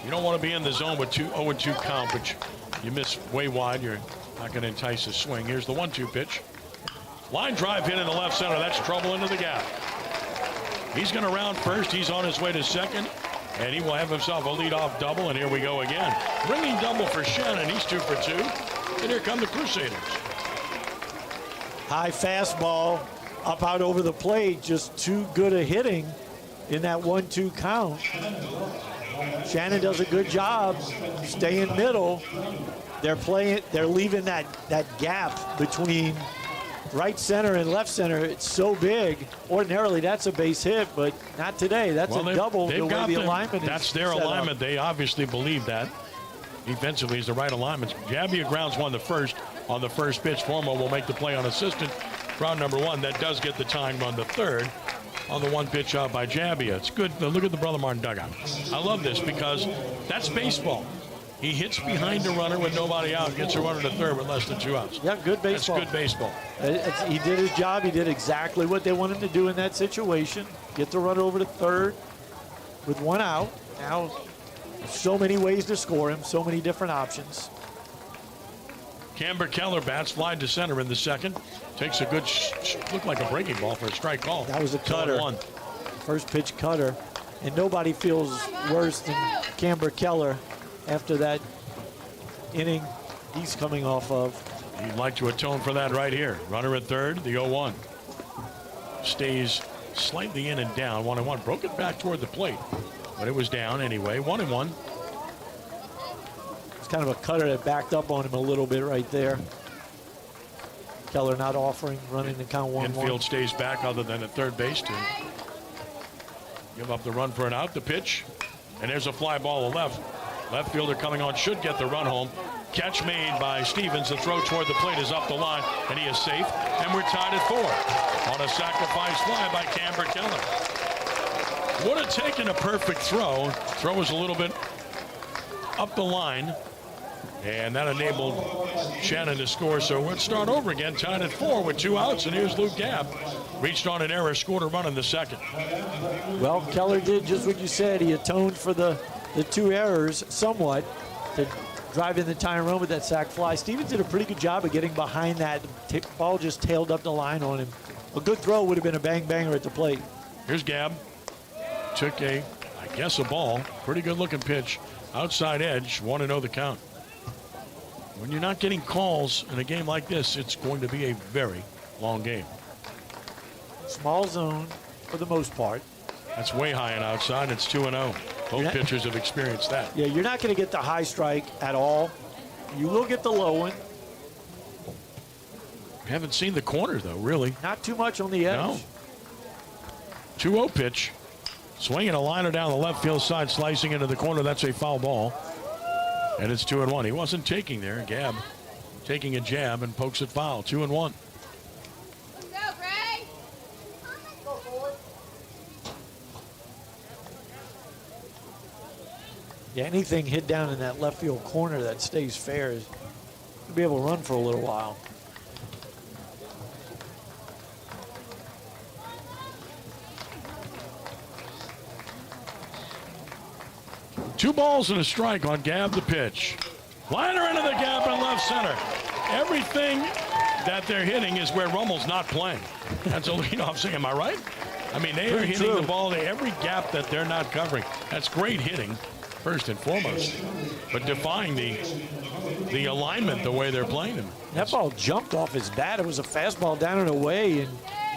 [SPEAKER 2] You don't want to be in the zone with 0-2 count, but you miss way wide. You're not going to entice a swing. Here's the 1-2 pitch. Line drive hit in the left center. That's trouble into the gap. He's going to round first. He's on his way to second. And he will have himself a leadoff double, and here we go again. Ringing double for Shannon. He's 2 for 2. And here come the Crusaders.
[SPEAKER 3] High fastball up out over the plate. Just too good a hitting in that 1-2 count. Shannon does a good job staying middle. They're leaving that gap between right center and left center. It's so big. Ordinarily, that's a base hit, but not today. That's a double the way the alignment is.
[SPEAKER 2] That's their alignment. They obviously believe that. Defensively is the right alignment. Jabbia grounds one the first on the first pitch. Formo will make the play on assistant. Ground number 1. That does get the tying run the third on the 1 pitch out by Jabbia. It's good. Look at the Brother Martin dugout. I love this because that's baseball. He hits behind the runner with nobody out, gets a runner to third with less than 2 outs.
[SPEAKER 3] Yeah, good baseball.
[SPEAKER 2] That's good baseball.
[SPEAKER 3] He did his job. He did exactly what they want him to do in that situation. Get the runner over to third with 1 out. Now, so many ways to score him, so many different options.
[SPEAKER 2] Camber Keller bats fly to center in the second. Takes a good, looked like a breaking ball for a strike call.
[SPEAKER 3] That was a cutter.
[SPEAKER 2] 2-1.
[SPEAKER 3] First pitch cutter. And nobody feels worse than Camber Keller after that inning he's coming off of.
[SPEAKER 2] He'd like to atone for that right here. Runner at third, the 0-1. Stays slightly in and down, 1-1. Broke it back toward the plate, but it was down anyway, 1-1.
[SPEAKER 3] It's kind of a cutter that backed up on him a little bit right there. Keller not offering, running the count 1-1.
[SPEAKER 2] Infield stays back other than at third base to give up the run for an out. The pitch, and there's a fly ball to left. Left fielder coming on should get the run home. Catch made by Stevens. The throw toward the plate is up the line, and he is safe. And we're tied at 4 on a sacrifice fly by Camber Keller. Would have taken a perfect throw. Throw was a little bit up the line, and that enabled Shannon to score. So we'll start over again, tied at 4 with 2 outs. And here's Luke Gabb. Reached on an error, scored a run in the second.
[SPEAKER 3] Well, Keller did just what you said. He atoned for the 2 errors somewhat to drive in the tying run with that sac fly. Stevens did a pretty good job of getting behind that. Ball just tailed up the line on him. A good throw would have been a bang-banger at the plate.
[SPEAKER 2] Here's Gabb. Took I guess a ball. Pretty good-looking pitch. Outside edge, 1-0 the count. When you're not getting calls in a game like this, it's going to be a very long game.
[SPEAKER 3] Small zone for the most part.
[SPEAKER 2] That's way high and outside. It's 2-0. Both pitchers have experienced that.
[SPEAKER 3] Yeah, you're not going to get the high strike at all. You will get the low one.
[SPEAKER 2] We haven't seen the corner, though, really.
[SPEAKER 3] Not too much on the edge.
[SPEAKER 2] No. 2-0 pitch. Swinging a liner down the left field side, slicing into the corner. That's a foul ball. And it's 2-1. He wasn't taking there. Gabb taking a jab and pokes it foul. 2-1.
[SPEAKER 3] Yeah, anything hit down in that left field corner that stays fair is to be able to run for a little while.
[SPEAKER 2] Two balls and a strike on Gabb the pitch. Liner into the gap in left center. Everything that they're hitting is where Rummel's not playing. That's a leadoff saying, am I right? I mean, they are hitting the ball to every gap that they're not covering. That's great hitting, first and foremost. But defying the alignment the way they're playing them.
[SPEAKER 3] That ball jumped off his bat. It was a fastball down and away, and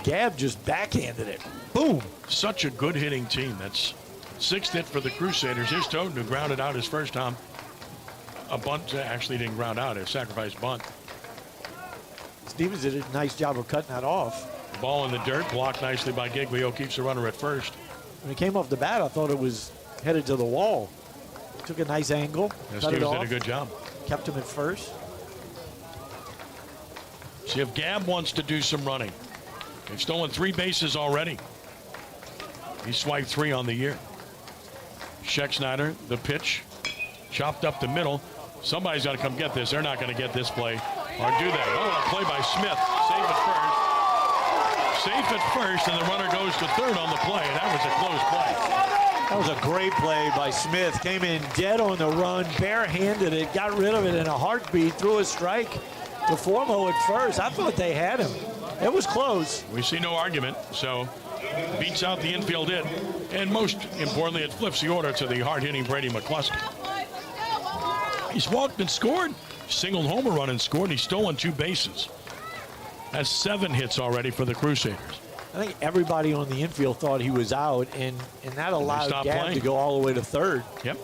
[SPEAKER 3] Gabb just backhanded it. Boom.
[SPEAKER 2] Such a good hitting team. That's sixth hit for the Crusaders. Here's Toten, who grounded out his first time. A bunt actually didn't ground out, a sacrifice bunt.
[SPEAKER 3] Stevens did a nice job of cutting that off.
[SPEAKER 2] Ball in the dirt, blocked nicely by Giglio, keeps the runner at first.
[SPEAKER 3] When it came off the bat, I thought it was headed to the wall. Took a nice angle.
[SPEAKER 2] Stevens did a good job.
[SPEAKER 3] Kept him at first.
[SPEAKER 2] See if Gabb wants to do some running. They've stolen 3 bases already. He swiped 3 on the year. Scheck-Snyder, the pitch, chopped up the middle. Somebody's got to come get this. They're not going to get this play, or do they? Oh, a play by Smith. Safe at first. Safe at first, and the runner goes to third on the play. That was a close play.
[SPEAKER 3] That was a great play by Smith. Came in dead on the run, barehanded it, got rid of it in a heartbeat, threw a strike to Formo at first. I thought they had him. It was close.
[SPEAKER 2] We see no argument, so beats out the infield hit. And most importantly, it flips the order to the hard-hitting Brady McCluskey. He's walked and scored. Singled home run and scored. He's stolen 2 bases. Has 7 hits already for the Crusaders.
[SPEAKER 3] I think everybody on the infield thought he was out, and that allowed Gabb to go all the way to third.
[SPEAKER 2] Yep.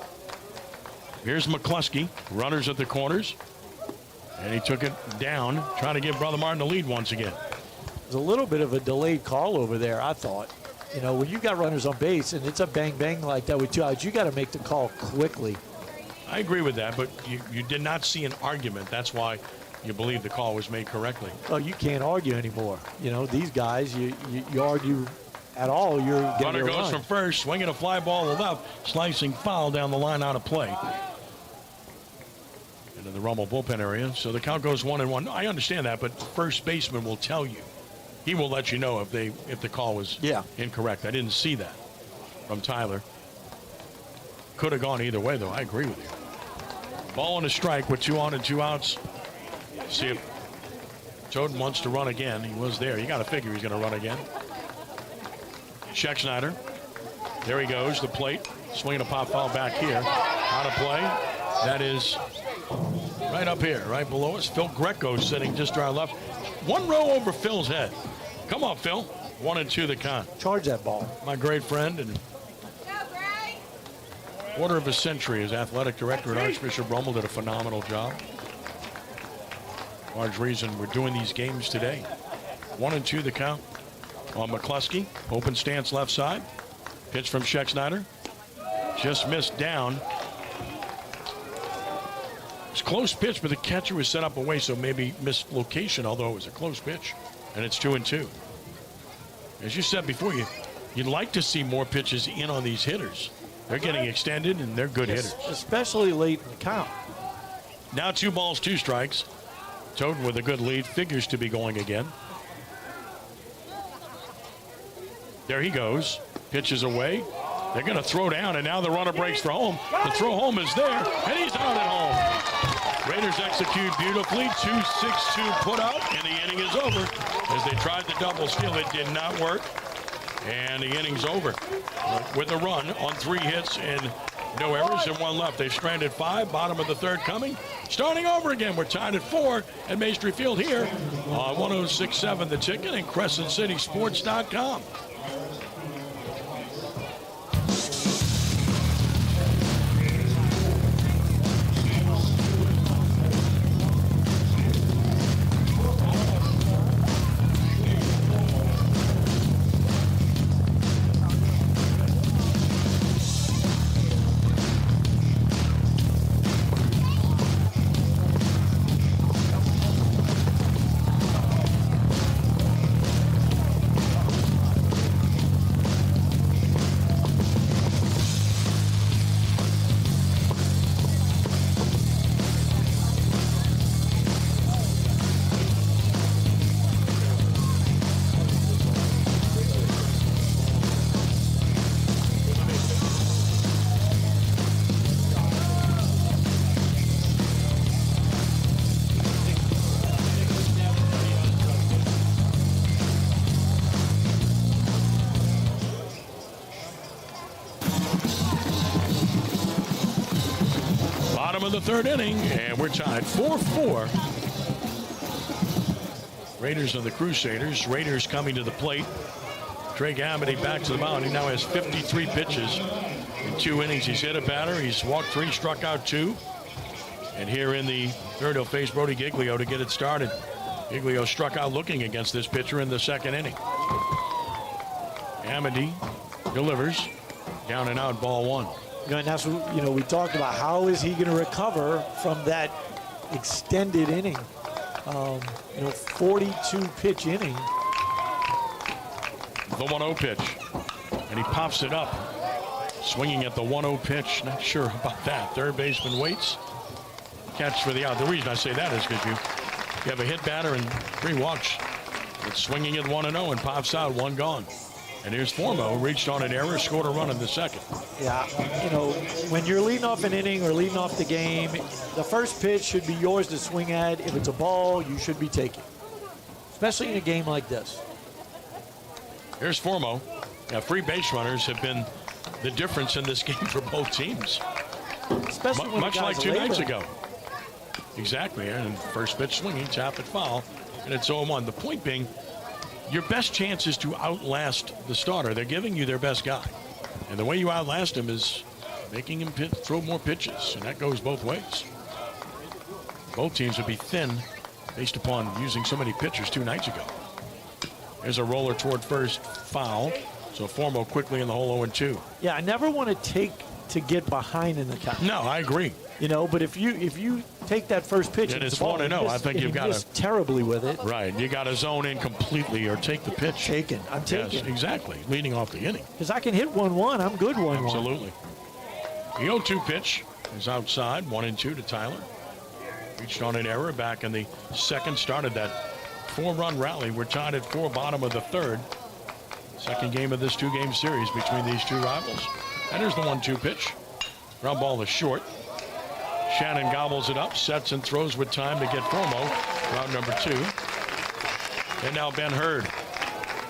[SPEAKER 2] Here's McCluskey. Runners at the corners. And he took it down, trying to give Brother Martin the lead once again.
[SPEAKER 3] There's a little bit of a delayed call over there, I thought. You know, when you got runners on base and it's a bang-bang like that with 2 outs, you got to make the call quickly.
[SPEAKER 2] I agree with that, but you did not see an argument. That's why you believe the call was made correctly.
[SPEAKER 3] Well, you can't argue anymore. You know, these guys, you argue at all, you're getting
[SPEAKER 2] runner goes from first, swinging a fly ball to left, slicing foul down the line out of play. Into the Rummel bullpen area. So the count goes 1-1. I understand that, but first baseman will tell you. He will let you know if the call was incorrect. I didn't see that from Tyler. Could have gone either way, though. I agree with you. Ball and a strike with 2 on and 2 outs See if Toden wants to run again. He was there. You got to figure he's going to run again. Scheck-Snyder. There he goes. The plate. Swinging a pop foul back here. Out of play. That is right up here, right below us. Phil Greco sitting just to our left. One row over Phil's head. Come on, Phil. 1-2 the count.
[SPEAKER 3] Charge that ball.
[SPEAKER 2] My great friend and quarter of a century as athletic director at Archbishop Rummel, did a phenomenal job. Large reason we're doing these games today. 1-2 the count on McCluskey. Open stance left side. Pitch from Scheck-Snyder. Just missed down. It's a close pitch, but the catcher was set up away, so maybe missed location, although it was a close pitch. And it's 2-2. As you said before, you'd like to see more pitches in on these hitters. They're getting extended, and they're good hitters.
[SPEAKER 3] Especially late in the count.
[SPEAKER 2] Now 2 balls, 2 strikes. Toden with a good lead, figures to be going again. There he goes. Pitches away. They're going to throw down, and now the runner breaks for home. The throw home is there, and he's out at home. Raiders execute beautifully. 2-6-2 put out, and the inning is over. As they tried the double steal, it did not work. And the inning's over with a run on 3 hits and no errors and 1 left. They've stranded 5, bottom of the 3rd coming. Starting over again, we're tied at 4 at Maestri Field here on 106.7 The Ticket and CrescentCitySports.com. Of the 3rd inning, and we're tied 4-4. Raiders and the Crusaders. Raiders coming to the plate. Drake Amity back to the mound. He now has 53 pitches in 2 innings. He's hit a batter. He's walked 3, struck out 2. And here in the 3rd, he'll face Brody Giglio to get it started. Giglio struck out looking against this pitcher in the 2nd inning. Amity delivers. Down and out, ball 1.
[SPEAKER 3] And that's what, we talked about. How is he going to recover from that extended inning? 42 pitch inning.
[SPEAKER 2] The 1-0 pitch, and he pops it up, swinging at the 1-0 pitch. Not sure about that. 3rd baseman waits. Catch for the out. The reason I say that is because you have a hit batter and 3 walks. It's swinging at 1-0 and pops out, 1 gone. And here's Formo, reached on an error, scored a run in the 2nd.
[SPEAKER 3] Yeah, when you're leading off an inning or leading off the game, the first pitch should be yours to swing at. If it's a ball, you should be taking, especially in a game like this.
[SPEAKER 2] Here's Formo. Now, 3 base runners have been the difference in this game for both teams.
[SPEAKER 3] Especially when
[SPEAKER 2] much like 2
[SPEAKER 3] labor.
[SPEAKER 2] nights ago. Exactly, and first pitch swinging, tap it foul, and it's 0-1. The point being, your best chance is to outlast the starter. They're giving you their best guy. And the way you outlast him is making him throw more pitches, and that goes both ways. Both teams would be thin based upon using so many pitchers 2 nights ago. There's a roller toward first, foul. So Formo quickly in the hole 0-2.
[SPEAKER 3] Yeah, I never want to take to get behind in the count.
[SPEAKER 2] No, I agree.
[SPEAKER 3] But if you take that first pitch
[SPEAKER 2] and it's
[SPEAKER 3] the ball,
[SPEAKER 2] 1-0, I think you've got to
[SPEAKER 3] terribly with it.
[SPEAKER 2] Right, you got to zone in completely or take the pitch.
[SPEAKER 3] I'm taking.
[SPEAKER 2] Yes, exactly. Leading off the inning.
[SPEAKER 3] Because I can hit 1-1. I'm good 1-1.
[SPEAKER 2] Absolutely. The 0-2 pitch is outside. 1-2 to Tyler. Reached on an error back in the 2nd. Started that 4-run rally. We're tied at 4, bottom of the 3rd. Second game of this 2-game series between these 2 rivals. And here's the 1-2 pitch. Ground ball is short. Shannon gobbles it up, sets and throws with time to get Formo, round number 2. And now Ben Hurd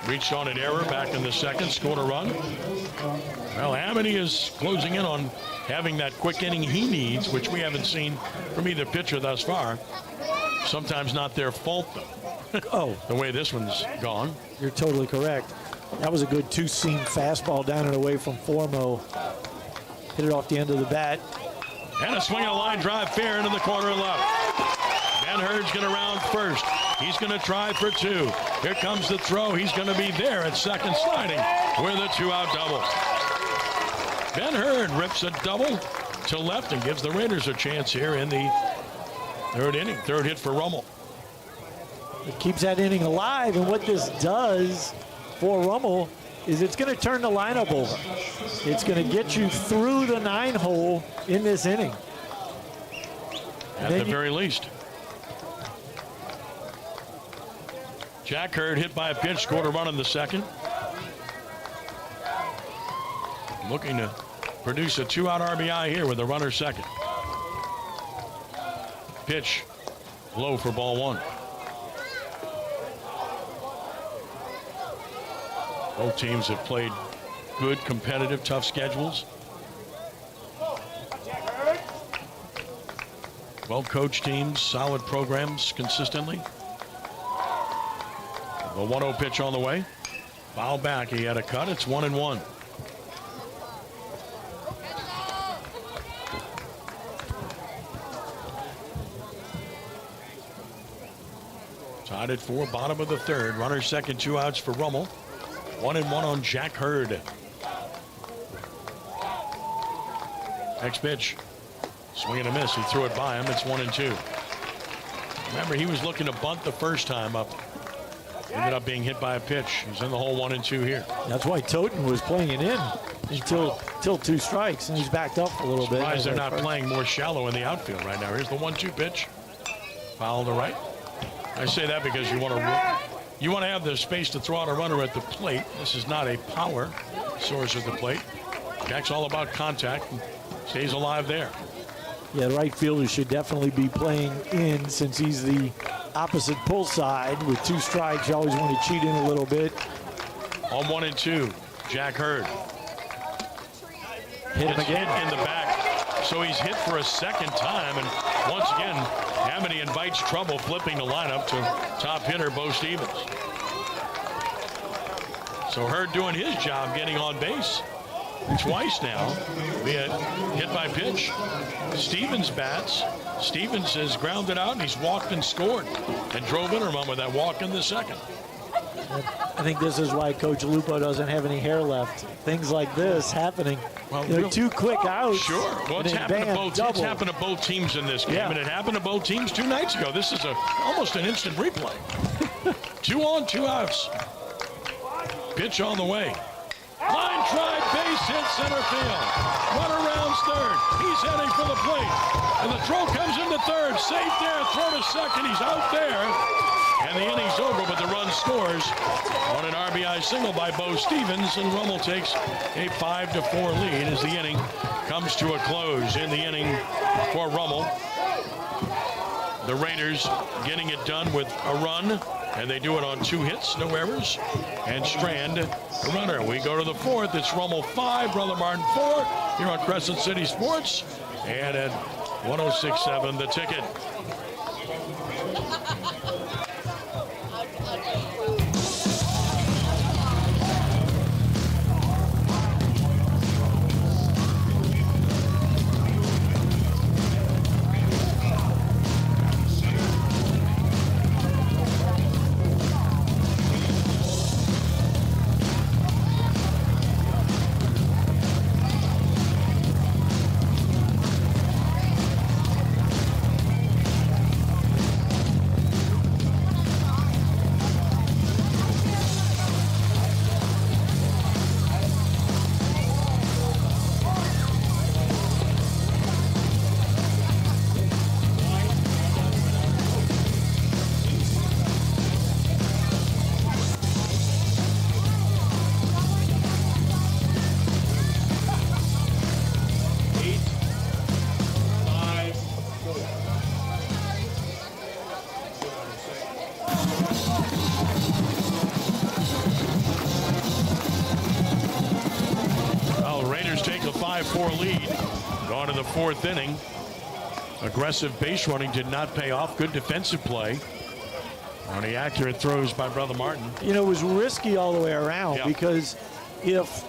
[SPEAKER 2] reached on an error back in the second, scored a run. Well, Amity is closing in on having that quick inning he needs, which we haven't seen from either pitcher thus far. Sometimes not their fault, though.
[SPEAKER 3] Oh,
[SPEAKER 2] the way this one's gone.
[SPEAKER 3] You're totally correct. That was a good two-seam fastball down and away from Formo. Hit it off the end of the bat.
[SPEAKER 2] And a swing and a line drive fair into the corner left. Ben Hurd's going to round first. He's going to try for 2. Here comes the throw. He's going to be there at second, sliding with a 2-out double. Ben Hurd rips a double to left and gives the Raiders a chance here in the 3rd inning. 3rd hit for Rummel.
[SPEAKER 3] It keeps that inning alive, and what this does for Rummel is it's going to turn the lineup over. It's going to get you through the 9-hole in this inning.
[SPEAKER 2] At the very least. Jack Hurd hit by a pitch, scored a run in the second. Looking to produce a 2-out RBI here with a runner second. Pitch low for ball 1. Both teams have played good, competitive, tough schedules. Well-coached teams, solid programs consistently. The 1-0 pitch on the way. Foul back. He had a cut. It's 1-1. Tied at 4, bottom of the 3rd. Runner second, 2 outs for Rummel. 1-1 on Jack Hurd. Next pitch. Swing and a miss. He threw it by him. It's 1-2. Remember, he was looking to bunt the first time up. Ended up being hit by a pitch. He's in the hole 1-2 here.
[SPEAKER 3] That's why Toten was playing it in until 2 strikes, and he's backed up a little bit.
[SPEAKER 2] Surprised they're not playing more shallow in the outfield right now. Here's the 1-2 pitch. Foul to right. I say that because you want to have the space to throw out a runner at the plate. This is not a power source at the plate. Jack's all about contact and stays alive there.
[SPEAKER 3] Yeah, the right fielder should definitely be playing in since he's the opposite pull side. With 2 strikes, you always want to cheat in a little bit.
[SPEAKER 2] On 1-2, Jack Hurd.
[SPEAKER 3] Hit him again.
[SPEAKER 2] Hit in the back. So he's hit for a second time. And once again, Amity invites trouble, flipping the lineup to top hitter Bo Stevens. So Hurd doing his job, getting on base. Twice now, be it hit by pitch. Stevens bats. Stevens has grounded out, and he's walked and scored and drove in a run with that walk in the second.
[SPEAKER 3] I think this is why Coach Lupo doesn't have any hair left. Things like this happening.
[SPEAKER 2] Well,
[SPEAKER 3] they're 2 quick outs.
[SPEAKER 2] Sure. Well, it's happened to both teams in this game,
[SPEAKER 3] yeah.
[SPEAKER 2] And it happened to both teams 2 nights ago. This is almost an instant replay. 2 on, 2 outs. Pitch on the way. Line drive, base hit, center field. Runner rounds 3rd. He's heading for the plate. And the throw comes into 3rd. Safe there, throw to 2nd. He's out there. And the inning's over, but the run scores on an RBI single by Bo Stevens. And Rummel takes a 5-4 lead as the inning comes to a close. In the inning for Rummel, the Raiders getting it done with a run. And they do it on 2 hits, no errors, and strand the runner. We go to the 4th. It's Rummel 5, Brother Martin 4, here on Crescent City Sports. And at 106.7, the ticket. 5-4 lead. Gone to the fourth inning. Aggressive base running did not pay off. Good defensive play on the accurate throws by Brother Martin.
[SPEAKER 3] You know, it was risky all the way around because if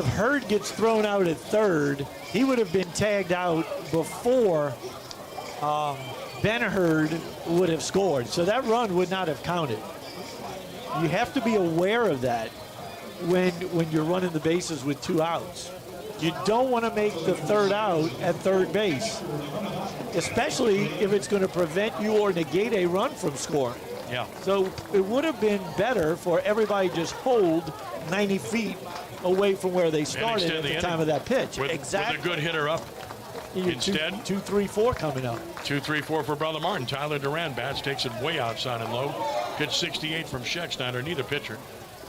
[SPEAKER 3] Hurd gets thrown out at third, he would have been tagged out before Ben Hurd would have scored. So that run would not have counted. You have to be aware of that when you're running the bases with 2 outs. You don't want to make the third out at third base, especially if it's going to prevent you or negate a run from scoring.
[SPEAKER 2] Yeah.
[SPEAKER 3] So it would have been better for everybody just hold 90 feet away from where they started at the time of that pitch.
[SPEAKER 2] Exactly. With a good hitter up instead.
[SPEAKER 3] 2-3-4 coming up.
[SPEAKER 2] 2-3-4 for Brother Martin. Tyler Duran bats, takes it way outside and low. Good 68 from Schecksteiner. Neither pitcher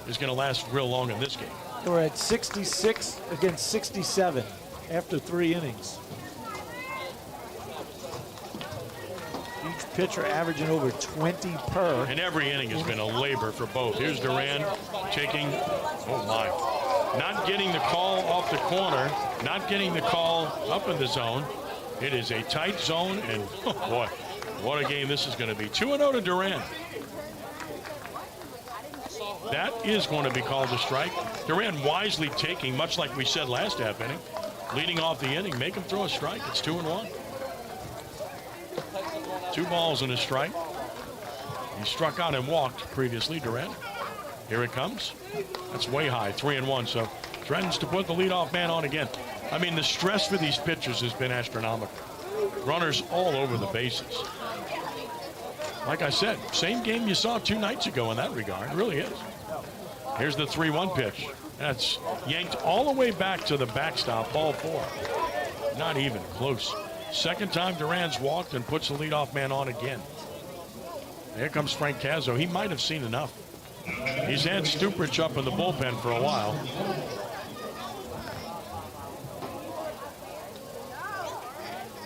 [SPEAKER 2] is going to last real long in this game.
[SPEAKER 3] We're at 66 against 67 after 3 innings. Each pitcher averaging over 20 per.
[SPEAKER 2] And every inning has been a labor for both. Here's Duran taking, oh my, not getting the call off the corner, not getting the call up in the zone. It is a tight zone, and oh boy, what a game this is going to be. 2-0 to Duran. That is going to be called a strike. Duran wisely taking, much like we said last half inning, leading off the inning, make him throw a strike. It's 2-1. 2 balls and a strike. He struck out and walked previously, Duran. Here it comes. That's way high, 3-1. So threatens to put the leadoff man on again. I mean, the stress for these pitchers has been astronomical. Runners all over the bases. Like I said, same game you saw 2 nights ago in that regard. It really is. Here's the 3-1 pitch. That's yanked all the way back to the backstop, ball 4. Not even close. Second time Duran's walked and puts the leadoff man on again. Here comes Frank Cazzo. He might have seen enough. He's had Stuprich up in the bullpen for a while.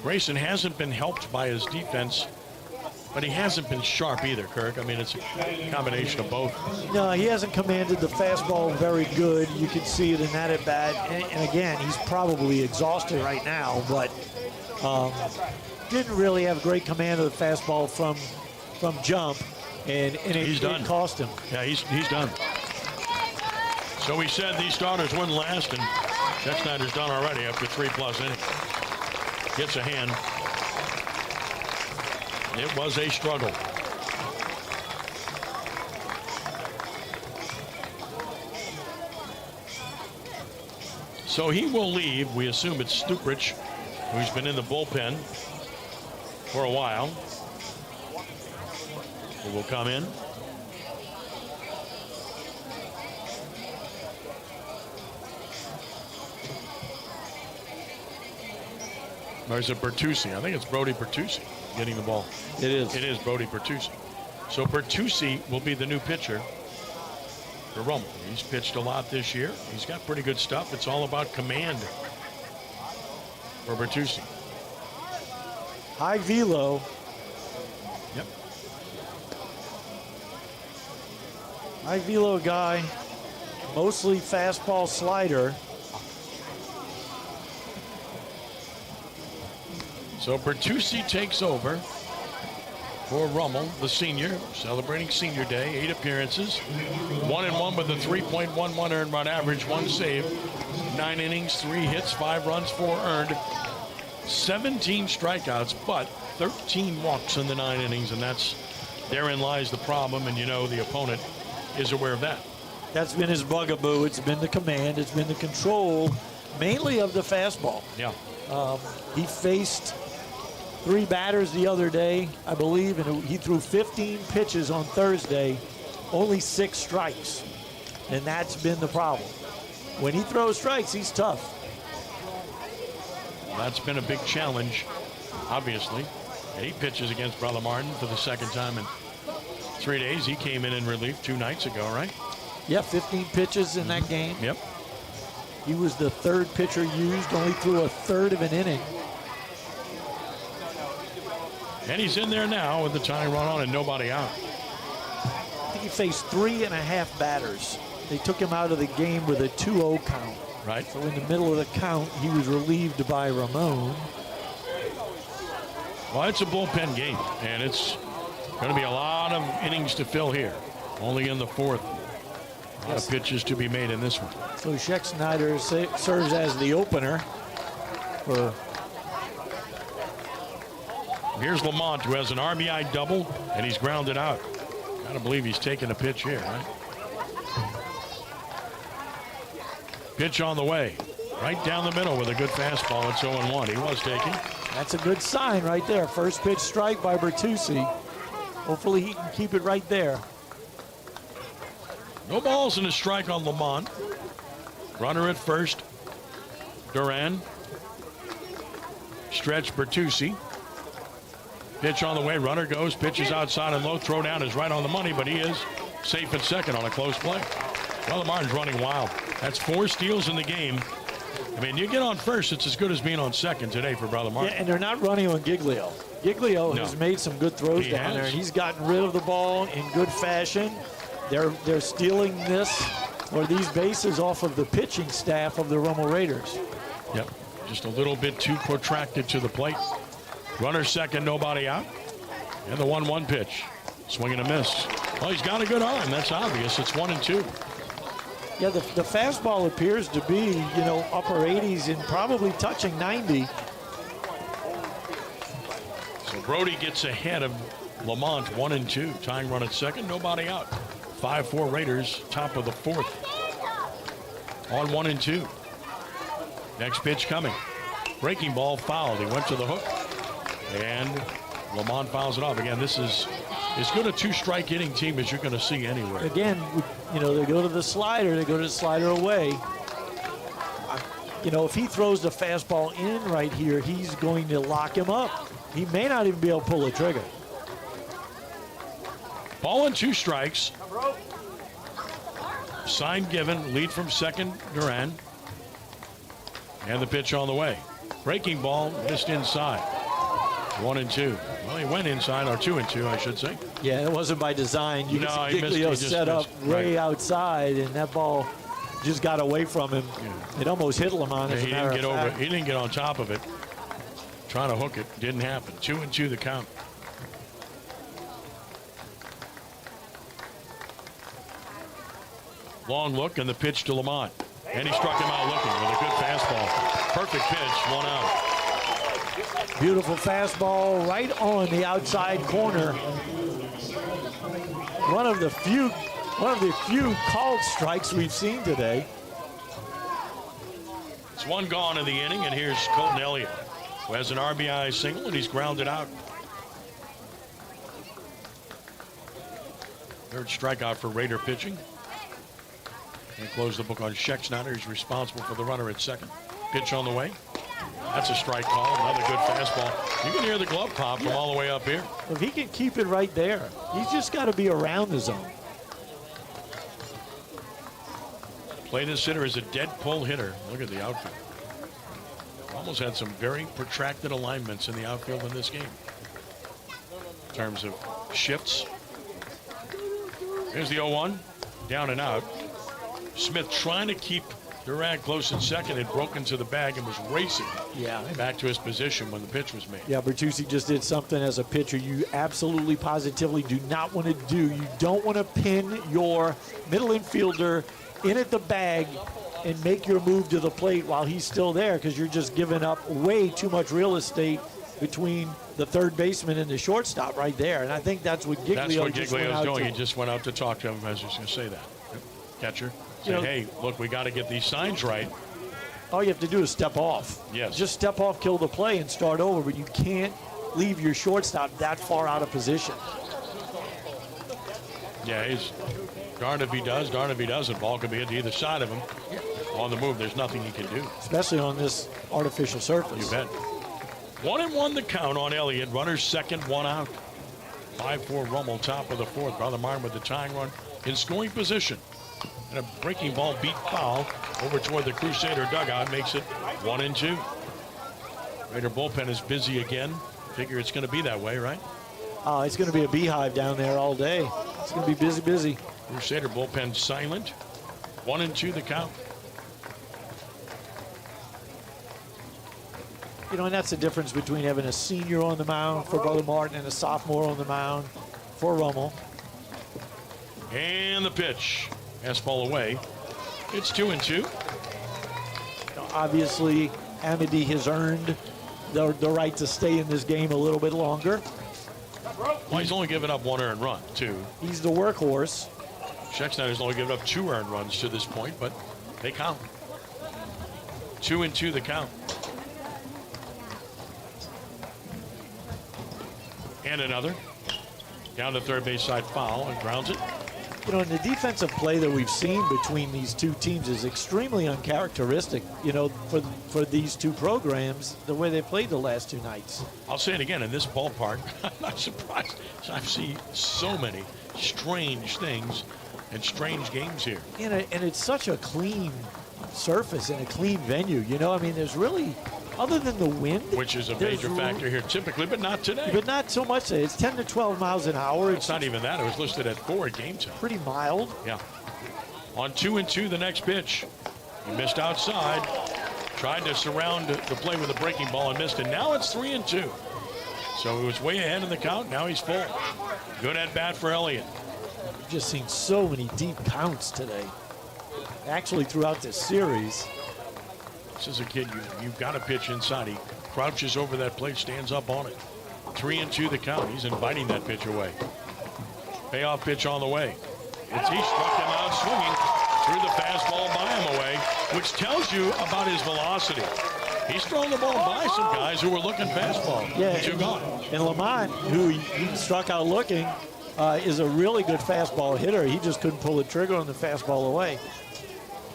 [SPEAKER 2] Grayson hasn't been helped by his defense, but he hasn't been sharp either, Kirk. I mean, it's a combination of both.
[SPEAKER 3] No, he hasn't commanded the fastball very good. You can see it in that at bat. And again, he's probably exhausted right now, but didn't really have great command of the fastball from jump, and it cost him.
[SPEAKER 2] Yeah, he's done. So we said these starters wouldn't last, and Schecksteiner's done already after 3+ innings. Gets a hand. It was a struggle. So he will leave. We assume it's Stuprich, who's been in the bullpen for a while, who will come in. There's a Bertucci. I think it's Brody Bertucci getting the ball.
[SPEAKER 3] It is.
[SPEAKER 2] It is Brody Bertucci. So Bertucci will be the new pitcher for Rummel. He's pitched a lot this year. He's got pretty good stuff. It's all about command for Bertucci.
[SPEAKER 3] High velo.
[SPEAKER 2] Yep.
[SPEAKER 3] High velo guy. Mostly fastball slider.
[SPEAKER 2] So Bertucci takes over for Rummel, the senior, celebrating senior day. 8 appearances, 1-1 with a 3.11 earned run average, 1 save, 9 innings, 3 hits, 5 runs, 4 earned, 17 strikeouts, but 13 walks in the 9 innings, and therein lies the problem, and you know the opponent is aware of that.
[SPEAKER 3] That's been his bugaboo. It's been the command. It's been the control, mainly of the fastball.
[SPEAKER 2] Yeah.
[SPEAKER 3] He faced 3 batters the other day, I believe, and he threw 15 pitches on Thursday, only 6 strikes. And that's been the problem. When he throws strikes, he's tough.
[SPEAKER 2] That's been a big challenge, obviously. 8 pitches against Brother Martin for the second time in 3 days. He came in relief 2 nights ago, right?
[SPEAKER 3] Yeah, 15 pitches in that game.
[SPEAKER 2] Yep.
[SPEAKER 3] He was the 3rd pitcher used, only threw a 1/3 of an inning.
[SPEAKER 2] And he's in there now with the tying run on and nobody out.
[SPEAKER 3] I think he faced 3.5 batters. They took him out of the game with a 2-0 count.
[SPEAKER 2] Right.
[SPEAKER 3] So in the middle of the count, he was relieved by Ramon.
[SPEAKER 2] Well, it's a bullpen game, and it's going to be a lot of innings to fill here. Only in the fourth. A lot of pitches to be made in this one.
[SPEAKER 3] So Scheck-Snyder serves as the opener for.
[SPEAKER 2] Here's Lamont, who has an RBI double, and he's grounded out. Gotta believe he's taking a pitch here, right? Pitch on the way. Right down the middle with a good fastball. It's 0-1. He was taking.
[SPEAKER 3] That's a good sign right there. First pitch strike by Bertuzzi. Hopefully he can keep it right there.
[SPEAKER 2] No balls and a strike on Lamont. Runner at first. Duran. Stretch Bertuzzi. Pitch on the way. Runner goes. Pitches outside and low. Throw down is right on the money, but he is safe at second on a close play. Brother Martin's running wild. That's 4 steals in the game. I mean, you get on first, it's as good as being on second today for Brother Martin.
[SPEAKER 3] Yeah, and they're not running on Giglio. Giglio has made some good throws down there, and he's gotten rid of the ball in good fashion. They're stealing this or these bases off of the pitching staff of the Rummel Raiders.
[SPEAKER 2] Yep, just a little bit too protracted to the plate. Runner second, nobody out. And the 1-1 pitch. Swing and a miss. Well, he's got a good arm. That's obvious. It's 1-2.
[SPEAKER 3] Yeah, the fastball appears to be, upper 80s and probably touching 90.
[SPEAKER 2] So Brody gets ahead of Lamont, 1-2. Tying run at second, nobody out. 5-4 Raiders, top of the fourth. On 1-2. Next pitch coming. Breaking ball fouled. He went to the hook. And Lamont fouls it off. Again, this is as good a 2-strike hitting team as you're going to see anywhere.
[SPEAKER 3] Again, they go to the slider. They go to the slider away. If he throws the fastball in right here, he's going to lock him up. He may not even be able to pull the trigger.
[SPEAKER 2] Ball and 2 strikes. Sign given. Lead from second, Duran. And the pitch on the way. Breaking ball missed inside. 1-2. Well, he went inside, or 2-2, I should say.
[SPEAKER 3] Yeah, it wasn't by design. You can see Giglio set up way outside, and that ball just got away from him. Yeah. It almost hit Lamont.
[SPEAKER 2] He didn't get over. He didn't get on top of it. Trying to hook it, didn't happen. 2-2 the count. Long look and the pitch to Lamont, and he struck him out looking with a good fastball. Perfect pitch, 1 out.
[SPEAKER 3] Beautiful fastball right on the outside corner. One of the few called strikes we've seen today.
[SPEAKER 2] It's 1 gone in the inning, and here's Colton Elliott, who has an RBI single, and he's grounded out. Third strikeout for Raider pitching. And close the book on Scheck-Snyder. He's responsible for the runner at second. Pitch on the way. That's a strike call. Another good fastball. You can hear the glove pop from all the way up here.
[SPEAKER 3] If he can keep it right there, he's just got to be around the zone.
[SPEAKER 2] Play this hitter is a dead pull hitter. Look at the outfield. Almost had some very protracted alignments in the outfield in this game. In terms of shifts. Here's the 0-1. Down and out. Smith trying to keep Durant close in second, had broken to the bag and was racing back to his position when the pitch was made.
[SPEAKER 3] Yeah, Bertuzzi just did something as a pitcher you absolutely positively do not want to do. You don't want to pin your middle infielder in at the bag and make your move to the plate while he's still there, because you're just giving up way too much real estate between the third baseman and the shortstop right there. And I think that's what Giglio
[SPEAKER 2] That's what
[SPEAKER 3] just
[SPEAKER 2] Giglio's
[SPEAKER 3] went out
[SPEAKER 2] doing.
[SPEAKER 3] to.
[SPEAKER 2] He just went out to talk to him. I was just going to say that. Catcher. Say, hey, look, we got to get these signs right.
[SPEAKER 3] All you have to do is step off.
[SPEAKER 2] Yes.
[SPEAKER 3] Just step off, kill the play, and start over. But you can't leave your shortstop that far out of position.
[SPEAKER 2] Yeah, he's darned if he does, darned if he doesn't. Ball could be at either side of him. On the move, there's nothing he can do.
[SPEAKER 3] Especially on this artificial surface.
[SPEAKER 2] You bet. 1-1 the count on Elliott. Runner second, 1 out. 5-4 Rummel, top of the fourth. Brother Martin with the tying run in scoring position. And a breaking ball beat foul over toward the Crusader dugout makes it 1-2. Raider bullpen is busy again. Figure it's going to be that way, right?
[SPEAKER 3] Oh, it's going to be a beehive down there all day. It's going to be busy.
[SPEAKER 2] Crusader bullpen silent. 1-2 the count.
[SPEAKER 3] You know, and that's the difference between having a senior on the mound for Brother Martin and a sophomore on the mound for Rummel.
[SPEAKER 2] And the pitch. Fastball away. It's 2-2.
[SPEAKER 3] Obviously, Amity has earned the right to stay in this game a little bit longer.
[SPEAKER 2] Well, he's only given up 1 earned run, too.
[SPEAKER 3] He's the workhorse.
[SPEAKER 2] Scheckschneider's only given up 2 earned runs to this point, but they count. 2-2 the count. And another. Down to third base side foul and grounds it.
[SPEAKER 3] You know, and the defensive play that we've seen between these two teams is extremely uncharacteristic, you know, for these two programs, the way they played the last 2 nights.
[SPEAKER 2] I'll say it again, in this ballpark, I'm not surprised. I've seen so many strange things and strange games here.
[SPEAKER 3] And it's such a clean surface and a clean venue, you know. I mean, there's really, other than the wind.
[SPEAKER 2] Which is a major factor here typically, but not today.
[SPEAKER 3] But not so much. It's 10 to 12 miles an hour.
[SPEAKER 2] It's not even that. It was listed at 4 at game time.
[SPEAKER 3] Pretty mild.
[SPEAKER 2] Yeah. On 2-2 the next pitch. He missed outside. Tried to surround the play with a breaking ball and missed it. Now it's 3-2. So he was way ahead in the count. Now he's full. Good at bat for Elliott.
[SPEAKER 3] We've just seen so many deep counts today. Actually, throughout this series.
[SPEAKER 2] This is a kid, you've got to pitch inside. He crouches over that plate, stands up on it. 3-2 the count. He's inviting that pitch away. Payoff pitch on the way. He struck him out swinging, threw the fastball by him away, which tells you about his velocity. He's thrown the ball by some guys who were looking fastball.
[SPEAKER 3] Yeah,
[SPEAKER 2] Two gone.
[SPEAKER 3] And Lamont, who he struck out looking, is a really good fastball hitter. He just couldn't pull the trigger on the fastball away.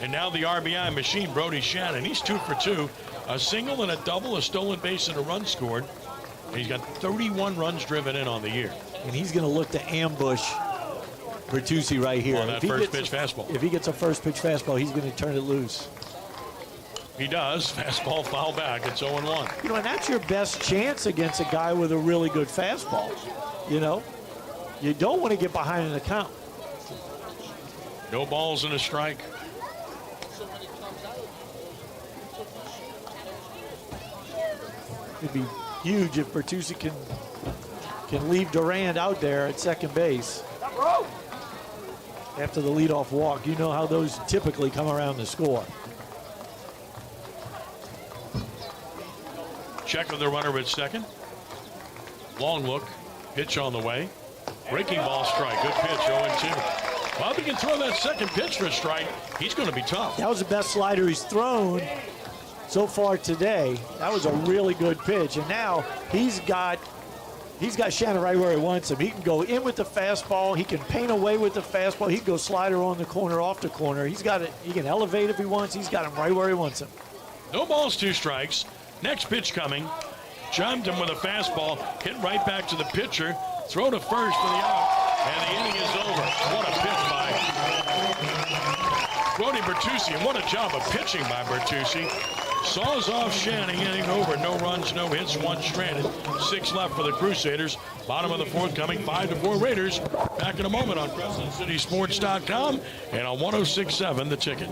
[SPEAKER 2] And now the RBI machine, Brody Shannon. He's 2 for 2. A single and a double, a stolen base and a run scored. And he's got 31 runs driven in on the year.
[SPEAKER 3] And he's going to look to ambush Bertuzzi right here.
[SPEAKER 2] On that first pitch fastball.
[SPEAKER 3] If he gets a first pitch fastball, he's going to turn it loose.
[SPEAKER 2] He does. Fastball foul back. It's 0-1.
[SPEAKER 3] You know, and that's your best chance against a guy with a really good fastball. You know, you don't want to get behind in the count.
[SPEAKER 2] No balls and a strike.
[SPEAKER 3] It'd be huge if Bertuzzi can leave Durand out there at second base after the leadoff walk. You know how those typically come around to score.
[SPEAKER 2] Check with the runner at second. Long look. Pitch on the way. Breaking ball strike. Good pitch, 0-2. Well, if he can throw that second pitch for a strike, he's going to be tough.
[SPEAKER 3] That was the best slider he's thrown so far today. That was a really good pitch. And now he's got Shannon right where he wants him. He can go in with the fastball. He can paint away with the fastball. He can go slider on the corner, off the corner. He's got it. He can elevate if he wants. He's got him right where he wants him.
[SPEAKER 2] No balls, 2 strikes. Next pitch coming. Jumped him with a fastball. Hit right back to the pitcher. Throw to first for the out. And the inning is over. What a pitch by Brody Bertuzzi. And what a job of pitching by Bertuzzi. Saws off Shannon, inning over. No runs, no hits, 1 stranded. 6 left for the Crusaders. Bottom of the 4th coming, 5-4 Raiders. Back in a moment on CrescentCitySports.com and on 106.7 The Ticket.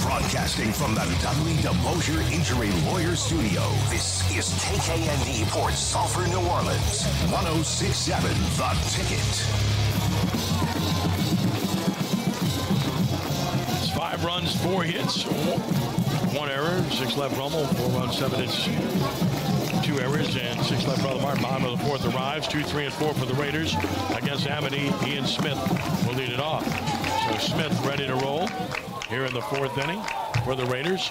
[SPEAKER 5] Broadcasting from the Dudley DeBosier Injury Lawyer Studio, this is KKND Port Sulphur, New Orleans, 106.7 The Ticket.
[SPEAKER 2] It's 5 runs, 4 hits, 1 error, 6 left Rummel, 4 runs, 7 hits, 2 errors, and 6 left Brother Martin. Bottom of the 4th arrives, 2, 3, and 4 for the Raiders. Against Amity, Ian Smith will lead it off. So Smith ready to roll here in the 4th inning for the Raiders.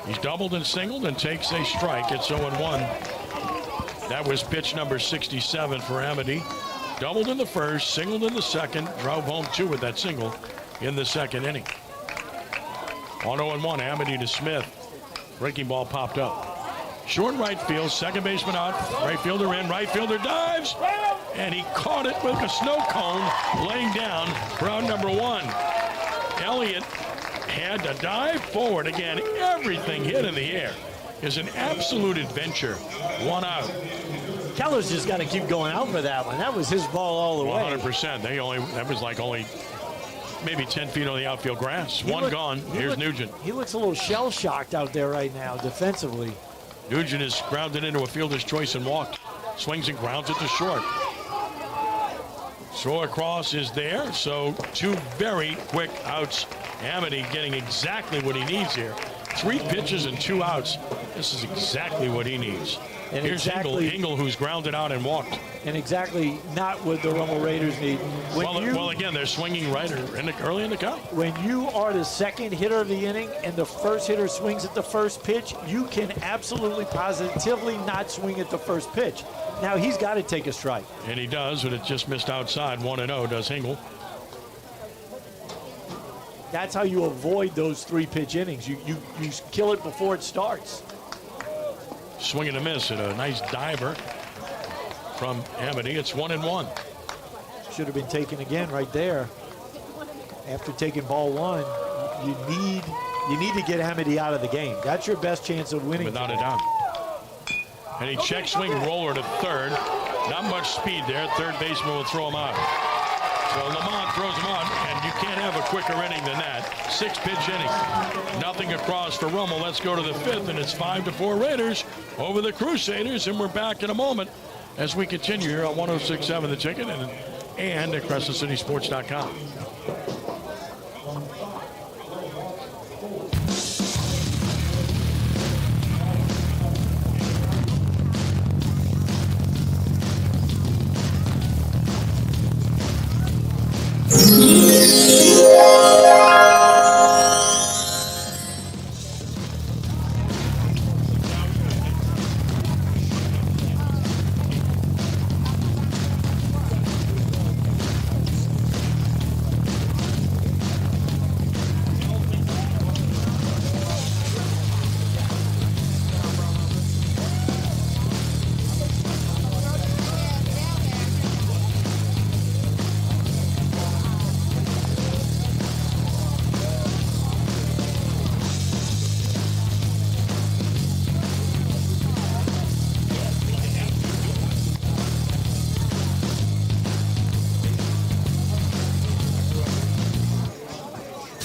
[SPEAKER 2] He's doubled and singled and takes a strike. It's 0-1. That was pitch number 67 for Amity. Doubled in the first, singled in the second, drove home 2 with that single in the 2nd inning. On 0-1, Amity to Smith. Breaking ball popped up. Short right field, second baseman out, right fielder in, right fielder dives, and he caught it with a snow cone laying down for out number 1. Elliott had to dive forward again. Everything hit in the air. Is an absolute adventure. 1 out.
[SPEAKER 3] Keller's just got to keep going out for that one. That was his ball all the way.
[SPEAKER 2] 100%. That was like only maybe 10 feet on the outfield grass. One gone. Here's Nugent.
[SPEAKER 3] He looks a little shell-shocked out there right now defensively.
[SPEAKER 2] Nugent is grounded into a fielder's choice and walked. Swings and grounds it to short. Throw across is there, so 2 very quick outs. Amity getting exactly what he needs here. 3 pitches and 2 outs. This is exactly what he needs.
[SPEAKER 3] And
[SPEAKER 2] here's Engel, who's grounded out and walked.
[SPEAKER 3] And exactly not what the Rummel Raiders need.
[SPEAKER 2] Well, again, they're swinging right early in the count.
[SPEAKER 3] When you are the second hitter of the inning and the first hitter swings at the first pitch, you can absolutely positively not swing at the first pitch. Now, he's got to take a strike.
[SPEAKER 2] And he does, but it just missed outside. 1-0 does Engel.
[SPEAKER 3] That's how you avoid those 3-pitch innings. You kill it before it starts.
[SPEAKER 2] Swing and a miss at a nice diver from Amity. It's 1-1.
[SPEAKER 3] Should have been taken again right there. After taking ball 1, you need to get Amity out of the game. That's your best chance of winning.
[SPEAKER 2] Without a doubt. And he check swing roller to third. Not much speed there. Third baseman will throw him out. So Lamont throws him out, and you can't have a quicker inning than that. 6-pitch inning. Nothing across for Rummel. Let's go to the 5th, and it's 5-4 Raiders over the Crusaders, and we're back in a moment as we continue here on 106.7 The Ticket and at CrescentCitySports.com.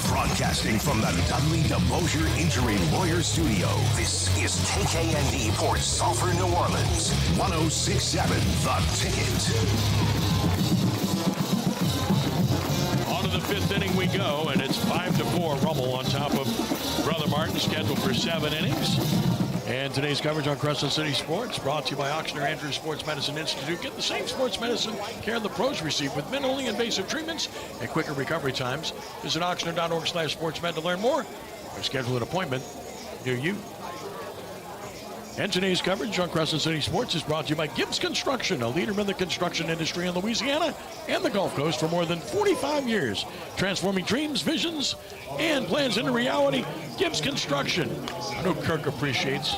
[SPEAKER 5] Broadcasting from the Dudley DeBosier Injury Lawyer Studio, this is KKND Port Sulphur, New Orleans, 106.7 The Ticket.
[SPEAKER 2] On to the 5th inning we go, and it's 5-4 Rummel on top of Brother Martin, scheduled for 7 innings. And today's coverage on Crescent City Sports brought to you by Ochsner Andrews Sports Medicine Institute. Get the same sports medicine care the pros receive with minimally invasive treatments and quicker recovery times. Visit Ochsner.org/sportsmed to learn more or schedule an appointment near you. And today's coverage on Crescent City Sports is brought to you by Gibbs Construction, a leader in the construction industry in Louisiana and the Gulf Coast for more than 45 years. Transforming dreams, visions, and plans into reality. Gibbs Construction. I know Kirk appreciates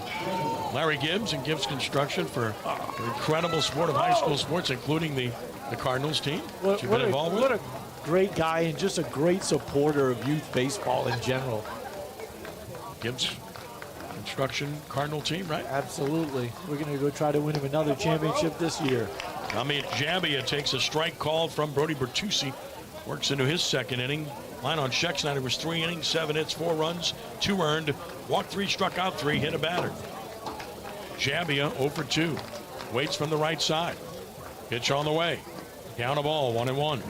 [SPEAKER 2] Larry Gibbs and Gibbs Construction for the incredible sport of high school sports, including the Cardinals team that you've been involved with.
[SPEAKER 3] What a great guy and just a great supporter of youth baseball in general.
[SPEAKER 2] Gibbs Construction Cardinal team, right?
[SPEAKER 3] Absolutely. We're going to go try to win him another championship this year.
[SPEAKER 2] Amit Jabia takes a strike call from Brody Bertucci. Works into his 2nd inning. Line on Scheckschneider was 3 innings, 7 hits, 4 runs, 2 earned. Walked 3, struck out 3, hit a batter. Jabia 0 for 2. Waits from the right side. Pitch on the way. Down a ball, 1-1.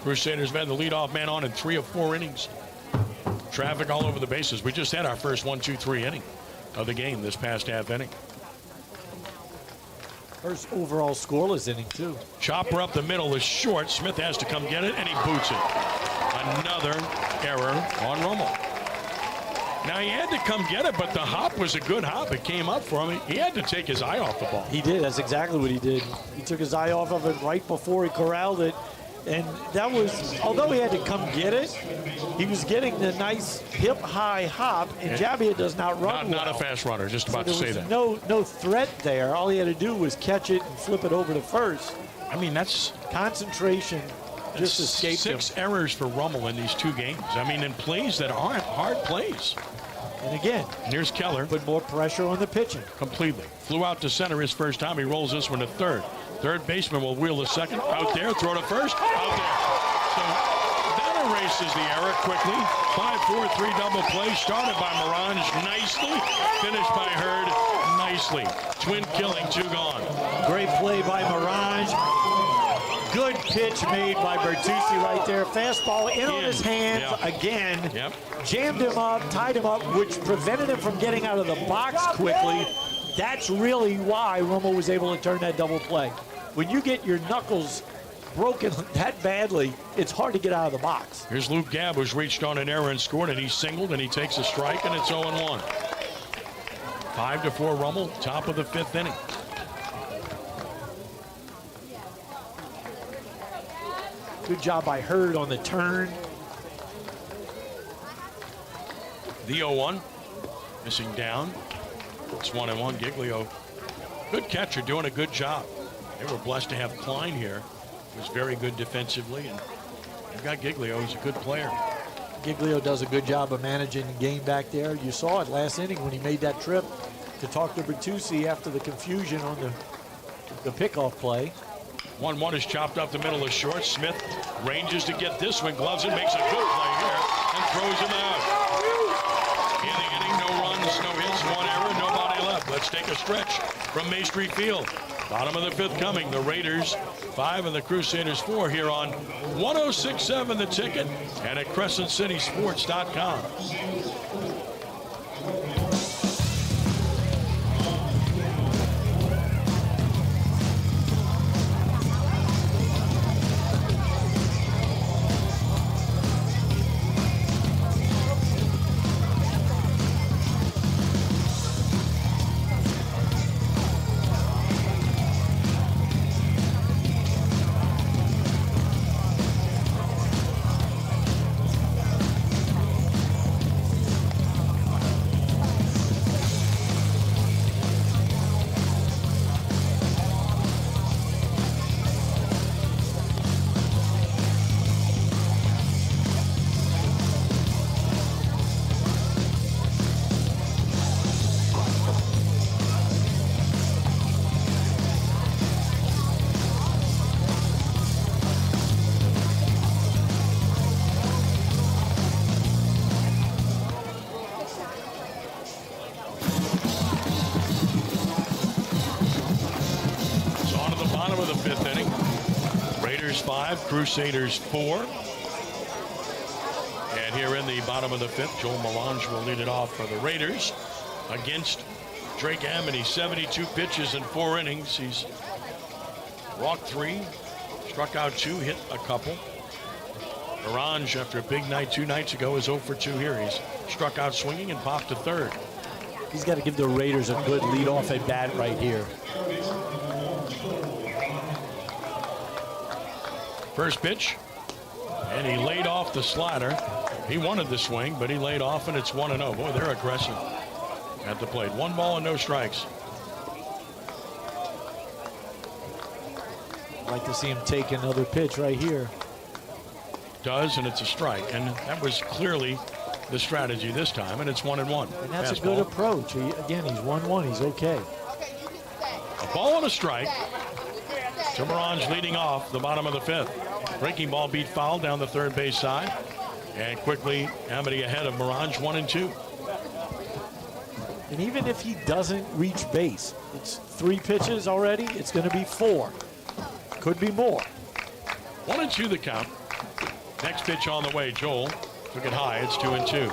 [SPEAKER 2] Crusaders had the leadoff man on in 3 of 4 innings. Traffic all over the bases. We just had our first 1-2-3 inning of the game this past half inning.
[SPEAKER 3] First overall scoreless inning, too.
[SPEAKER 2] Chopper up the middle is short. Smith has to come get it, and he boots it. Another error on Rummel. Now, he had to come get it, but the hop was a good hop. It came up for him. He had to take his eye off the ball.
[SPEAKER 3] He did. That's exactly what he did. He took his eye off of it right before he corralled it. And that was, although he had to come get it, he was getting the nice hip-high hop, and Javier does not run
[SPEAKER 2] Not a fast runner, just about to say that.
[SPEAKER 3] No threat there. All he had to do was catch it and flip it over to first.
[SPEAKER 2] I mean, that's
[SPEAKER 3] concentration just escaped him.
[SPEAKER 2] 6 errors for Rummel in these 2 games. I mean, in plays that aren't hard plays.
[SPEAKER 3] And again,
[SPEAKER 2] here's Keller.
[SPEAKER 3] Put more pressure on the pitching.
[SPEAKER 2] Completely. Flew out to center his first time. He rolls this one to third. Third baseman will wheel the second. Out there, throw to first. Out there. So that erases the error quickly. 5-4-3 double play started by Morange nicely. Finished by Hurd nicely. Twin killing, 2 gone.
[SPEAKER 3] Great play by Morange. Good pitch made by Bertuzzi right there. Fastball in on his hands again. Jammed him up, tied him up, which prevented him from getting out of the box quickly. That's really why Rummel was able to turn that double play. When you get your knuckles broken that badly, it's hard to get out of the box.
[SPEAKER 2] Here's Luke Gabb, who's reached on an error and scored, and he's singled, and he takes a strike, and it's 0-1. 5-4 Rummel, top of the 5th inning.
[SPEAKER 3] Good job by Hurd on the turn.
[SPEAKER 2] The 0-1, missing down. It's 1-1. Giglio, good catcher, doing a good job. They were blessed to have Klein here. He was very good defensively, and they've got Giglio. He's a good player.
[SPEAKER 3] Giglio does a good job of managing the game back there. You saw it last inning when he made that trip to talk to Bertuzzi after the confusion on the pickoff play.
[SPEAKER 2] 1-1 is chopped up the middle of short. Smith ranges to get this one, gloves it, makes a good play here, and throws him out. In the inning, no runs, no hits, 1 error, nobody left. Let's take a stretch from Maestri Field. Bottom of the 5th coming. The Raiders 5 and the Crusaders 4 here on 106.7 The Ticket and at CrescentCitySports.com. Crusaders 4. And here in the bottom of the 5th, Joel Morange will lead it off for the Raiders against Drake Amity. 72 pitches in 4 innings. He's walked 3, struck out 2, hit a couple. Morange, after a big night 2 nights ago, is 0 for 2 here. He's struck out swinging and popped to third.
[SPEAKER 3] He's got to give the Raiders a good leadoff at bat right here.
[SPEAKER 2] First pitch, and he laid off the slider. He wanted the swing, but he laid off, and it's 1-0. Boy, they're aggressive at the plate. 1 ball and no strikes.
[SPEAKER 3] I'd like to see him take another pitch right here.
[SPEAKER 2] Does, and it's a strike, and that was clearly the strategy this time, and it's 1-1.
[SPEAKER 3] And that's
[SPEAKER 2] fastball.
[SPEAKER 3] A good approach. Again, he's 1-1. He's okay.
[SPEAKER 2] A ball and a strike. Morange leading off the bottom of the 5th. Breaking ball beat foul down the third base side. And quickly, Amity ahead of Morange, 1-2.
[SPEAKER 3] And even if he doesn't reach base, it's 3 pitches already. It's going to be 4. Could be more.
[SPEAKER 2] 1-2 the count. Next pitch on the way, Joel. Took it high. It's 2-2.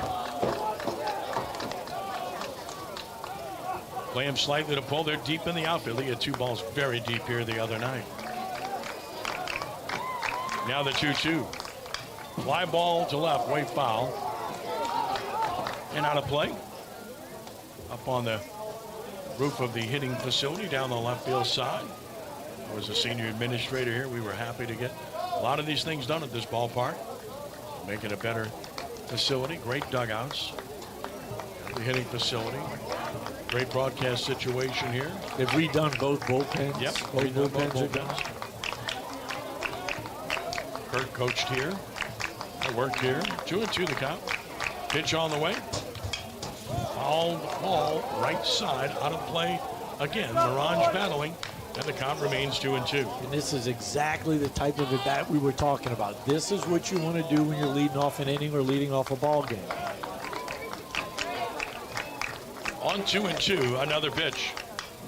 [SPEAKER 2] Play him slightly to pull. They're deep in the outfield. They had 2 balls very deep here the other night. Now the 2-2. Fly ball to left, way foul. And out of play. Up on the roof of the hitting facility down the left field side. I was a senior administrator here. We were happy to get a lot of these things done at this ballpark. Make it a better facility. Great dugouts. The hitting facility. Great broadcast situation here.
[SPEAKER 3] They've redone both bullpens.
[SPEAKER 2] Yep.
[SPEAKER 3] Both bullpens are done.
[SPEAKER 2] Kurt coached here. I worked here. 2-2 the count. Pitch on the way. Foul ball, right side, out of play again. Morange battling, and the count remains 2-2.
[SPEAKER 3] And this is exactly the type of at bat we were talking about. This is what you want to do when you're leading off an inning or leading off a ball game.
[SPEAKER 2] On 2-2, another pitch.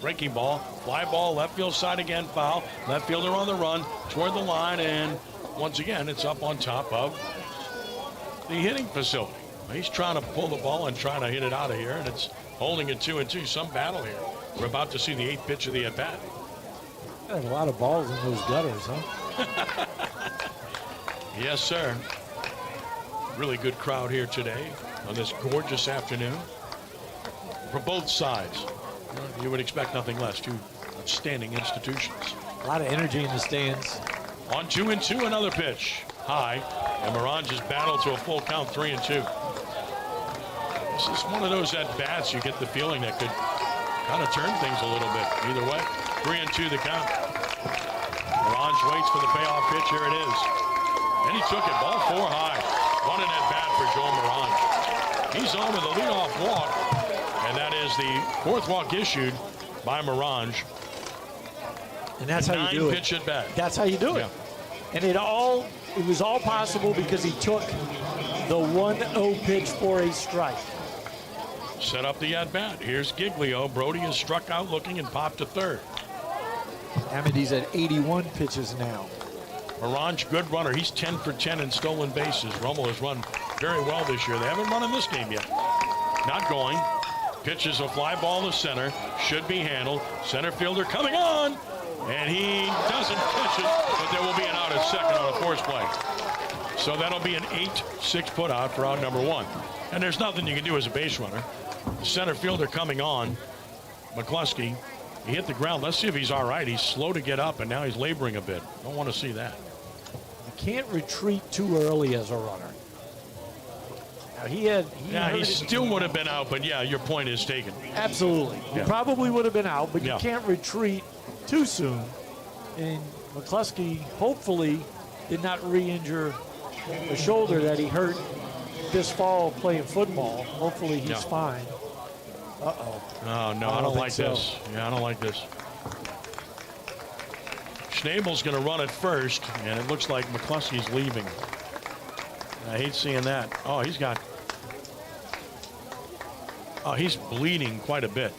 [SPEAKER 2] Breaking ball, fly ball, left field side again, foul. Left fielder on the run toward the line, and once again, it's up on top of the hitting facility. He's trying to pull the ball and trying to hit it out of here, and it's holding it 2-2. Some battle here. We're about to see the 8th pitch of the at-bat.
[SPEAKER 3] There's a lot of balls in those gutters, huh?
[SPEAKER 2] Yes, sir. Really good crowd here today on this gorgeous afternoon. For both sides. You would expect nothing less. 2 outstanding institutions.
[SPEAKER 3] A lot of energy in the stands.
[SPEAKER 2] On 2-2, another pitch. High. And Morange's battle to a full count, 3-2. This is one of those at-bats you get the feeling that could kind of turn things a little bit. Either way, 3-2 the count. Morange waits for the payoff pitch. Here it is. And he took it, ball 4 high. What an at-bat for Joel Morange. He's on with a leadoff walk. And that is the 4th walk issued by Morange.
[SPEAKER 3] And that's how you do it.
[SPEAKER 2] 9-pitch at bat.
[SPEAKER 3] That's how you do it.
[SPEAKER 2] Yeah.
[SPEAKER 3] And it was all possible because he took the 1-0 pitch for a strike.
[SPEAKER 2] Set up the at-bat. Here's Giglio. Brody is struck out looking and popped to third.
[SPEAKER 3] Amity's at 81 pitches now.
[SPEAKER 2] Morange, good runner. He's 10 for 10 in stolen bases. Rummel has run very well this year. They haven't run in this game yet. Not going. Pitches a fly ball to center. Should be handled. Center fielder coming on. And he doesn't catch it, but there will be an out at second on a force play. So that'll be an 8-6 put out for out number 1. And there's nothing you can do as a base runner. The center fielder coming on, McCluskey, he hit the ground. Let's see if he's all right. He's slow to get up, and now he's laboring a bit. Don't want to see that.
[SPEAKER 3] You can't retreat too early as a runner. Now
[SPEAKER 2] he still would have been out, but yeah, your point is taken.
[SPEAKER 3] Absolutely. He probably would have been out, but you can't retreat too soon. And McCluskey hopefully did not re-injure the shoulder that he hurt this fall playing football. Hopefully he's fine. Uh-oh.
[SPEAKER 2] Oh, no, I don't like this. Yeah, I don't like this. Schnabel's going to run it first, and it looks like McCluskey's leaving. I hate seeing that. Oh, he's bleeding quite a bit.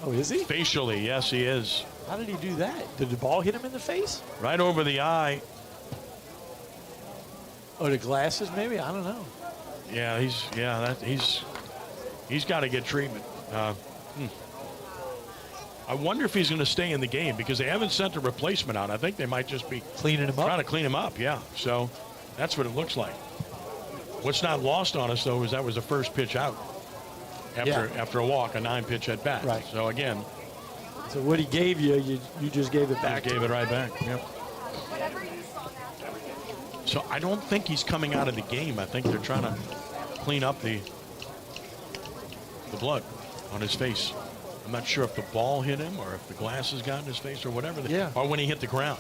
[SPEAKER 3] Oh, is he?
[SPEAKER 2] Facially, yes, he is.
[SPEAKER 3] How did he do that? Did the ball hit him in the face?
[SPEAKER 2] Right over the eye.
[SPEAKER 3] Or the glasses, maybe? I don't know.
[SPEAKER 2] Yeah, he's got to get treatment. I wonder if he's going to stay in the game because they haven't sent a replacement out. I think they might just be
[SPEAKER 3] cleaning him up.
[SPEAKER 2] Trying to clean him up, yeah. So that's what it looks like. What's not lost on us though is that was the first pitch out after a walk, a 9-pitch at bat.
[SPEAKER 3] Right.
[SPEAKER 2] So again.
[SPEAKER 3] So what he gave you just gave it back.
[SPEAKER 2] Gave it right back. Yep. So I don't think he's coming out of the game. I think they're trying to clean up the blood on his face. I'm not sure if the ball hit him or if the glasses got in his face or whatever. Or when he hit the ground.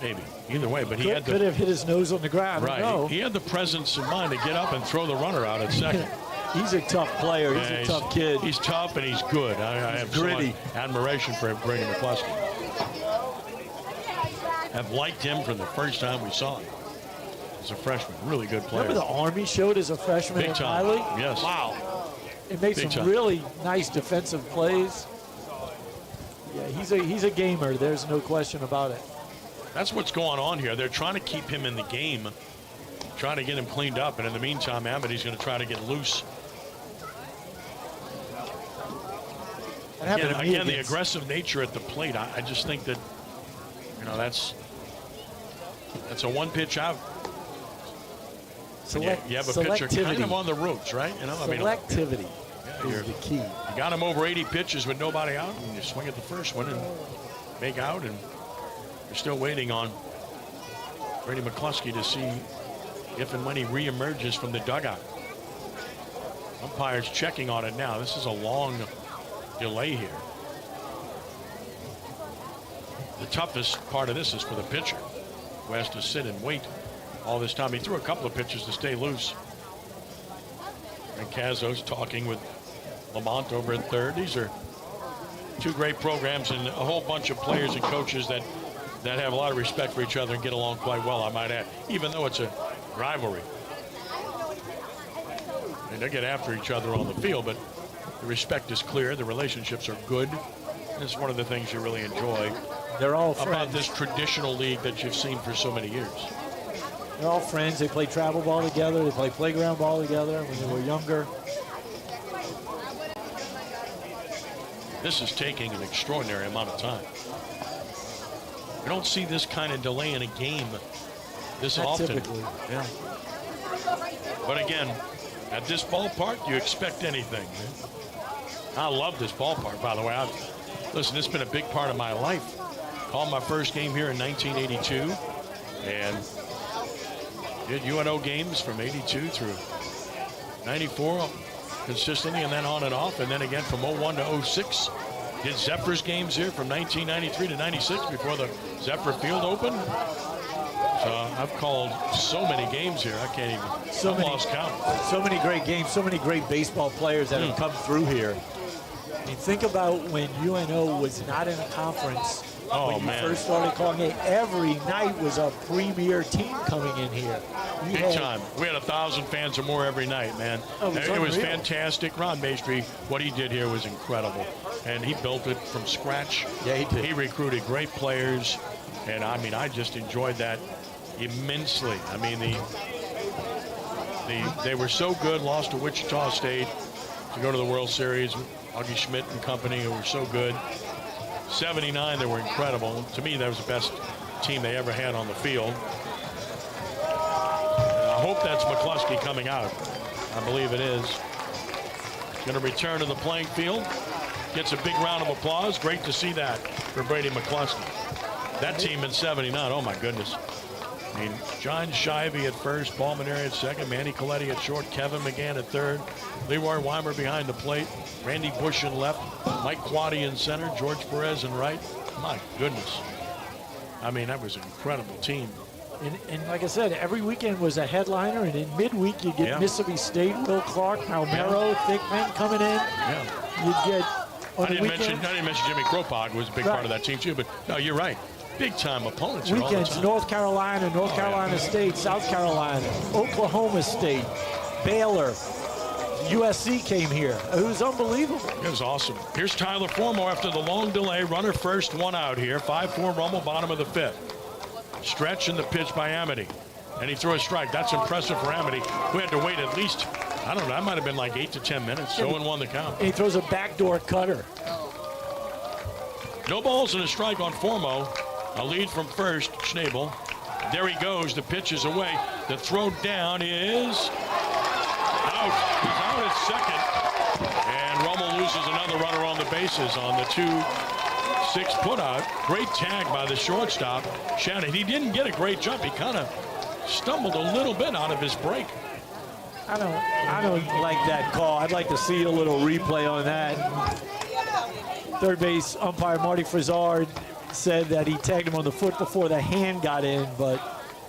[SPEAKER 2] Maybe. Either way. But he
[SPEAKER 3] could have hit his nose on the ground.
[SPEAKER 2] Right. He had the presence of mind to get up and throw the runner out at second.
[SPEAKER 3] He's a tough player. He's a tough kid.
[SPEAKER 2] He's tough and he's good. I have gritty. So admiration for Brady McCluskey. I've liked him from the first time we saw him. As a freshman, really good player.
[SPEAKER 3] Remember the arm he showed as a freshman
[SPEAKER 2] Big
[SPEAKER 3] in
[SPEAKER 2] time.
[SPEAKER 3] Miley?
[SPEAKER 2] Yes.
[SPEAKER 3] Wow. It made
[SPEAKER 2] Big
[SPEAKER 3] some
[SPEAKER 2] time.
[SPEAKER 3] really nice defensive plays. Yeah, he's a gamer. There's no question about it.
[SPEAKER 2] That's what's going on here. They're trying to keep him in the game trying to get him cleaned up. And in the meantime, Amity's going to try to get loose. Again, the aggressive nature at the plate. I just think that, that's a one pitch out. You have a pitcher kind of on the ropes, right?
[SPEAKER 3] Selectivity is the key.
[SPEAKER 2] You got him over 80 pitches with nobody out, and you swing at the first one and make out, and you're still waiting on Brady McCluskey to see if and when he reemerges from the dugout. Umpire's checking on it now. This is a long delay here. The toughest part of this is for the pitcher, who has to sit and wait all this time. He threw a couple of pitches to stay loose. And Cazzo's talking with Lamont over at third. These are two great programs and a whole bunch of players and coaches that have a lot of respect for each other and get along quite well, I might add, even though it's a rivalry. And they get after each other on the field, but the respect is clear. The relationships are good. And it's one of the things you really enjoy.
[SPEAKER 3] They're all friends.
[SPEAKER 2] About this traditional league that you've seen for so many years.
[SPEAKER 3] They're all friends. They play travel ball together. They play playground ball together when they were younger.
[SPEAKER 2] This is taking an extraordinary amount of time. You don't see this kind of delay in a game this often.
[SPEAKER 3] Typically.
[SPEAKER 2] Yeah. But again, at this ballpark, you expect anything. I love this ballpark, by the way. Listen, it's been a big part of my life. Called my first game here in 1982 and did UNO games from 82 through 94 consistently, and then on and off, and then again from 01 to 06. Did Zephyrs games here from 1993 to 96 before the Zephyr Field opened. So I've called so many games here, I can't even, I've lost count.
[SPEAKER 3] So many great games, so many great baseball players that have come through here. I mean, think about when UNO was not in a conference. When you first started calling it, every night was a premier team coming in here.
[SPEAKER 2] Big time. We had 1,000 fans or more every night, man. It was fantastic. Ron Maestri, what he did here was incredible. And he built it from scratch.
[SPEAKER 3] Yeah, he did.
[SPEAKER 2] He recruited great players. And, I mean, I just enjoyed that immensely. I mean, they were so good, lost to Wichita State to go to the World Series. Augie Schmidt and company, who were so good. 79, they were incredible. To me, that was the best team they ever had on the field. I hope that's McCluskey coming out. I believe it is. Going to return to the playing field. Gets a big round of applause. Great to see that for Brady McCluskey. That team in 79, oh my goodness. I mean, John Shivey at first, Paul Maneri at second, Manny Coletti at short, Kevin McGann at third, Leroy Weimer behind the plate, Randy Bush in left, Mike Quaddy in center, George Perez in right. My goodness. I mean, that was an incredible team.
[SPEAKER 3] And like I said, every weekend was a headliner, and in midweek you get Mississippi State, Will Clark, Palmero, Thickman coming in. You'd get
[SPEAKER 2] I didn't mention Jimmy Kropog was a big part of that team too, but no, you're right. Big-time opponents here all the
[SPEAKER 3] weekends,
[SPEAKER 2] time.
[SPEAKER 3] North Carolina State, South Carolina, Oklahoma State, Baylor, USC came here. It was unbelievable.
[SPEAKER 2] It was awesome. Here's Tyler Formo after the long delay. Runner first, one out here. 5-4 Rummel, bottom of the fifth. Stretch in the pitch by Amity. And he threw a strike. That's impressive for Amity, who had to wait at least, I don't know, that might have been like 8 to 10 minutes. 0-1 the count.
[SPEAKER 3] And he throws a backdoor cutter.
[SPEAKER 2] No balls and a strike on Formo. A lead from first, Schnabel. There he goes. The pitch is away. The throw down is out. He's out at second. And Rummel loses another runner on the bases on the 2-6 putout. Great tag by the shortstop, Shannon. He didn't get a great jump. He kind of stumbled a little bit out of his break.
[SPEAKER 3] I don't like that call. I'd like to see a little replay on that. Third base umpire Marty Frizard said that he tagged him on the foot before the hand got in, but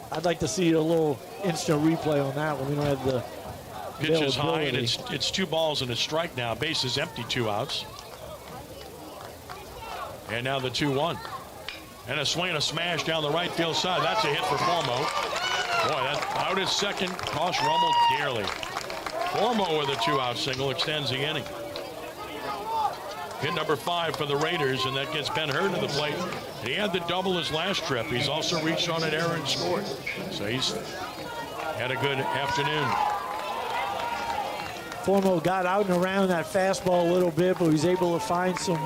[SPEAKER 3] I'd like to see a little instant replay on that one. We don't have the
[SPEAKER 2] pitch is high, and it's 2 balls and a strike now. Base is empty, 2 outs. And now the 2-1. And a swing and a smash down the right field side. That's a hit for Formo. Boy, that out at second cost Rummel dearly. Formo with a 2-out single extends the inning. Hit number 5 for the Raiders, and that gets Ben Hurd to the plate. He had the double his last trip. He's also reached on an error and scored. So he's had a good afternoon.
[SPEAKER 3] Formo got out and around that fastball a little bit, but he was able to find some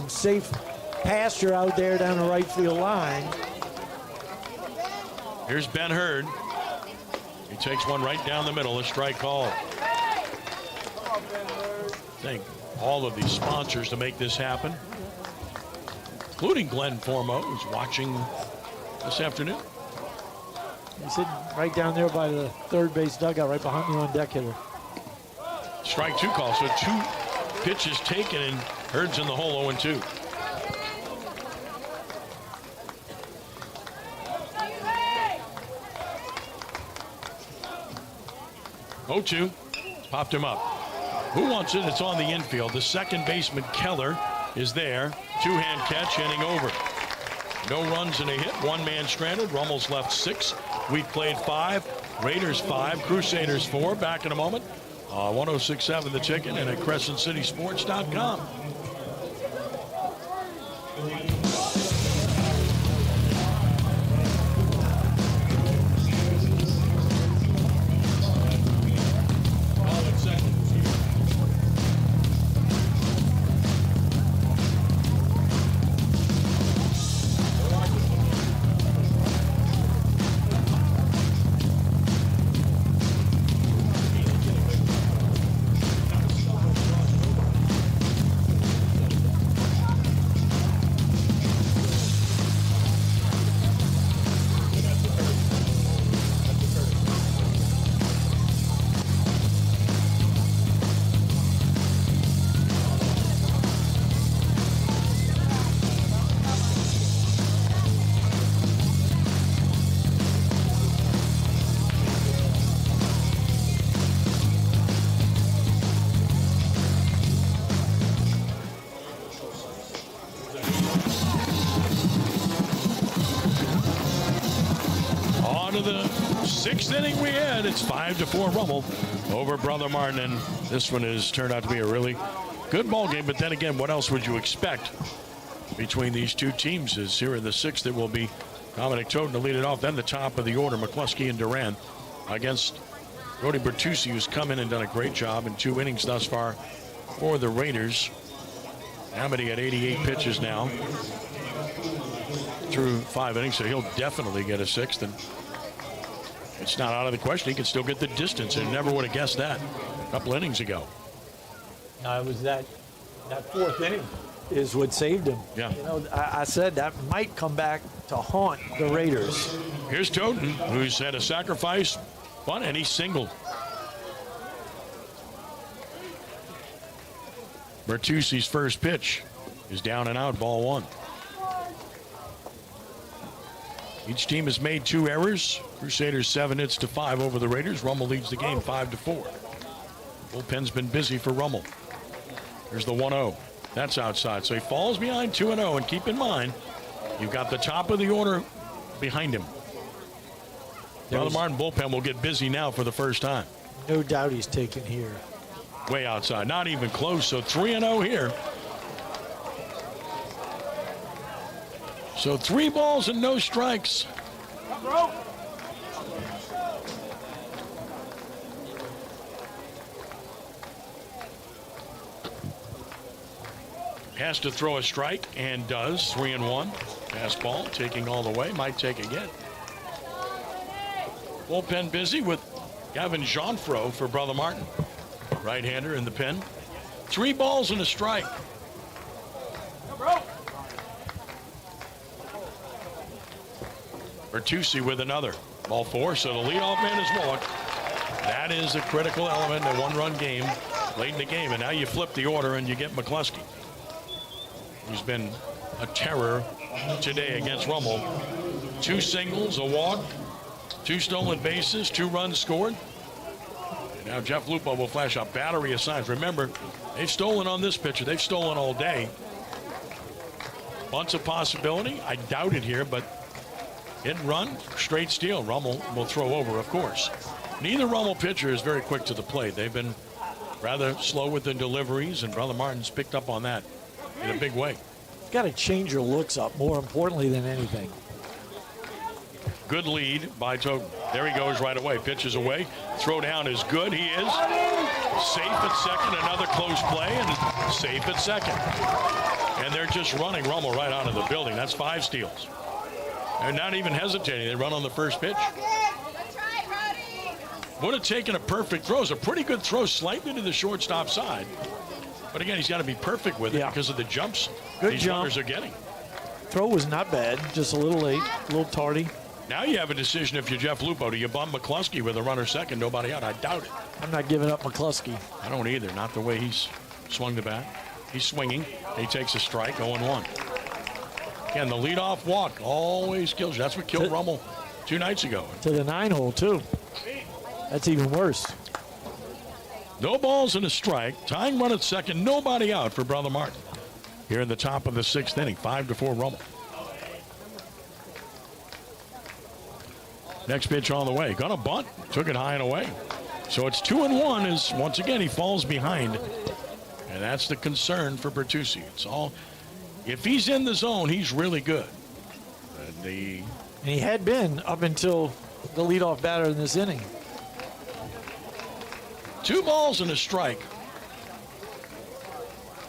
[SPEAKER 3] safe pasture out there down the right field line.
[SPEAKER 2] Here's Ben Hurd. He takes one right down the middle, a strike call. Thank all of these sponsors to make this happen, including Glenn Formo, who's watching this afternoon.
[SPEAKER 3] He's sitting right down there by the third base dugout, right behind the on-deck hitter.
[SPEAKER 2] Strike 2 call, so 2 pitches taken, and Hurd's in the hole 0-2. Popped him up. Who wants it? It's on the infield. The second baseman, Keller, is there. Two-hand catch, inning over. No runs and a hit. One man stranded. Rummel's left 6. We've played 5. Raiders 5. Crusaders 4. Back in a moment. 106.7 The Ticket and at CrescentCitySports.com. Sixth inning we had. It's 5-4 Rummel over Brother Martin, and this one has turned out to be a really good ball game. But then again, what else would you expect between these two teams? Is here in the 6th it will be Dominic Toten to lead it off. Then the top of the order, McCluskey and Duran against Rody Bertucci, who's come in and done a great job in 2 innings thus far for the Raiders. Amity at 88 pitches now through 5 innings, so he'll definitely get a 6th. And it's not out of the question. He can still get the distance, and never would have guessed that a couple innings ago.
[SPEAKER 3] It was that 4th inning is what saved him.
[SPEAKER 2] Yeah.
[SPEAKER 3] You know, I said that might come back to haunt the Raiders.
[SPEAKER 2] Here's Toten, who's had a sacrifice bunt, and he singled. Bertucci's first pitch is down and out, ball 1. Each team has made 2 errors. Crusaders 7 hits to 5 over the Raiders. Rummel leads the game 5-4. Bullpen's been busy for Rummel. Here's the 1-0. That's outside. So he falls behind 2-0. And keep in mind, you've got the top of the order behind him. Brother Martin bullpen will get busy now for the first time.
[SPEAKER 3] No doubt he's taken here.
[SPEAKER 2] Way outside. Not even close. So 3-0 here. So 3 balls and no strikes. Has to throw a strike and does. 3-1. Fastball taking all the way. Might take again. Bullpen busy with Gavin Jeanfro for Brother Martin. Right-hander in the pen. 3 balls and a strike. Bertucci with another. Ball 4, so the leadoff man is walked. That is a critical element in a 1-run game late in the game. And now you flip the order and you get McCluskey, who's been a terror today against Rummel. 2 singles, a walk, 2 stolen bases, 2 runs scored. And now Jeff Lupo will flash a battery of signs. Remember, they've stolen on this pitcher. They've stolen all day. Bunts a possibility. I doubt it here, but hit and run, straight steal. Rummel will throw over, of course. Neither Rummel pitcher is very quick to the plate. They've been rather slow with the deliveries, and Brother Martin's picked up on that in a big way.
[SPEAKER 3] Got to change your looks up, more importantly than anything.
[SPEAKER 2] Good lead by Toten. There he goes right away. Pitches away. Throw down is good. He is safe at second. Another close play and safe at second. And they're just running Rummel right out of the building. That's 5 steals. They're not even hesitating. They run on the first pitch. Would have taken a perfect throw. It's a pretty good throw, slightly to the shortstop side. But again, he's got to be perfect with it because of the jumps these runners are getting.
[SPEAKER 3] Throw was not bad, just a little late, a little tardy.
[SPEAKER 2] Now you have a decision if you're Jeff Lupo. Do you bump McCluskey with a runner second, nobody out? I doubt it.
[SPEAKER 3] I'm not giving up McCluskey.
[SPEAKER 2] I don't either, not the way he's swung the bat. He's swinging. He takes a strike, 0-1. Again, the leadoff walk always kills you. That's what killed Rummel 2 nights ago.
[SPEAKER 3] To the 9-hole, too. That's even worse.
[SPEAKER 2] No balls and a strike. Tying run at second. Nobody out for Brother Martin. Here in the top of the 6th inning. 5-4 Rummel. Next pitch on the way. Gonna bunt. Took it high and away. So it's 2-1 as once again he falls behind. And that's the concern for Bertucci. It's all, if he's in the zone, he's really good. And
[SPEAKER 3] he had been up until the leadoff batter in this inning.
[SPEAKER 2] 2 balls and a strike.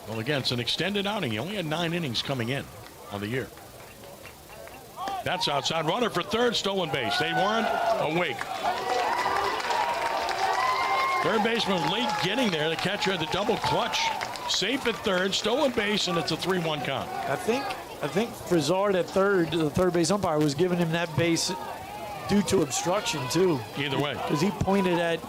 [SPEAKER 2] Well, again, it's an extended outing. He only had 9 innings coming in on the year. That's outside. Runner for third, stolen base. They weren't awake. Third baseman late getting there. The catcher had the double clutch. Safe at third, stolen base, and it's a 3-1 count.
[SPEAKER 3] I think Frizzard at third, the third base umpire, was giving him that base due to obstruction too.
[SPEAKER 2] Either way,
[SPEAKER 3] because he pointed at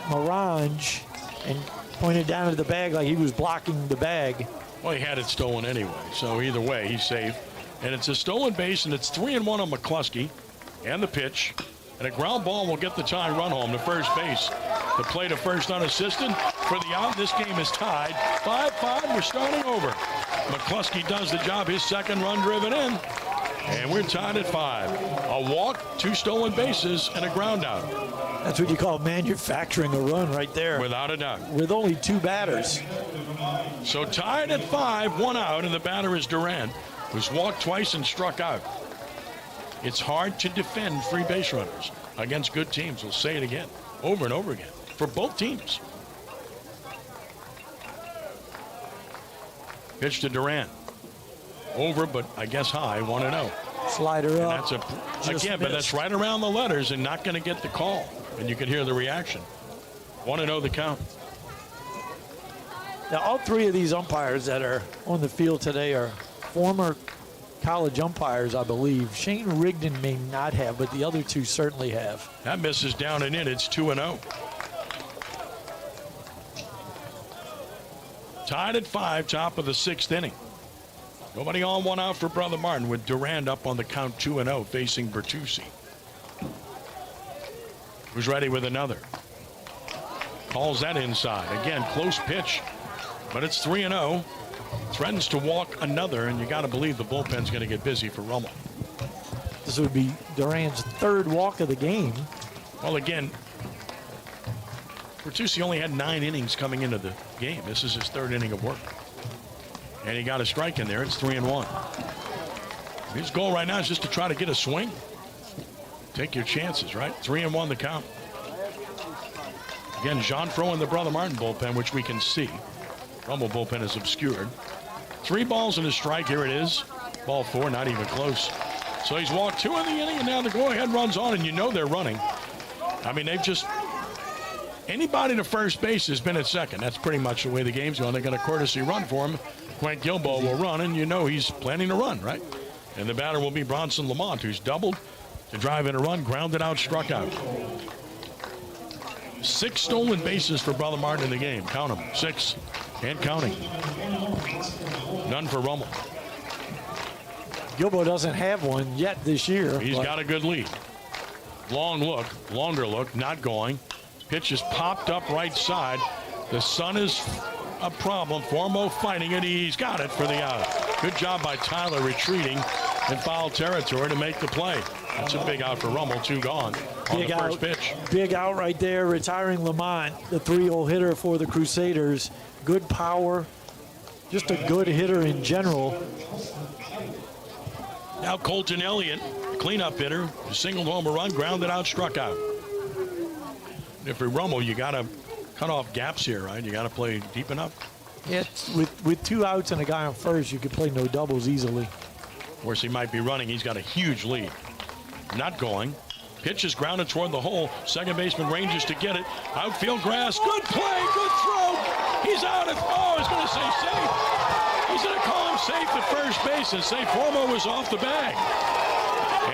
[SPEAKER 3] Morange and pointed down at the bag like he was blocking the bag.
[SPEAKER 2] Well, he had it stolen anyway, so either way, he's safe. And it's a stolen base, and it's 3-1 on McCluskey. And the pitch. And a ground ball will get the tying run home to first base. The play to first unassisted for the out. This game is tied. 5-5. We're starting over. McCluskey does the job. His second run driven in. And we're tied at 5. A walk, 2 stolen bases, and a ground out.
[SPEAKER 3] That's what you call manufacturing a run right there.
[SPEAKER 2] Without a doubt.
[SPEAKER 3] With only 2 batters.
[SPEAKER 2] So tied at 5, 1 out, and the batter is Durant, who's walked twice and struck out. It's hard to defend 3 base runners against good teams. We'll say it again, over and over again, for both teams. Pitch to Durant. Over, but I guess high, 1-0.
[SPEAKER 3] Slider up.
[SPEAKER 2] That's but that's right around the letters and not going to get the call. And you can hear the reaction. 1-0 the count.
[SPEAKER 3] Now, all 3 of these umpires that are on the field today are former college umpires, I believe. Shane Rigdon may not have, but the other 2 certainly have.
[SPEAKER 2] That misses down and in. It's 2-0. Tied at 5, top of the 6th inning. Nobody on, 1 out for Brother Martin with Durand up on the count 2-0 facing Bertucci. Who's ready with another. Calls that inside. Again, close pitch, but it's 3-0. Threatens to walk another, and you got to believe the bullpen's going to get busy for Rummel.
[SPEAKER 3] This would be Durand's 3rd walk of the game.
[SPEAKER 2] Well, again, Bertucci only had 9 innings coming into the game. This is his 3rd inning of work. And he got a strike in there. It's 3-1. His goal right now is just to try to get a swing. Take your chances, right? 3-1 the count. Again, Jean Fro in the Brother Martin bullpen, which we can see. Rummel bullpen is obscured. 3 balls and a strike. Here it is. Ball 4, not even close. So he's walked 2 in the inning, and now the go-ahead runs on, and you know they're running. I mean, they've just... Anybody to first base has been at second. That's pretty much the way the game's going. They got a courtesy run for him. Quint Gilboa will run, and you know he's planning to run, right? And the batter will be Bronson Lamont, who's doubled to drive in a run, grounded out, struck out. 6 stolen bases for Brother Martin in the game. Count them. 6 and counting. None for Rummel.
[SPEAKER 3] Gilboa doesn't have one yet this year.
[SPEAKER 2] He's got a good lead. Long look, longer look, not going. Pitch is popped up right side. The sun is a problem. Formo fighting it. He's got it for the out. Good job by Tyler retreating in foul territory to make the play. That's a big out for Rummel. 2 gone on the first pitch.
[SPEAKER 3] Big out right there, retiring Lamont, the 3-hole hitter for the Crusaders. Good power, just a good hitter in general.
[SPEAKER 2] Now Colton Elliott, cleanup hitter, singled home a run, grounded out, struck out. If you're Rummel, you got to cut off gaps here, right? You got to play deep enough.
[SPEAKER 3] It's with 2 outs and a guy on first, you could play no doubles easily.
[SPEAKER 2] Of course, he might be running. He's got a huge lead. Not going. Pitch is grounded toward the hole. Second baseman ranges to get it. Outfield grass. Good play. Good throw. He's out at. Oh, he's going to say safe. He's going to call him safe at first base and say Formo was off the bag.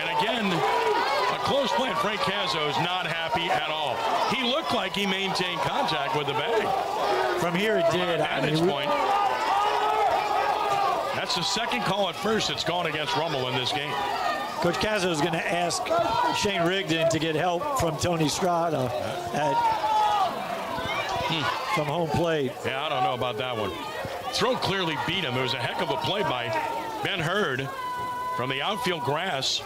[SPEAKER 2] And again, a close play. And Frank Cazzo is not happy at all. He looked like he maintained contact with the bag.
[SPEAKER 3] From here it did.
[SPEAKER 2] At its point. That's the second call at first that's gone against Rummel in this game.
[SPEAKER 3] Coach Cazzo is going to ask Shane Rigdon to get help from Tony Strada from home plate.
[SPEAKER 2] Yeah, I don't know about that one. Throw clearly beat him. It was a heck of a play by Ben Hurd from the outfield grass.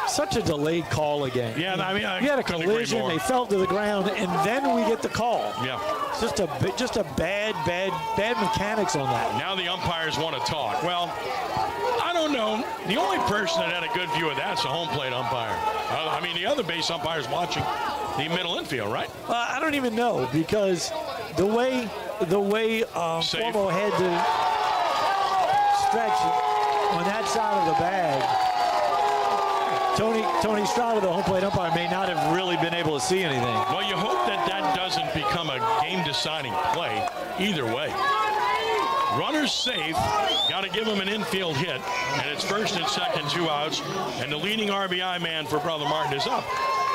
[SPEAKER 3] Such a delayed call again.
[SPEAKER 2] Yeah, I mean,
[SPEAKER 3] we had a collision. They fell to the ground, and then we get the call.
[SPEAKER 2] Yeah,
[SPEAKER 3] it's just a bad mechanics on that.
[SPEAKER 2] Now the umpires want to talk. Well, I don't know. The only person that had a good view of that's a home plate umpire. I mean, the other base umpire's watching the middle infield, right?
[SPEAKER 3] I don't even know, because the way Formo had to stretch on that side of the bag. Tony Strada, the home plate umpire, may not have really been able to see anything.
[SPEAKER 2] Well, you hope that doesn't become a game-deciding play either way. Runner's safe. Got to give him an infield hit. And it's first and second, 2 outs. And the leading RBI man for Brother Martin is up.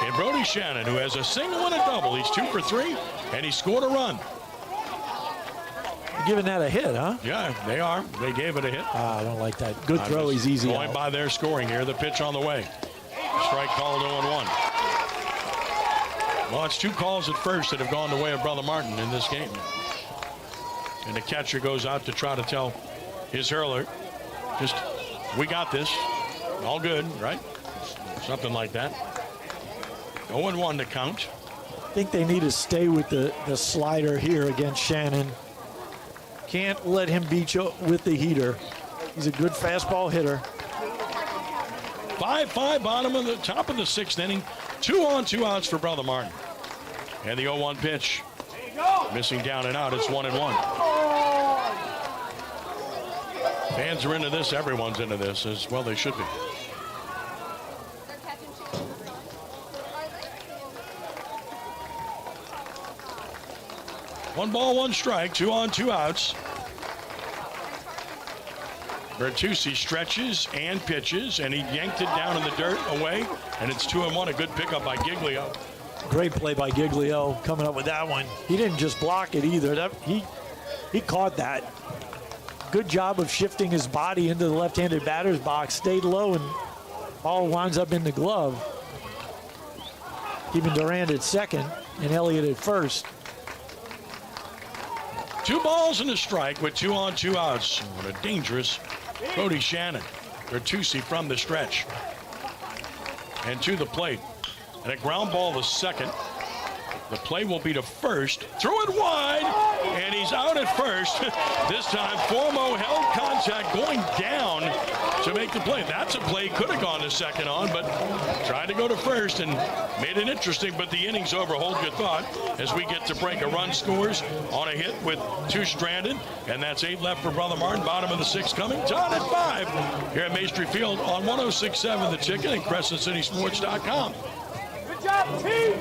[SPEAKER 2] And Brody Shannon, who has a single and a double. He's 2 for 3, and he scored a run.
[SPEAKER 3] Giving that a hit, huh?
[SPEAKER 2] Yeah, they are. They gave it a hit.
[SPEAKER 3] I don't like that. Good throw. He's easy
[SPEAKER 2] Going
[SPEAKER 3] out.
[SPEAKER 2] by their scoring here. The pitch on the way. Strike called 0-1. Well, it's 2 calls at first that have gone the way of Brother Martin in this game. And the catcher goes out to try to tell his hurler, just, we got this. All good, right? Something like that. 0-1 to count.
[SPEAKER 3] I think they need to stay with the slider here against Shannon. Can't let him beat you with the heater. He's a good fastball hitter.
[SPEAKER 2] 5-5, bottom of the top of the 6th inning. 2 on, 2 outs for Brother Martin. And the 0-1 pitch. Missing down and out. It's 1-1. Fans are into this. Everyone's into this, as well they should be. One ball, 1 strike. 2 on, 2 outs. Bertucci stretches and pitches, and he yanked it down in the dirt away, and it's 2-1. A good pickup by Giglio.
[SPEAKER 3] Great play by Giglio coming up with that one. He didn't just block it either. He caught that. Good job of shifting his body into the left-handed batter's box, stayed low, and all winds up in the glove. Keeping Durand at second and Elliott at first.
[SPEAKER 2] 2 balls and a strike with 2 on, 2 outs. What a dangerous Brody Shannon. Bertucci from the stretch. And to the plate. And a ground ball to second. The play will be to first. Threw it wide, and he's out at first. This time, Formo held contact going down to make the play. That's a play could have gone to second on, but tried to go to first and made it interesting, but the inning's over. Hold your thought as we get to break. A run scores on a hit with 2 stranded, and that's 8 left for Brother Martin. Bottom of the 6th coming. Tied at 5 here at Maestri Field on 106.7 The Ticket and CrescentCitySports.com.
[SPEAKER 6] Good job, team!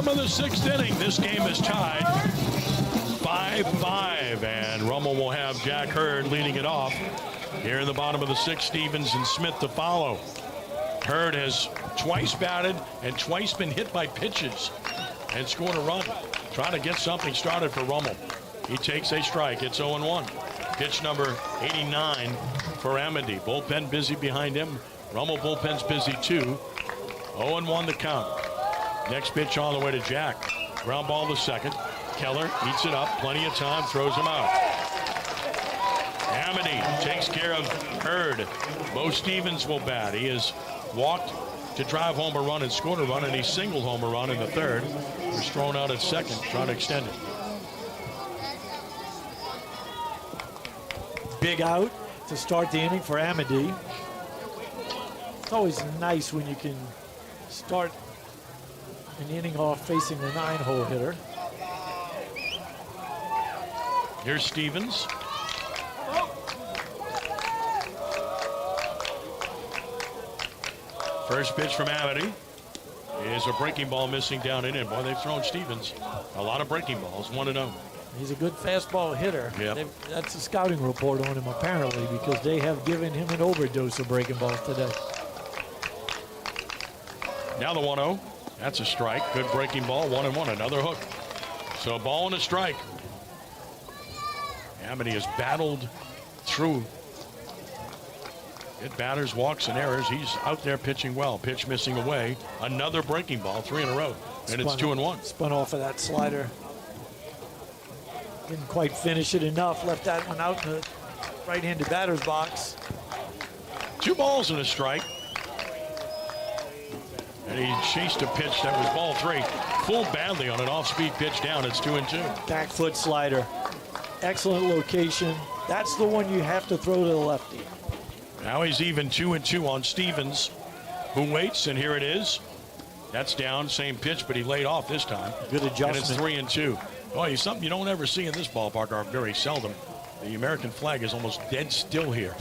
[SPEAKER 2] bottom of the 6th inning. This game is tied 5-5, and Rummel will have Jack Hurd leading it off. Here in the bottom of the 6th, Stevens and Smith to follow. Hurd has twice batted and twice been hit by pitches and scored a run. Trying to get something started for Rummel. He takes a strike. It's 0-1. Pitch number 89 for Amity. Bullpen busy behind him. Rummel bullpen's busy too. 0-1 the count. Next pitch on the way to Jack. Ground ball to second. Keller eats it up. Plenty of time. Throws him out. Amity takes care of Hurd. Bo Stevens will bat. He has walked to drive home a run and scored a run, and he singled home a run in the 3rd. Was thrown out at second, trying to extend it.
[SPEAKER 3] Big out to start the inning for Amity. It's always nice when you can start an inning off facing the 9-hole hitter.
[SPEAKER 2] Here's Stevens. First pitch from Amity is a breaking ball missing down and in. Boy, they've thrown Stevens a lot of breaking balls, 1-0.
[SPEAKER 3] He's a good fastball hitter.
[SPEAKER 2] Yep.
[SPEAKER 3] That's a scouting report on him, apparently, because they have given him an overdose of breaking balls today.
[SPEAKER 2] Now the 1-0. That's a strike. Good breaking ball. 1-1. Another hook. So a ball and a strike. Amity has battled through it. Batters, walks, and errors. He's out there pitching well. Pitch missing away. Another breaking ball. 3 in a row. And it's 2-1.
[SPEAKER 3] Spun off of that slider. Didn't quite finish it enough. Left that one out in the right-handed batter's box.
[SPEAKER 2] 2 balls and a strike. And he chased a pitch that was ball 3. Fooled badly on an off-speed pitch down. It's 2-2.
[SPEAKER 3] Back foot slider. Excellent location. That's the one you have to throw to the lefty.
[SPEAKER 2] Now he's even 2-2 on Stevens, who waits, and here it is. That's down, same pitch, but he laid off this time.
[SPEAKER 3] Good adjustment.
[SPEAKER 2] And it's 3-2. Oh, something you don't ever see in this ballpark, or very seldom. The American flag is almost dead still here.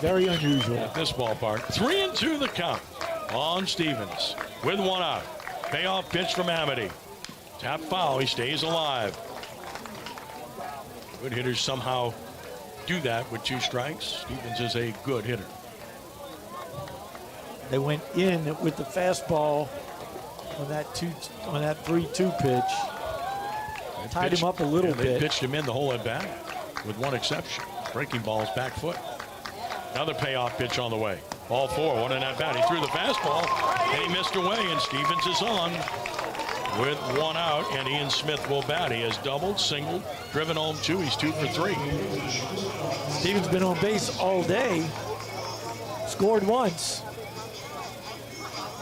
[SPEAKER 3] Very unusual.
[SPEAKER 2] At this ballpark. 3-2 the count on Stevens with 1 out. Payoff pitch from Amity. Tap foul. He stays alive. Good hitters somehow do that with 2 strikes. Stevens is a good hitter.
[SPEAKER 3] They went in with the fastball on that 3-2 pitch. Tied him up a little
[SPEAKER 2] bit. They pitched him in the whole at bat, with one exception. Breaking ball's back foot. Another payoff pitch on the way. Ball 4, 1 in at bat. He threw the fastball, and he missed away, and Stevens is on with 1 out, and Ian Smith will bat. He has doubled, singled, driven home 2. He's 2 for 3.
[SPEAKER 3] Stevens been on base all day. Scored once.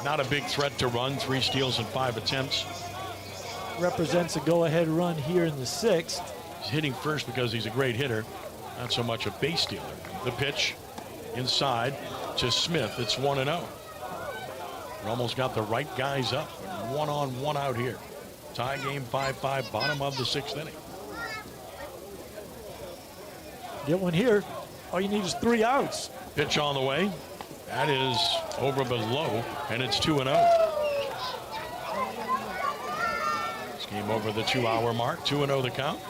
[SPEAKER 2] Not a big threat to run. 3 steals and 5 attempts.
[SPEAKER 3] Represents a go-ahead run here in the 6th.
[SPEAKER 2] He's hitting first because he's a great hitter, not so much a base stealer. The pitch inside to Smith. It's 1-0. Rummel's got the right guys up. 1 on, 1 out here. Tie game 5-5, bottom of the 6th inning.
[SPEAKER 3] Get one here. All you need is 3 outs.
[SPEAKER 2] Pitch on the way. That is over below, and it's 2-0. Game over the 2-hour mark. 2-0 the count.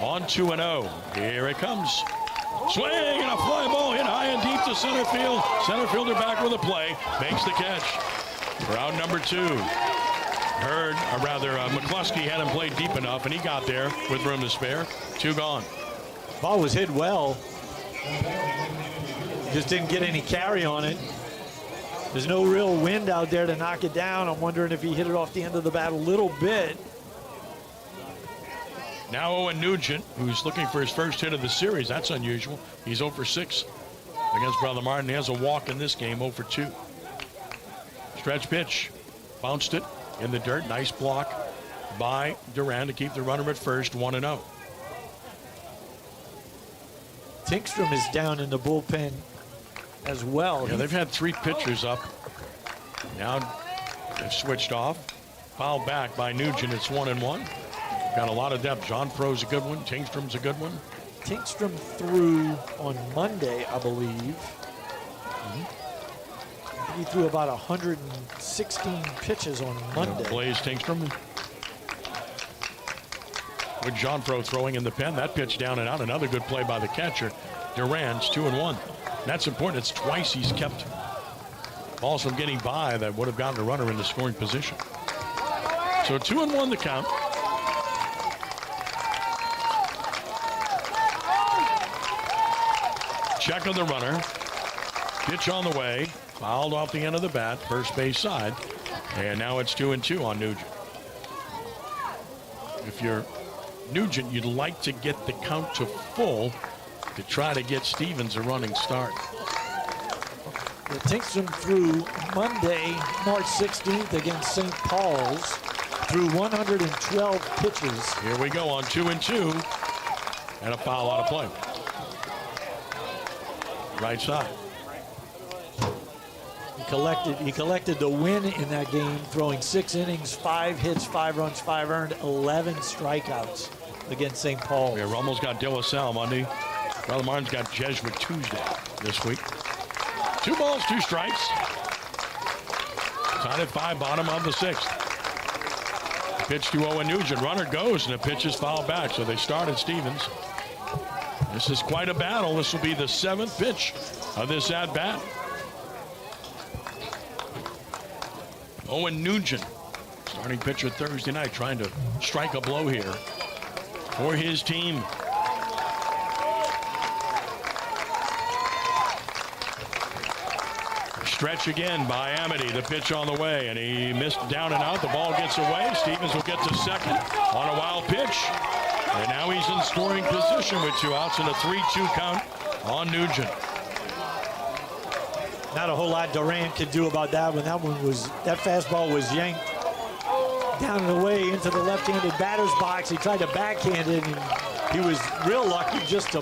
[SPEAKER 2] On 2-0. Here it comes. Swing and a fly ball hit high and deep to center field. Center fielder back with a play. Makes the catch. Round number 2. McCluskey hadn't played deep enough, and he got there with room to spare. 2 gone.
[SPEAKER 3] Ball was hit well. Just didn't get any carry on it. There's no real wind out there to knock it down. I'm wondering if he hit it off the end of the bat a little bit.
[SPEAKER 2] Now Owen Nugent, who's looking for his first hit of the series. That's unusual. He's 0 for 6 against Brother Martin. He has a walk in this game, 0 for 2. Stretch pitch. Bounced it in the dirt. Nice block by Duran to keep the runner at first. 1-0.
[SPEAKER 3] Tinkstrom is down in the bullpen as well.
[SPEAKER 2] Yeah, they've had 3 pitchers up. Now they've switched off. Fouled back by Nugent. It's 1-1. Got a lot of depth. John Fro's a good one. Tinkstrom's a good one.
[SPEAKER 3] Tinkstrom threw on Monday, I believe. He threw about 116 pitches on Monday.
[SPEAKER 2] Blaze Tingstrom with Jean-Fro throwing in the pen. That pitch down and out. Another good play by the catcher. Duran's 2-1. That's important. It's twice he's kept balls from getting by that would have gotten a runner into scoring position. So 2-1 the count. Check on the runner. Pitch on the way. Fouled off the end of the bat, first base side. And now it's 2-2 on Nugent. If you're Nugent, you'd like to get the count to full to try to get Stevens a running start.
[SPEAKER 3] Tingstrom threw Monday, March 16th against St. Paul's, threw 112 pitches.
[SPEAKER 2] Here we go on 2-2, and a foul out of play. Right side.
[SPEAKER 3] He collected the win in that game, throwing 6 innings, 5 hits, 5 runs, 5 earned, 11 strikeouts against St. Paul.
[SPEAKER 2] Yeah, Rummel's got De La Salle Monday. Brother Martin's got Jesuit Tuesday this week. 2 balls, 2 strikes. Tied at 5, bottom of the 6th. Pitch to Owen Nugent. Runner goes, and the pitch is fouled back. So they started Stevens. This is quite a battle. This will be the 7th pitch of this at-bat. Owen Nugent, starting pitcher Thursday night, trying to strike a blow here for his team. Stretch again by Amity. The pitch on the way, and he missed down and out. The ball gets away. Stevens will get to second on a wild pitch. And now he's in scoring position with 2 outs and a 3-2 count on Nugent.
[SPEAKER 3] Not a whole lot Durant could do about that when that fastball was yanked down and away into the left-handed batter's box. He tried to backhand it, and he was real lucky just to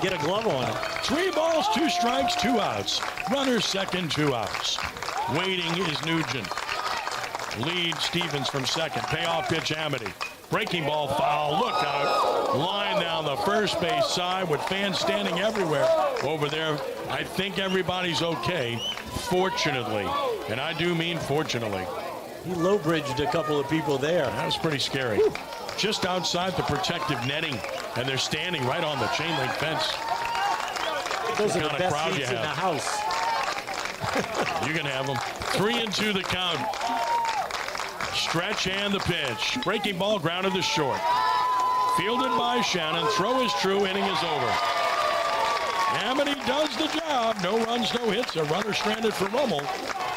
[SPEAKER 3] get a glove on it.
[SPEAKER 2] 3 balls, 2 strikes, 2 outs. Runner second, 2 outs. Waiting is Nugent. Lead Stevens from second. Payoff pitch Amity. Breaking ball foul. Look out. Line down the first base side with fans standing everywhere over there. I think everybody's okay, fortunately. And I do mean fortunately.
[SPEAKER 3] He low-bridged a couple of people there.
[SPEAKER 2] That was pretty scary. Whew. Just outside the protective netting, and they're standing right on the chain link fence.
[SPEAKER 3] Those are the best seats in the house.
[SPEAKER 2] You can have them. 3-2 the count. Stretch and the pitch. Breaking ball grounded to short. Fielded by Shannon. Throw is true. Inning is over. Amity does the job. No runs, no hits. A runner stranded for Rummel.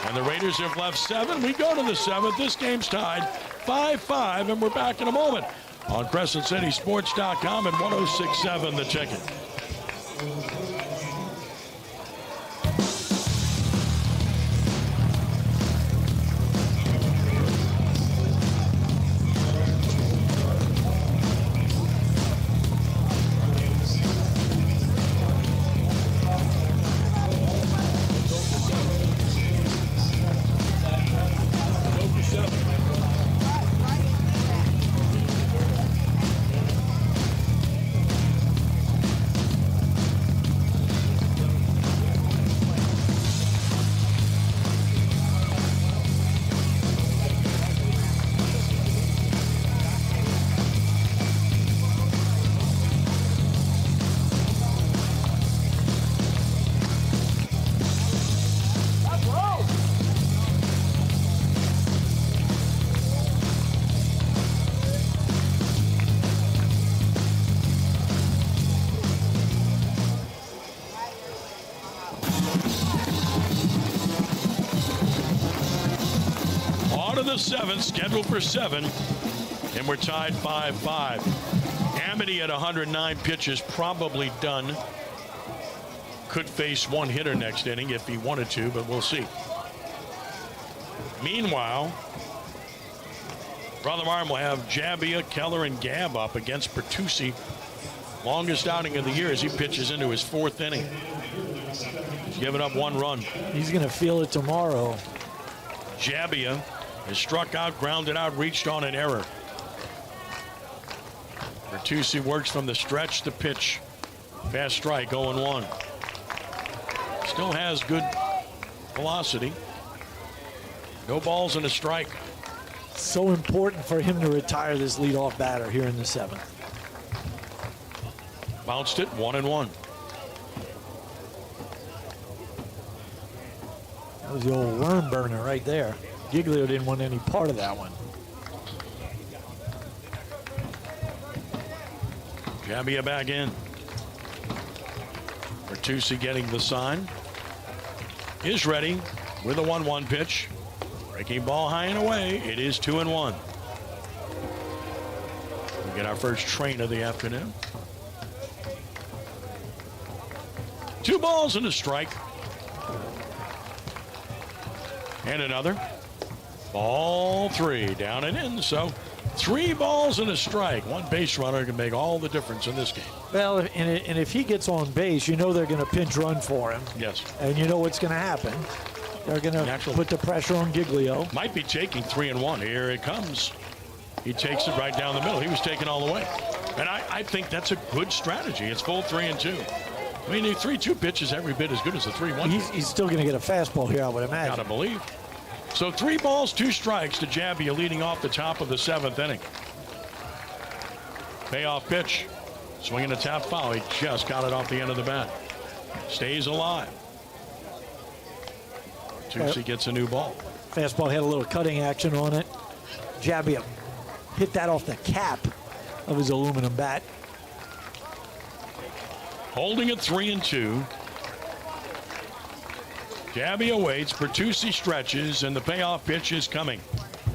[SPEAKER 2] And the Raiders have left 7. We go to the 7th. This game's tied 5-5, and we're back in a moment on CrescentCitySports.com and 106.7 The Ticket. The 7th, scheduled for 7, and we're tied 5-5. Amity at 109 pitches, probably done. Could face one hitter next inning if he wanted to, but we'll see. Meanwhile, Brother Martin will have Jabbia, Keller, and Gabb up against Bertucci. Longest outing of the year as he pitches into his 4th inning. He's given up 1 run.
[SPEAKER 3] He's going to feel it tomorrow.
[SPEAKER 2] Jabbia is struck out, grounded out, reached on an error. Bertucci works from the stretch to pitch. Fast strike, 0-1. Still has good velocity. No balls and a strike.
[SPEAKER 3] So important for him to retire this leadoff batter here in the 7th.
[SPEAKER 2] Bounced it 1-1.
[SPEAKER 3] That was the old worm burner right there. Giglio didn't want any part of that one.
[SPEAKER 2] Jabbia back in. Bertuzzi getting the sign. Is ready with a 1-1 pitch. Breaking ball high and away. It is 2-1. We get our first train of the afternoon. 2 balls and a strike. And another. Ball 3 down and in. So 3 balls and a strike. One base runner can make all the difference in this game.
[SPEAKER 3] Well, and if he gets on base, you know they're going to pinch run for him.
[SPEAKER 2] Yes.
[SPEAKER 3] And you know what's going to happen. They're going to put the pressure on Giglio.
[SPEAKER 2] Might be taking 3-1. Here it comes. He takes it right down the middle. He was taking all the way. And I think that's a good strategy. It's full 3-2. I mean, the 3-2 pitch is every bit as good as the 3-1.
[SPEAKER 3] He's still going to get a fastball here, I would imagine.
[SPEAKER 2] Gotta believe. So 3 balls, 2 strikes to Jabbia leading off the top of the 7th inning. Payoff pitch. Swinging a tap foul. He just got it off the end of the bat. Stays alive. Bertuzzi gets a new ball.
[SPEAKER 3] Fastball had a little cutting action on it. Jabbia hit that off the cap of his aluminum bat.
[SPEAKER 2] Holding it 3-2. Jabbia waits. Bertuzzi stretches, and the payoff pitch is coming.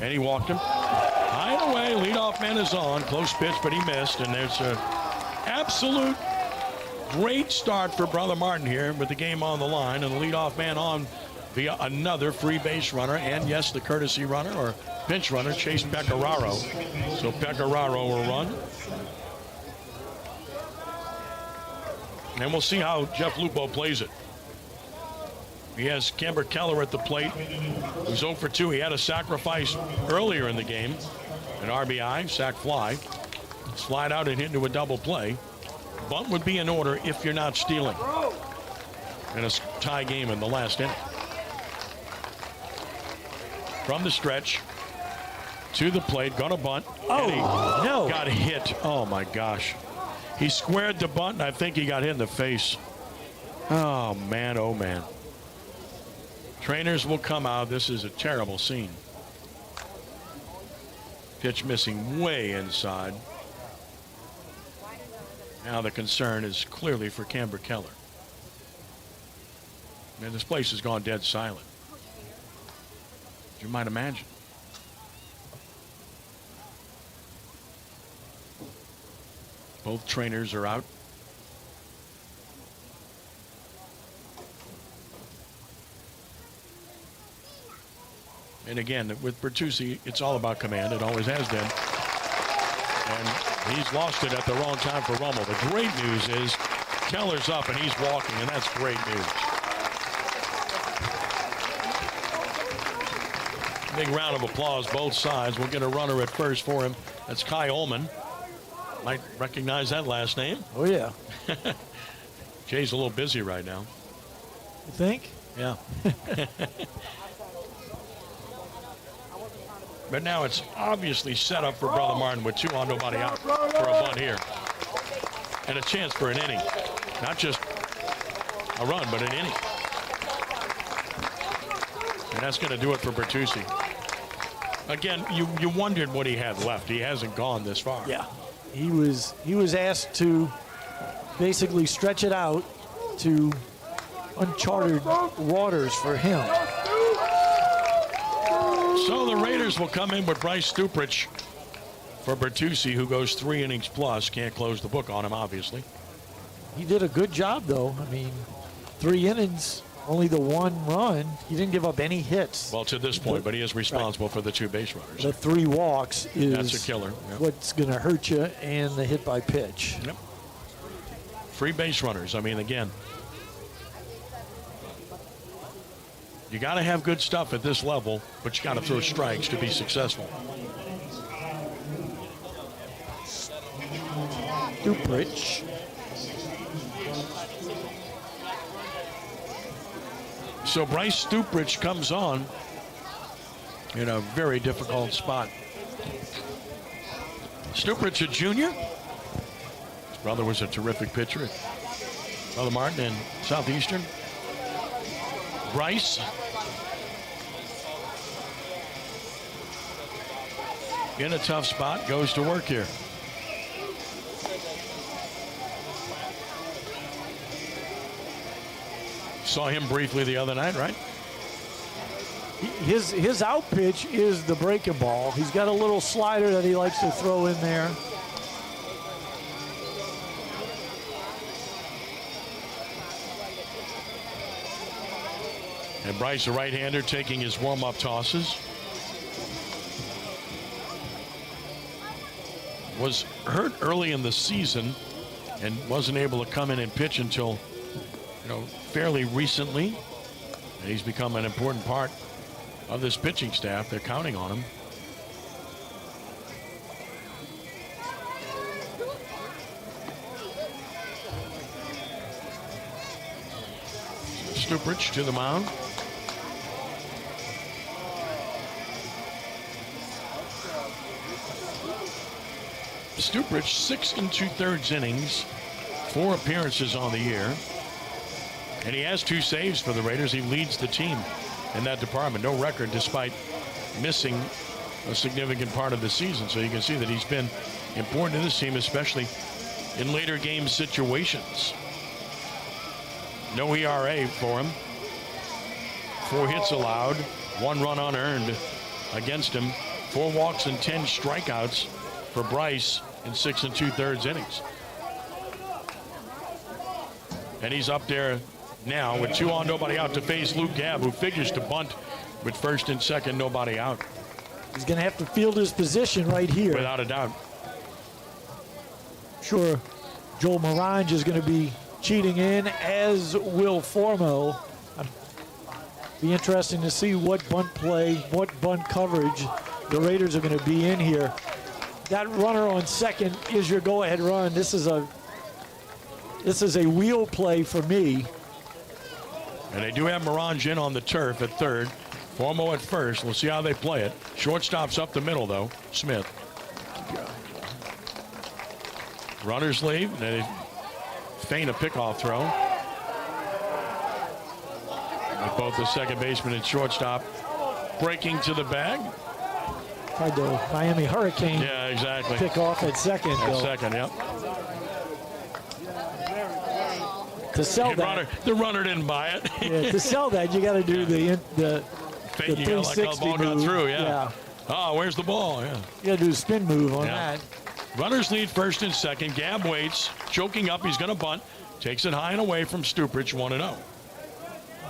[SPEAKER 2] And he walked him. High and away. Leadoff man is on. Close pitch, but he missed. And there's an absolute great start for Brother Martin here with the game on the line. And the leadoff man on via another free base runner. And, yes, the courtesy runner or pinch runner, Chase Pecoraro. So Pecoraro will run. And we'll see how Jeff Lupo plays it. He has Camber Keller at the plate, who's 0 for 2. He had a sacrifice earlier in the game. An RBI, sac fly. Slide out and hit into a double play. Bunt would be in order if you're not stealing. In a tie game in the last inning. From the stretch to the plate, gonna bunt.
[SPEAKER 3] Oh, no.
[SPEAKER 2] Got hit. Oh, my gosh. He squared the bunt, and I think he got hit in the face. Oh, man, oh, man. Trainers will come out. This is a terrible scene. Pitch missing way inside. Now the concern is clearly for Camber Keller. Man, this place has gone dead silent. As you might imagine. Both trainers are out. And again, with Bertuzzi, it's all about command. It always has been. And he's lost it at the wrong time for Rummel. The great news is Keller's up and he's walking, and that's great news. Big round of applause, both sides. We'll get a runner at first for him. That's Kai Ullman. Might recognize that last name.
[SPEAKER 3] Oh, yeah.
[SPEAKER 2] Jay's a little busy right now.
[SPEAKER 3] You think?
[SPEAKER 2] Yeah. But now it's obviously set up for Brother Martin with 2 on, nobody out for a bunt here. And a chance for an inning. Not just a run, but an inning. And that's going to do it for Bertuzzi. Again, you wondered what he had left. He hasn't gone this far.
[SPEAKER 3] Yeah. He was asked to basically stretch it out to uncharted waters for him.
[SPEAKER 2] So the Raiders will come in with Bryce Stuprich for Bertuzzi, who goes 3 innings plus. Can't close the book on him, obviously.
[SPEAKER 3] He did a good job, though. I mean, 3 innings, only the 1 run. He didn't give up any hits.
[SPEAKER 2] Well, to this point, but he is responsible for the 2 base runners.
[SPEAKER 3] The 3 walks is
[SPEAKER 2] that's a killer. Yep.
[SPEAKER 3] What's going to hurt you, and the hit by pitch.
[SPEAKER 2] Yep. Free base runners. I mean, again, you got to have good stuff at this level, but you got to throw strikes to be successful. So Bryce Stuprich comes on in a very difficult spot. Stuprich, a junior. His brother was a terrific pitcher at Brother Martin in Southeastern. Bryce in a tough spot, goes to work here. Saw him briefly the other night, right?
[SPEAKER 3] His out pitch is the breaking ball. He's got a little slider that he likes to throw in there.
[SPEAKER 2] And Bryce, a right-hander, taking his warm-up tosses. Was hurt early in the season and wasn't able to come in and pitch until, fairly recently. And he's become an important part of this pitching staff. They're counting on him. Stuprich to the mound. Stuprich, 6 2/3 innings, 4 appearances on the year. And he has 2 saves for the Raiders. He leads the team in that department. No record despite missing a significant part of the season. So you can see that he's been important to this team, especially in later game situations. No ERA for him. 4 hits allowed, 1 run unearned against him. 4 walks and 10 strikeouts for Bryce in 6 2/3 innings. And he's up there now with 2 on, nobody out to face Luke Gabb, who figures to bunt with 1st and 2nd, nobody out.
[SPEAKER 3] He's going to have to field his position right here.
[SPEAKER 2] Without a doubt.
[SPEAKER 3] Sure, Joel Morange is going to be cheating in, as will Formo. Be interesting to see what bunt play, what bunt coverage the Raiders are going to be in here. That runner on second is your go-ahead run. This is a wheel play for me.
[SPEAKER 2] And they do have Morange in on the turf at third. Formo at first. We'll see how they play it. Shortstop's up the middle, though. Smith. Runners leave. They feign a pickoff throw. With both the second baseman and shortstop breaking to the bag.
[SPEAKER 3] Tried the Miami Hurricane.
[SPEAKER 2] Yeah, exactly.
[SPEAKER 3] Pick off at second.
[SPEAKER 2] At second, yep.
[SPEAKER 3] To sell that,
[SPEAKER 2] the runner didn't buy it.
[SPEAKER 3] Yeah, to sell that, you got to do the
[SPEAKER 2] Faking it like the ball got through. Yeah. Oh, where's the ball? Yeah.
[SPEAKER 3] You got to do a spin move on that.
[SPEAKER 2] Runners lead 1st and 2nd. Gabb waits, choking up. He's going to bunt. Takes it high and away from Stuprich, 1-0.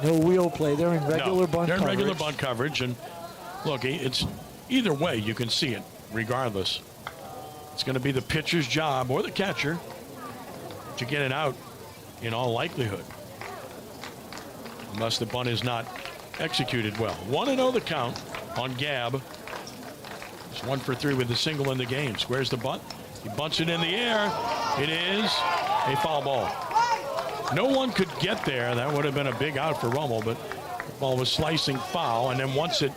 [SPEAKER 3] No wheel play. They're in regular bunt coverage.
[SPEAKER 2] They're in regular bunt coverage. And look, it's either way, you can see it regardless. It's going to be the pitcher's job or the catcher to get it out in all likelihood, unless the bunt is not executed well. 1-0 the count on Gabb. It's 1 for 3 with the single in the game. Squares the bunt. He bunts it in the air. It is a foul ball. No one could get there. That would have been a big out for Rummel, but the ball was slicing foul, and then once it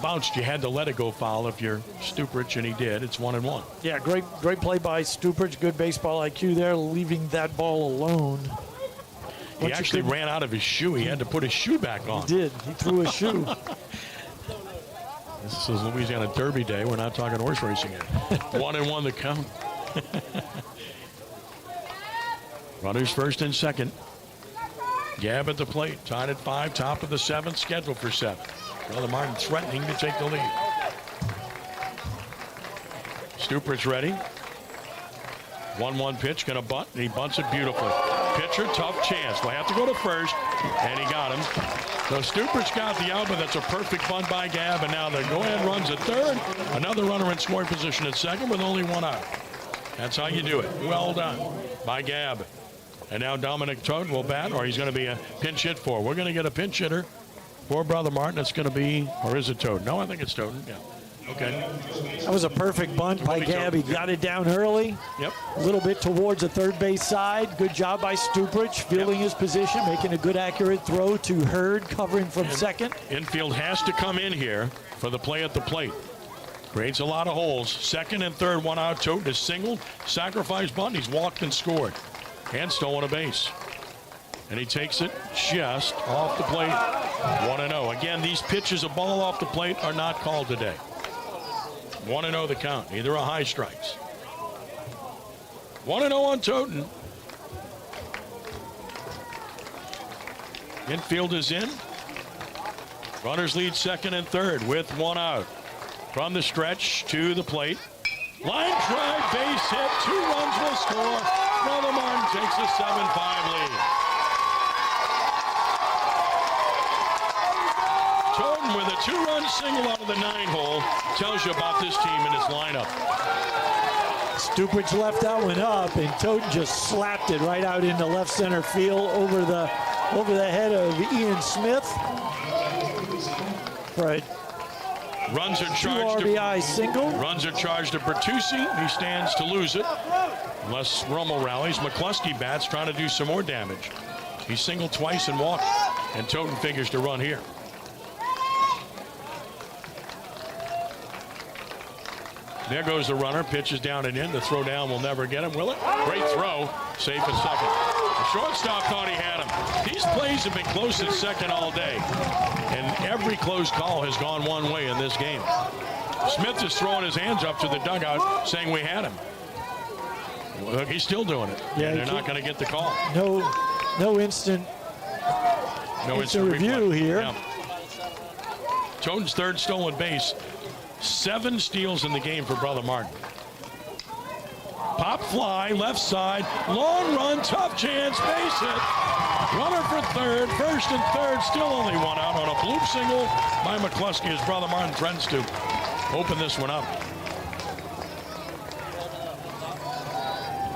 [SPEAKER 2] bounced, you had to let it go foul if you're Stuprich, and he did. It's 1-1.
[SPEAKER 3] Yeah, great play by Stuprich. Good baseball IQ there, leaving that ball alone.
[SPEAKER 2] He actually ran out of his shoe. He had to put his shoe back on.
[SPEAKER 3] He did. He threw his shoe.
[SPEAKER 2] This is Louisiana Derby Day. We're not talking horse racing here. 1-1 the count. Runners 1st and 2nd. Gabb at the plate. Tied at 5. Top of the 7th. Scheduled for 7. Brother Martin threatening to take the lead. Stuprich ready. 1-1 pitch. Going to bunt. And he bunts it beautifully. Pitcher, tough chance. Will have to go to first. And he got him. So Stuprich got the out, but that's a perfect bunt by Gabb. And now the go-ahead runs at third. Another runner in scoring position at second with only 1 out. That's how you do it. Well done by Gabb. And now Dominic Toten will bat, or he's going to be a pinch hit for. We're going to get a pinch hitter for Brother Martin. It's going to be, or is it Toten? No, I think it's Toten. Yeah. Okay.
[SPEAKER 3] That was a perfect bunt by Gabb. He got it down early.
[SPEAKER 2] Yep.
[SPEAKER 3] A little bit towards the third base side. Good job by Stuprich, fielding his position, making a good accurate throw to Hurd, covering from second.
[SPEAKER 2] Infield has to come in here for the play at the plate. Creates a lot of holes. Second and third, one out. Toten is singled. Sacrifice bunt. He's walked and scored. And stolen a base. And he takes it just off the plate. 1-0. Again, these pitches of ball off the plate are not called today. 1-0 the count. Neither are high strikes. 1-0 on Toten. Infield is in. Runners lead second and third with one out. From the stretch to the plate. Line drive, base hit. 2 runs will score. Brother Martin takes a 7-5 lead. Toten with a 2-run single out of the 9-hole tells you about this team and its lineup.
[SPEAKER 3] Stuprich left that one up, and Toten just slapped it right out into left center field over the head of Ian Smith. Right.
[SPEAKER 2] Runs are charged.
[SPEAKER 3] RBI single.
[SPEAKER 2] Runs are charged to Bertuzzi. He stands to lose it. Unless Rummel rallies. McCluskey bats, trying to do some more damage. He singled twice and walked. And Toten figures to run here. There goes the runner. Pitches down and in. The throw down will never get him, will it? Great throw. Safe at second. The shortstop thought he had him. These plays have been close at second all day. And every close call has gone one way in this game. Smith is throwing his hands up to the dugout saying we had him. Well, he's still doing it. Yeah, and they're not going to get the call.
[SPEAKER 3] No instant review here. Yeah.
[SPEAKER 2] Toten's third stolen base. 7 steals in the game for Brother Martin. Pop fly, left side, long run, tough chance, base hit. Runner for third, first and third, still only one out on a bloop single by McCluskey as Brother Martin threatens to open this one up.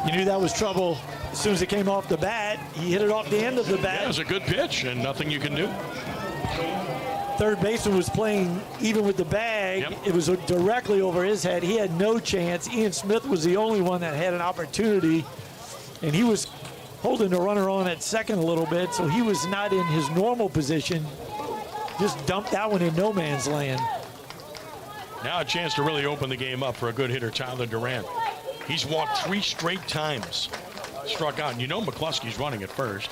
[SPEAKER 3] You knew that was trouble as soon as it came off the bat. He hit it off the end of the bat.
[SPEAKER 2] Yeah, it was a good pitch and nothing you can do.
[SPEAKER 3] Third baseman was playing even with the bag. Yep. It was directly over his head. He had no chance. Ian Smith was the only one that had an opportunity, and he was holding the runner on at second a little bit, so he was not in his normal position. Just dumped that one in no man's land.
[SPEAKER 2] Now a chance to really open the game up for a good hitter, Tyler Durant. He's walked 3 straight times, struck out, and you know McCluskey's running at first.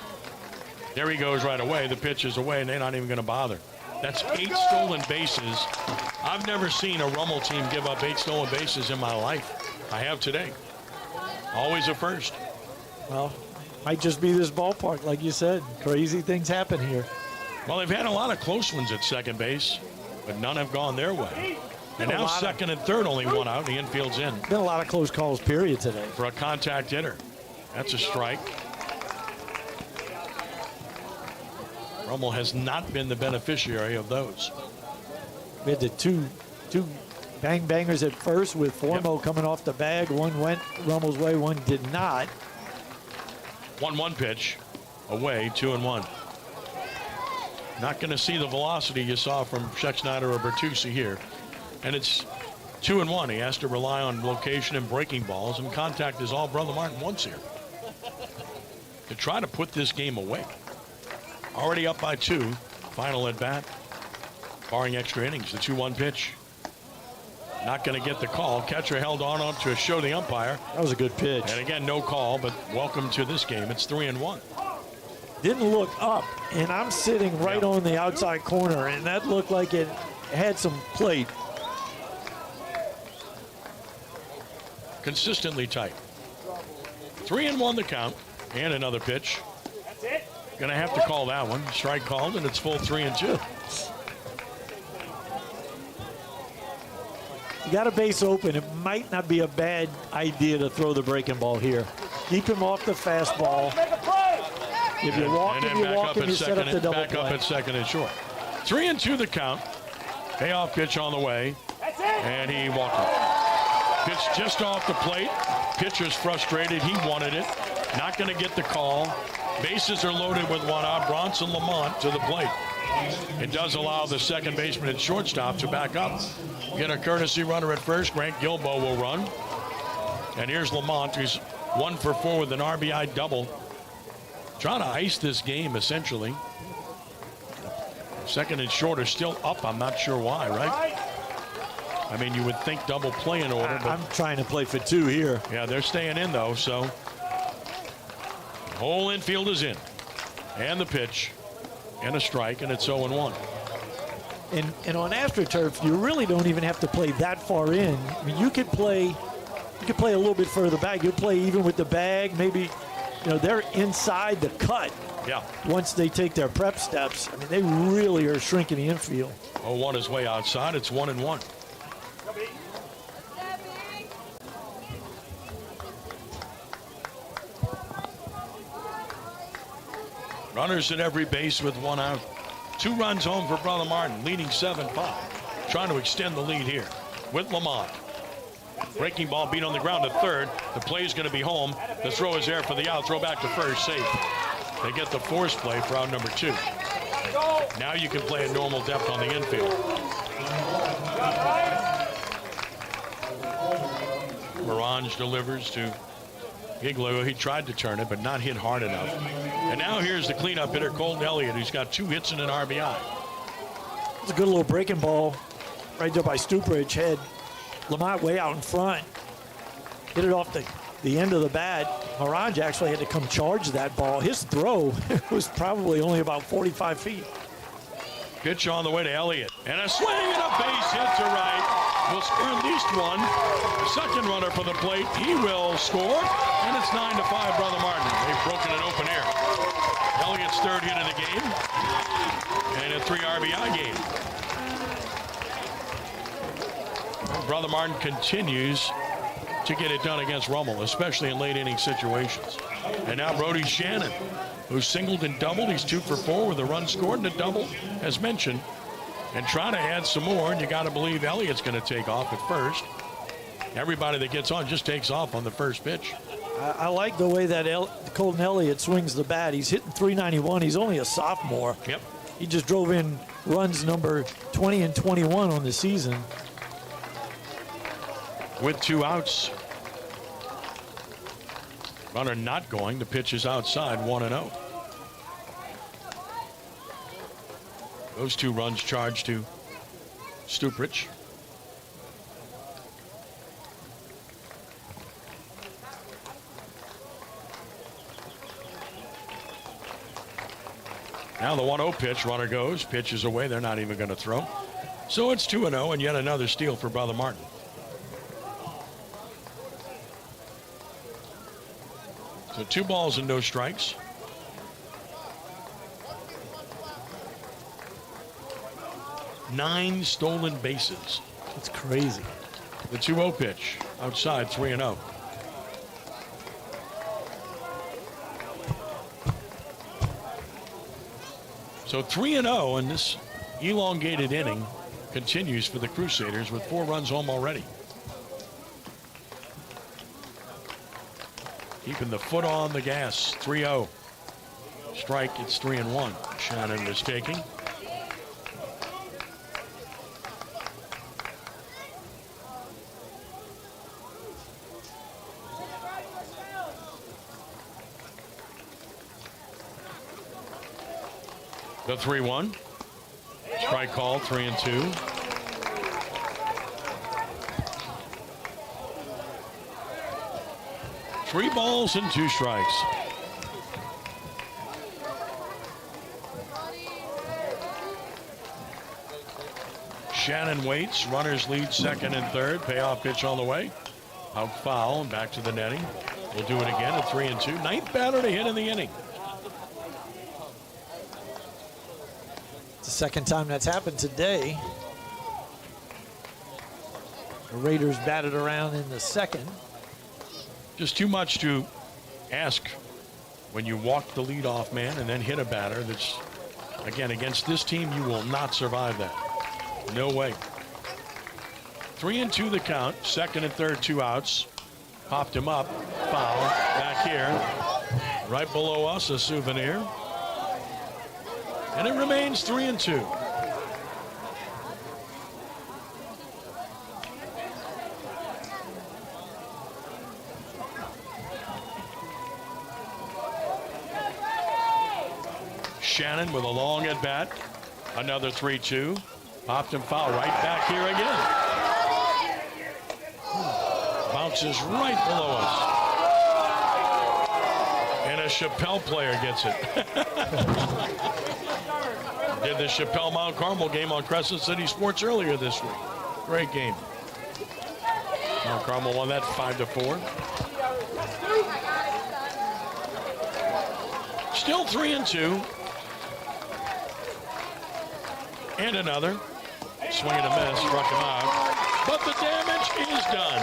[SPEAKER 2] There he goes right away. The pitch is away, and they're not even going to bother. That's 8 stolen bases. I've never seen a Rummel team give up 8 stolen bases in my life. I have today. Always a first.
[SPEAKER 3] Well, might just be this ballpark, like you said. Crazy things happen here.
[SPEAKER 2] Well, they've had a lot of close ones at second base, but none have gone their way. And now second and third, only one out. The infield's in.
[SPEAKER 3] Been a lot of close calls, period, today.
[SPEAKER 2] For a contact hitter. That's a strike. Rummel has not been the beneficiary of those.
[SPEAKER 3] We had the two bangers at first with Formo coming off the bag. One went Rummel's way, one did not.
[SPEAKER 2] 1-1 pitch away, 2-1. Not going to see the velocity you saw from Scheck-Snyder or Bertuzzi here. And it's 2-1. He has to rely on location and breaking balls, and contact is all Brother Martin wants here. To try to put this game away. Already up by 2. Final at bat. Barring extra innings, the 2-1 pitch. Not going to get the call. Catcher held on to show the umpire.
[SPEAKER 3] That was a good pitch.
[SPEAKER 2] And again, no call, but welcome to this game. It's 3-1.
[SPEAKER 3] Didn't look up, and I'm sitting right on the outside corner, and that looked like it had some plate.
[SPEAKER 2] Consistently tight. 3-1 the count, and another pitch.
[SPEAKER 6] That's it.
[SPEAKER 2] Gonna have to call that one. Strike called, and it's full 3-2.
[SPEAKER 3] You got a base open. It might not be a bad idea to throw the breaking ball here. Keep him off the fastball. If you walk him, you set up the double
[SPEAKER 2] back
[SPEAKER 3] play.
[SPEAKER 2] Up at second and short. 3-2 the count. Payoff pitch on the way, and he walked it. Pitch just off the plate. Pitcher's frustrated. He wanted it. Not going to get the call. Bases are loaded with one out. Bronson Lamont to the plate. It does allow the second baseman and shortstop to back up. Get a courtesy runner at first. Grant Gilbo will run. And here's Lamont, who's 1 for 4 with an RBI double. Trying to ice this game, essentially. Second and short are still up. I'm not sure why, right? I mean, you would think double play in order. But
[SPEAKER 3] I'm trying to play for 2 here.
[SPEAKER 2] yeah, they're staying in, though, so. Whole infield is in. And the pitch. And a strike, and it's 0-1.
[SPEAKER 3] And on AstroTurf, you really don't even have to play that far in. I mean, you could play a little bit further back. You play even with the bag. Maybe, they're inside the cut.
[SPEAKER 2] Yeah.
[SPEAKER 3] Once they take their prep steps, I mean, they really are shrinking the infield.
[SPEAKER 2] 0-1 is way outside. It's 1-1. Runners at every base with 1 out. 2 runs home for Brother Martin, leading 7-5. Trying to extend the lead here with Lamont. Breaking ball beat on the ground to third. The play is going to be home. The throw is there for the out. Throw back to first, safe. They get the force play for out number 2. Now you can play at normal depth on the infield. Morange delivers to Giglio. He tried to turn it, but not hit hard enough. And now here's the cleanup hitter, Colton Elliott, who's got 2 hits and an RBI.
[SPEAKER 3] It's a good little breaking ball right there by Stupridge. Had Lamont way out in front. Hit it off the end of the bat. Morange actually had to come charge that ball. His throw was probably only about 45 feet.
[SPEAKER 2] Pitch on the way to Elliott. And a swing and a base hit to right. Will score at least 1. Second runner for the plate. He will score. And it's 9-5, Brother Martin. They've broken it open here. Elliott's 3rd hit of the game. And a 3 RBI game. Brother Martin continues to get it done against Rummel, especially in late inning situations. And now Brody Shannon, who singled and doubled. He's 2 for 4 with a run scored and a double, as mentioned. And trying to add some more, and you got to believe Elliott's going to take off at first. Everybody that gets on just takes off on the first pitch.
[SPEAKER 3] I like the way that Colton Elliott swings the bat. He's hitting .391. He's only a sophomore.
[SPEAKER 2] Yep.
[SPEAKER 3] He just drove in runs number 20 and 21 on the season.
[SPEAKER 2] With 2 outs. Runner not going. The pitch is outside, 1-0. Those 2 runs charged to Stupridge. Now the 1-0 pitch. Runner goes. Pitch is away. They're not even going to throw. So it's 2-0 and yet another steal for Brother Martin. So 2 balls and no strikes. Nine stolen bases.
[SPEAKER 3] That's crazy.
[SPEAKER 2] The 2-0 pitch outside, 3-0. So 3-0, and this elongated inning continues for the Crusaders with 4 runs home already. Keeping the foot on the gas, 3-0. Strike, it's 3-1. Shannon was taking. The 3-1. Strike call, 3-2. Three balls and 2 strikes. Shannon waits. Runners lead 2nd and 3rd. Payoff pitch on the way. Out foul and back to the netting. We'll do it again at 3-2. 9th batter to hit in the inning.
[SPEAKER 3] It's the second time that's happened today. The Raiders batted around in the 2nd.
[SPEAKER 2] Just too much to ask when you walk the leadoff man and then hit a batter that's, again, against this team, you will not survive that. No way. 3-2 the count. 2nd and 3rd, 2 outs. Popped him up. Foul. Back here. Right below us, a souvenir. And it remains 3-2. Shannon with a long at bat. Another 3-2. Popped and foul right back here again. Bounces right below us. And a Chappelle player gets it. Did the Chappelle Mount Carmel game on Crescent City Sports earlier this week. Great game. Mount Carmel won that 5-4. Still 3-2. And another. Swing and a miss, struck him out. But the damage is done.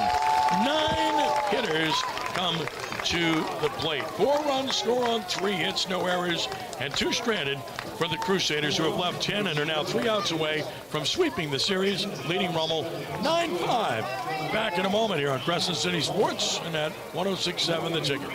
[SPEAKER 2] 9 hitters come to the plate. 4 runs score on 3 hits, no errors, and 2 stranded for the Crusaders, who have left 10 and are now 3 outs away from sweeping the series, leading Rummel 9-5. Back in a moment here on Crescent City Sports and at 106.7 The Ticket.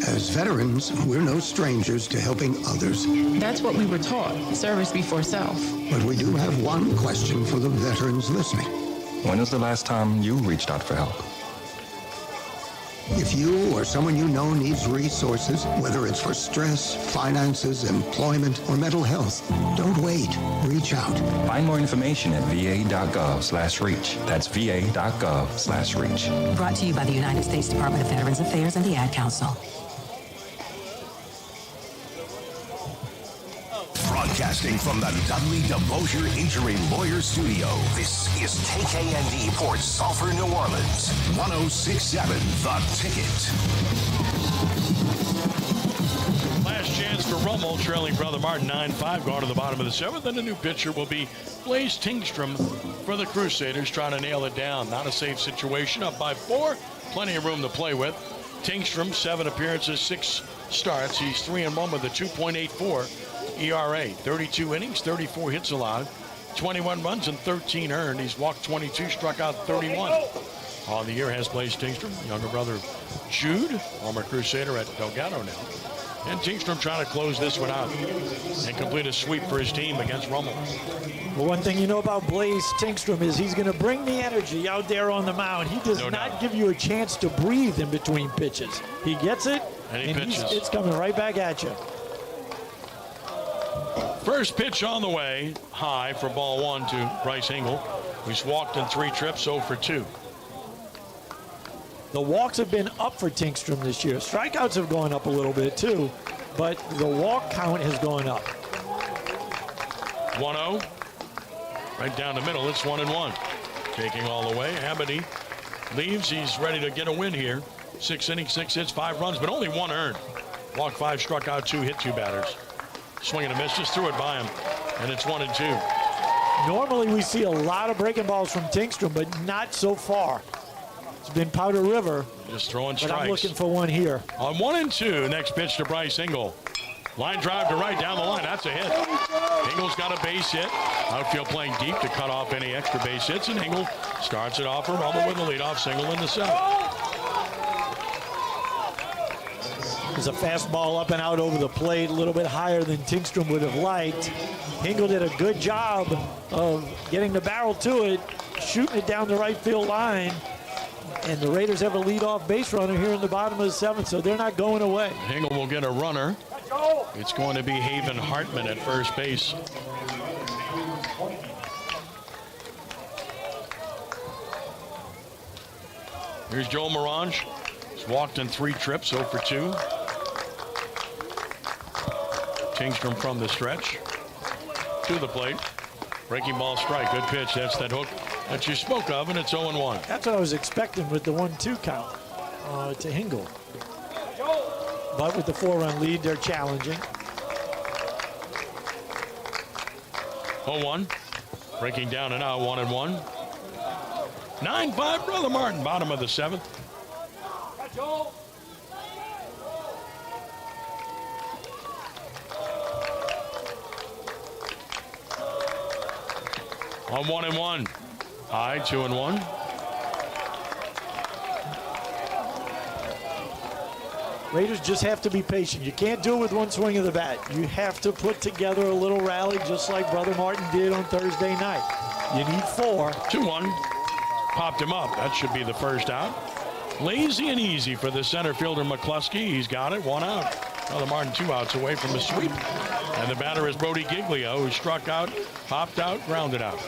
[SPEAKER 7] As veterans, we're no strangers to helping others.
[SPEAKER 8] That's what we were taught, service before self.
[SPEAKER 7] But we do have one question for the veterans listening.
[SPEAKER 9] When was the last time you reached out for help?
[SPEAKER 7] If you or someone you know needs resources, whether it's for stress, finances, employment, or mental health, don't wait. Reach out.
[SPEAKER 9] Find more information at va.gov/reach. That's va.gov/reach.
[SPEAKER 10] Brought to you by the United States Department of Veterans Affairs and the Ad Council.
[SPEAKER 5] Broadcasting from the Dudley DeBosier Injury Lawyer Studio, this is KKND Port Sulphur, New Orleans, 106.7 The Ticket.
[SPEAKER 2] Last chance for Rummel, trailing Brother Martin 9-5, going to the bottom of the 7th, and the new pitcher will be Blaze Tingstrom for the Crusaders, trying to nail it down. Not a safe situation, up by 4, plenty of room to play with. Tingstrom, 7 appearances, 6 starts. He's 3-1 with a 2.84 ERA, 32 innings, 34 hits allowed, 21 runs and 13 earned. He's walked 22, struck out 31. On the year has Blaze Tingstrom, younger brother Jude, former Crusader at Delgado now. And Tingstrom trying to close this one out and complete a sweep for his team against Rummel.
[SPEAKER 3] Well, one thing you know about Blaze Tingstrom is he's going to bring the energy out there on the mound. He does not give you a chance to breathe in between pitches. He gets it,
[SPEAKER 2] and he pitches.
[SPEAKER 3] It's coming right back at you.
[SPEAKER 2] First pitch on the way, high for ball 1 to Bryce Hingle, who's walked in 3 trips, 0 for 2.
[SPEAKER 3] The walks have been up for Tingstrom this year. Strikeouts have gone up a little bit too, but the walk count has gone up.
[SPEAKER 2] 1-0, right down the middle. It's 1-1. Taking all the way. Abity leaves. He's ready to get a win here. 6 innings, 6 hits, 5 runs, but only 1 earned. Walked 5, struck out 2, hit 2 batters. Swing and a miss, just threw it by him, and it's 1-2.
[SPEAKER 3] Normally we see a lot of breaking balls from Tingstrom, but not so far. It's been Powder River.
[SPEAKER 2] Just throwing strikes.
[SPEAKER 3] But I'm looking for one here.
[SPEAKER 2] On 1-2, next pitch to Bryce Hingle. Line drive to right down the line. That's a hit. Hingle's got a base hit. Outfield playing deep to cut off any extra base hits, and Hingle starts it off for Rummel with a leadoff single in the 7th.
[SPEAKER 3] There's a fastball up and out over the plate, a little bit higher than Tingstrom would have liked. Hingle did a good job of getting the barrel to it, shooting it down the right field line. And the Raiders have a leadoff base runner here in the bottom of the 7th, so they're not going away.
[SPEAKER 2] Hingle will get a runner. It's going to be Haven Hartman at first base. Here's Joe Morange. He's walked in 3 trips, 0 for 2. Tingstrom from the stretch to the plate. Breaking ball strike. Good pitch. That's that hook that you spoke of, and it's 0-1.
[SPEAKER 3] That's what I was expecting with the 1-2 count to Hingle. But with the 4-run lead, they're challenging.
[SPEAKER 2] 0-1. Breaking down and out, 1-1. 9-5, Brother Martin, bottom of the 7th. On 1-1. High, 2-1.
[SPEAKER 3] Raiders just have to be patient. You can't do it with one swing of the bat. You have to put together a little rally just like Brother Martin did on Thursday night. You need 4.
[SPEAKER 2] 2-1. Popped him up. That should be the first out. Lazy and easy for the center fielder McCluskey. He's got it. 1 out. Brother Martin 2 outs away from the sweep. And the batter is Brody Giglio, who struck out, popped out, grounded out.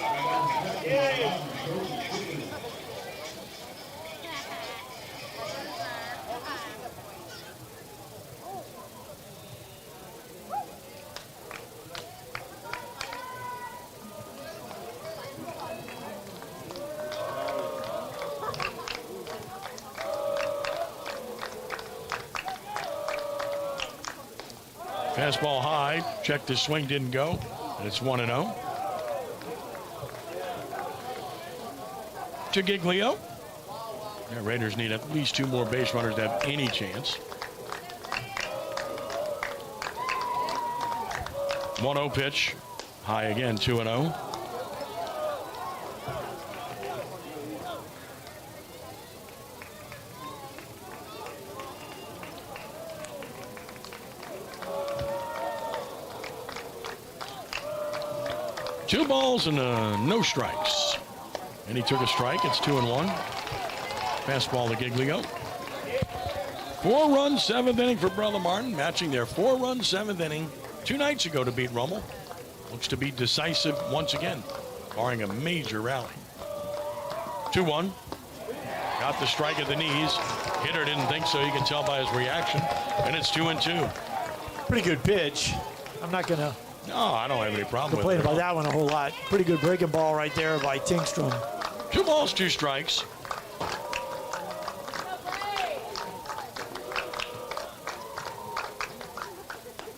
[SPEAKER 2] Fastball high, checked his swing, didn't go, and it's 1-0. To Giglio. Yeah, Raiders need at least 2 more base runners to have any chance. 1-0 pitch, high again, 2-0. Two balls and no strikes. And he took a strike. It's 2-1. Fastball to Giglio. 4-run 7th inning for Brother Martin, matching their 4-run 7th inning 2 nights ago to beat Rummel. Looks to be decisive once again, barring a major rally. 2-1. Got the strike at the knees. Hitter didn't think so. You can tell by his reaction. And it's 2-2.
[SPEAKER 3] Pretty good pitch. I'm not going to
[SPEAKER 2] No, I don't have any problem with it.
[SPEAKER 3] complain about that one a whole lot. Pretty good breaking ball right there by Tingstrom.
[SPEAKER 2] 2 balls, 2 strikes.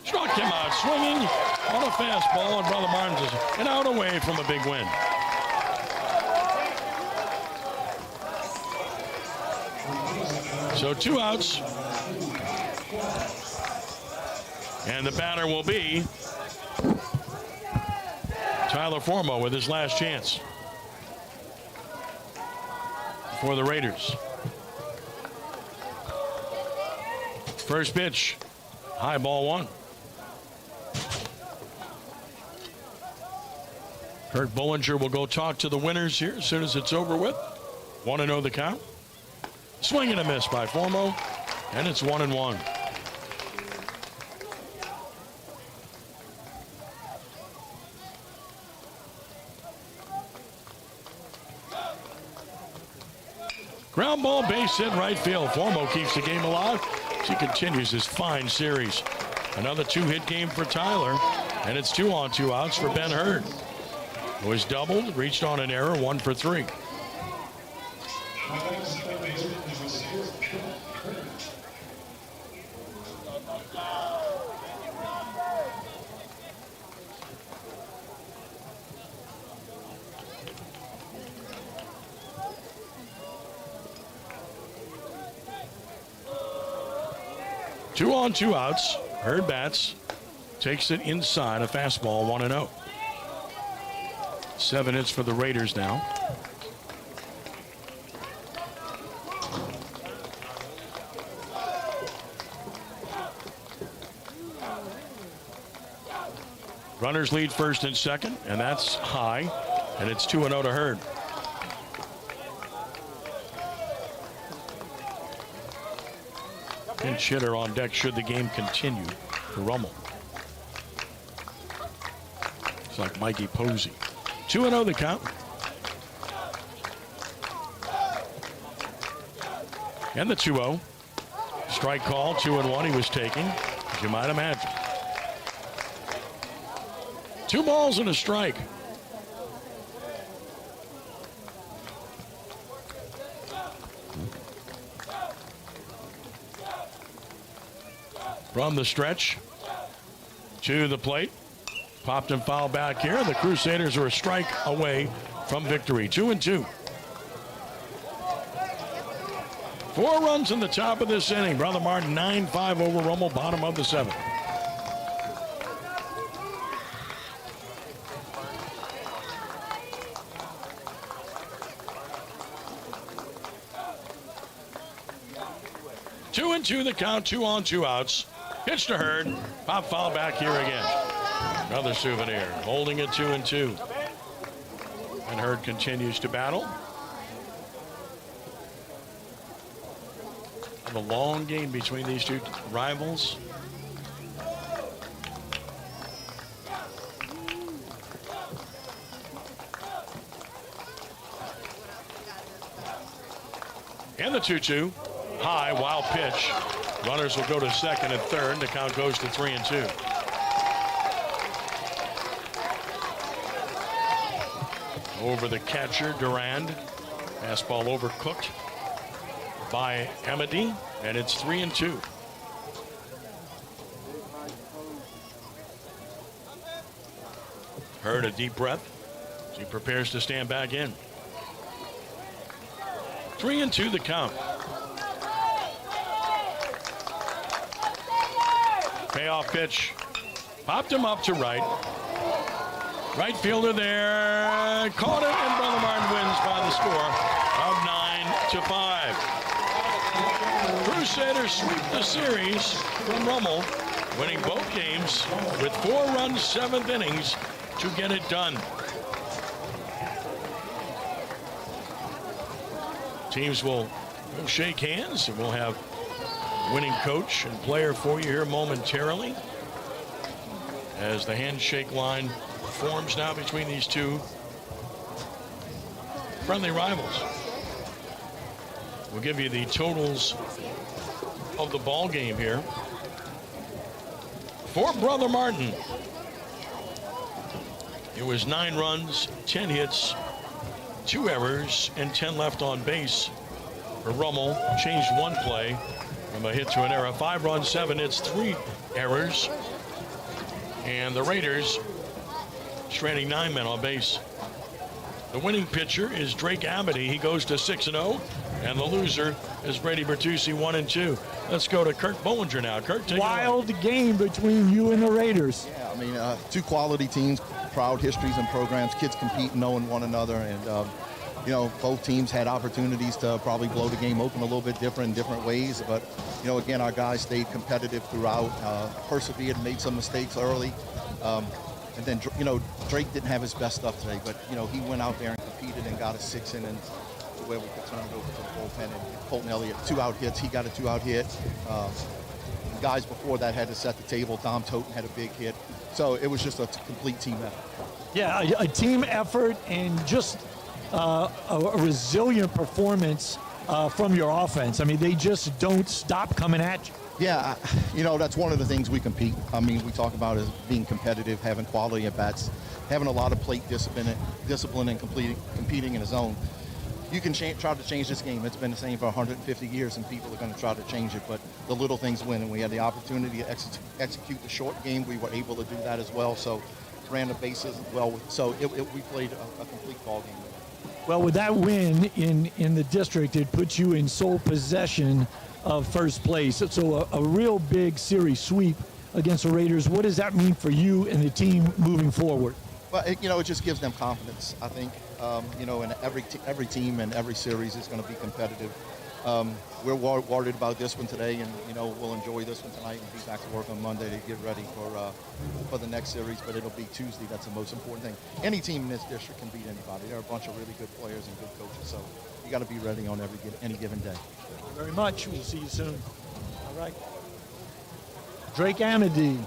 [SPEAKER 2] Struck him out swinging on a fastball, and Brother Martin's is an out away from a big win. So 2 outs. And the batter will be Tyler Formo with his last chance for the Raiders. First pitch, high ball 1. Kurt Bollinger will go talk to the winners here as soon as it's over with. 1-0 the count. Swing and a miss by Formo, and it's 1-1. Ground ball, base hit, right field. Formo keeps the game alive as he continues his fine series. Another 2-hit game for Tyler, and it's 2 on 2 outs for Ben Hurd, who was doubled, reached on an error, 1 for 3. Two on 2 outs. Hurd bats. Takes it inside. A fastball, 1-0. 7 hits for the Raiders now. Runners lead first and second, and that's high. And it's 2-0 to Hurd. Pinch hitter on deck should the game continue for Rummel. It's like Mikey Posey. 2-0 the count. And the 2-0. Strike call, 2-1 he was taking, as you might imagine. 2 balls and a strike. from the stretch to the plate. Popped and fouled back here. The Crusaders are a strike away from victory. 2-2. 4 runs in the top of this inning. Brother Martin 9-5 over Rummel, bottom of the 7th. Two and two the count, 2 on, 2 outs. Pitch to Hurd. Pop foul back here again. Another souvenir, holding it 2-2. And Hurd continues to battle. The long game between these two rivals. And the 2-2. High, wild pitch. Runners will go to second and third. The count goes to 3-2. Over the catcher, Durand. Fastball overcooked by Amity, and it's 3-2. Hurd a deep breath as he prepares to stand back in. 3-2 the count. Payoff pitch. Popped him up to right. Right fielder there. Caught it, and Brother Martin wins by the score of 9-5. Crusaders sweep the series from Rummel, winning both games with 4 runs, 7th innings to get it done. Teams will shake hands, and we'll have winning coach and player for you here momentarily as the handshake line forms now between these two friendly rivals. We'll give you the totals of the ball game here. For Brother Martin, it was 9 runs, 10 hits, 2 errors, and 10 left on base. For Rummel, changed 1 play from a hit to an error. 5 runs, 7 hits, 3 errors. And the Raiders stranding 9 men on base. The winning pitcher is Drake Amity. He goes to 6-0. And the loser is Brady Bertucci, 1-2. Let's go to Kirk Bollinger now. Kirk, take
[SPEAKER 3] Wild game between you and the Raiders.
[SPEAKER 11] Yeah, I mean, 2 quality teams, proud histories and programs. Kids compete knowing one another. And, you know, both teams had opportunities to probably blow the game open a little bit different in different ways. But, you know, again, our guys stayed competitive throughout, persevered, made some mistakes early. And then, you know, Drake didn't have his best stuff today. But, you know, he went out there and competed and got a 6 innings to where we could turn it over to the bullpen. And Colton Elliott, 2 out hits. He got a 2 out hit. The guys before that had to set the table. Dom Toten had a big hit. So it was just a complete team effort.
[SPEAKER 3] Yeah, a team effort and just a resilient performance from your offense. I mean, they just don't stop coming at you.
[SPEAKER 11] Yeah, you know, that's one of the things we compete. I mean, we talk about is being competitive, having quality at bats, having a lot of plate discipline and competing in a zone. You can try to change this game. It's been the same for 150 years, and people are going to try to change it. But the little things win, and we had the opportunity to execute the short game. We were able to do that as well. So ran the bases well. So we played a complete ball game.
[SPEAKER 3] Well, with that win in the district, it puts you in sole possession of first place. So a real big series sweep against the Raiders. What does that mean for you and the team moving forward?
[SPEAKER 11] Well, you know, it just gives them confidence. I think, you know, and every team and every series is going to be competitive. We're worried about this one today, and, you know, we'll enjoy this one tonight and be back to work on Monday to get ready for the next series. But it'll be Tuesday. That's the most important thing. Any team in this district can beat anybody. There are a bunch of really good players and good coaches, so you got to be ready on any given day.
[SPEAKER 3] Thank you very much. We'll see you soon. All right. Drake Amity.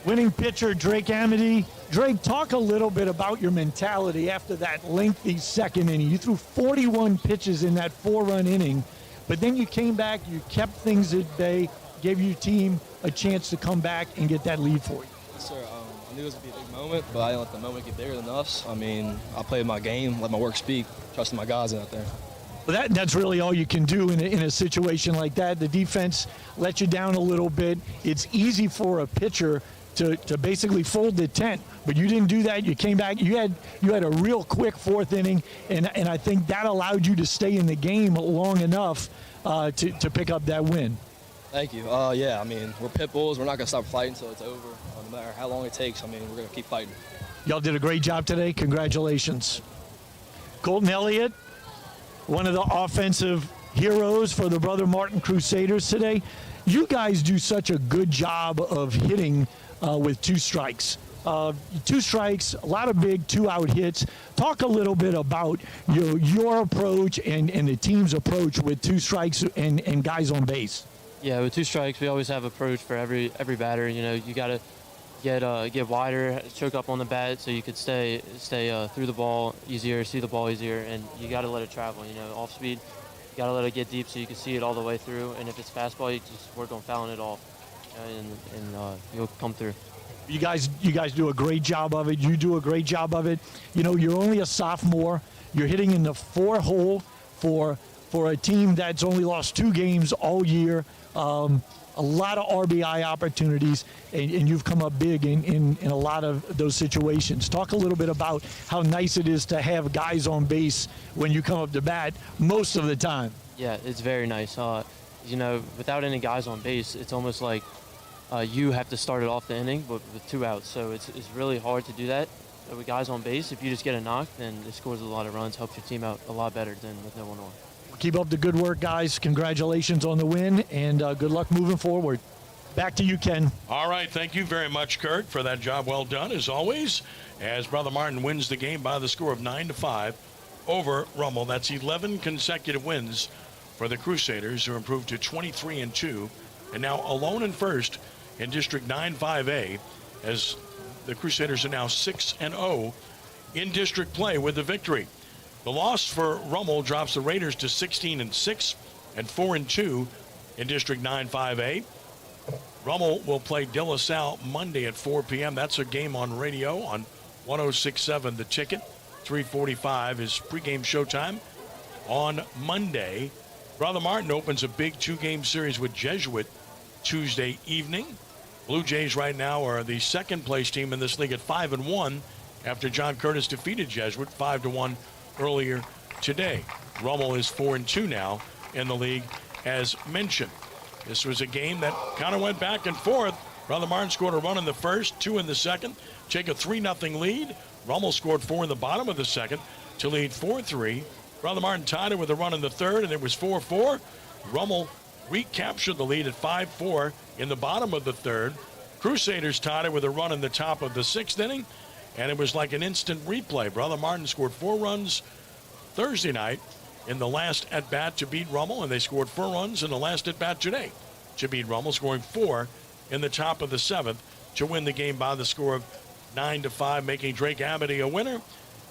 [SPEAKER 3] Winning pitcher, Drake Amity. Drake, talk a little bit about your mentality after that lengthy second inning. You threw 41 pitches in that 4-run inning, but then you came back, you kept things at bay, gave your team a chance to come back and get that lead for you.
[SPEAKER 12] Yes, sir. I knew it was going to be a big moment, but I didn't let the moment get bigger than us. I mean, I played my game, let my work speak, trusting my guys out there.
[SPEAKER 3] Well, that's really all you can do in a situation like that. The defense let you down a little bit. It's easy for a pitcher to basically fold the tent, but you didn't do that. You came back. You had a real quick fourth inning, and I think that allowed you to stay in the game long enough to pick up that win.
[SPEAKER 12] Thank you. Yeah, I mean, we're pit bulls. We're not going to stop fighting until it's over, no matter how long it takes. I mean, we're going to keep fighting.
[SPEAKER 3] Y'all did a great job today. Congratulations. Colton Elliott, one of the offensive heroes for the Brother Martin Crusaders today. You guys do such a good job of hitting with 2 strikes. 2 strikes, a lot of big 2-out hits. Talk a little bit about your approach and the team's approach with 2 strikes and guys on base.
[SPEAKER 13] Yeah, with 2 strikes, we always have approach for every batter. You know, you got to get wider, choke up on the bat so you could stay through the ball easier, see the ball easier, and you got to let it travel. You know, off speed, you got to let it get deep so you can see it all the way through. And if it's fastball, you just work on fouling it off, and you'll come through.
[SPEAKER 3] You guys do a great job of it. You do a great job of it. You know, you're only a sophomore. You're hitting in the 4 hole for a team that's only lost 2 games all year. A lot of RBI opportunities, and you've come up big in a lot of those situations. Talk a little bit about how nice it is to have guys on base when you come up to bat most of the time.
[SPEAKER 13] Yeah, it's very nice. You know, without any guys on base, it's almost like you have to start it off the inning, but with 2 outs. So it's really hard to do that. But with guys on base, if you just get a knock, then it scores a lot of runs, helps your team out a lot better than with no one on.
[SPEAKER 3] Keep up the good work, guys. Congratulations on the win, and good luck moving forward. Back to you, Ken.
[SPEAKER 2] All right, thank you very much, Kurt, for that job well done, as always, as Brother Martin wins the game by the score of 9-5 over Rummel. That's 11 consecutive wins for the Crusaders, who improved to 23-2, and now alone in first in District 9-5A, as the Crusaders are now 6-0 in district play with the victory. The loss for Rummel drops the Raiders to 16-6 and 4-2 in District 9-5A. Rummel will play De La Salle Monday at 4 p.m. That's a game on radio on 106.7 The Ticket. 3:45 is pregame showtime on Monday. Brother Martin opens a big 2-game series with Jesuit Tuesday evening. Blue Jays right now are the second-place team in this league at 5-1 after John Curtis defeated Jesuit 5-1 earlier today. Rummel is 4-2 now in the league, as mentioned. This was a game that kind of went back and forth. Brother Martin scored a run in the first, 2 in the second, take a 3-0 lead. Rummel scored 4 in the bottom of the second to lead 4-3. Brother Martin tied it with a run in the third, and it was 4-4. Rummel recaptured the lead at 5-4 in the bottom of the third. Crusaders tied it with a run in the top of the 6th inning, and it was like an instant replay. Brother Martin scored 4 runs Thursday night in the last at-bat to beat Rummel, and they scored 4 runs in the last at-bat today to beat Rummel, scoring 4 in the top of the 7th to win the game by the score of 9-5, making Drake Amity a winner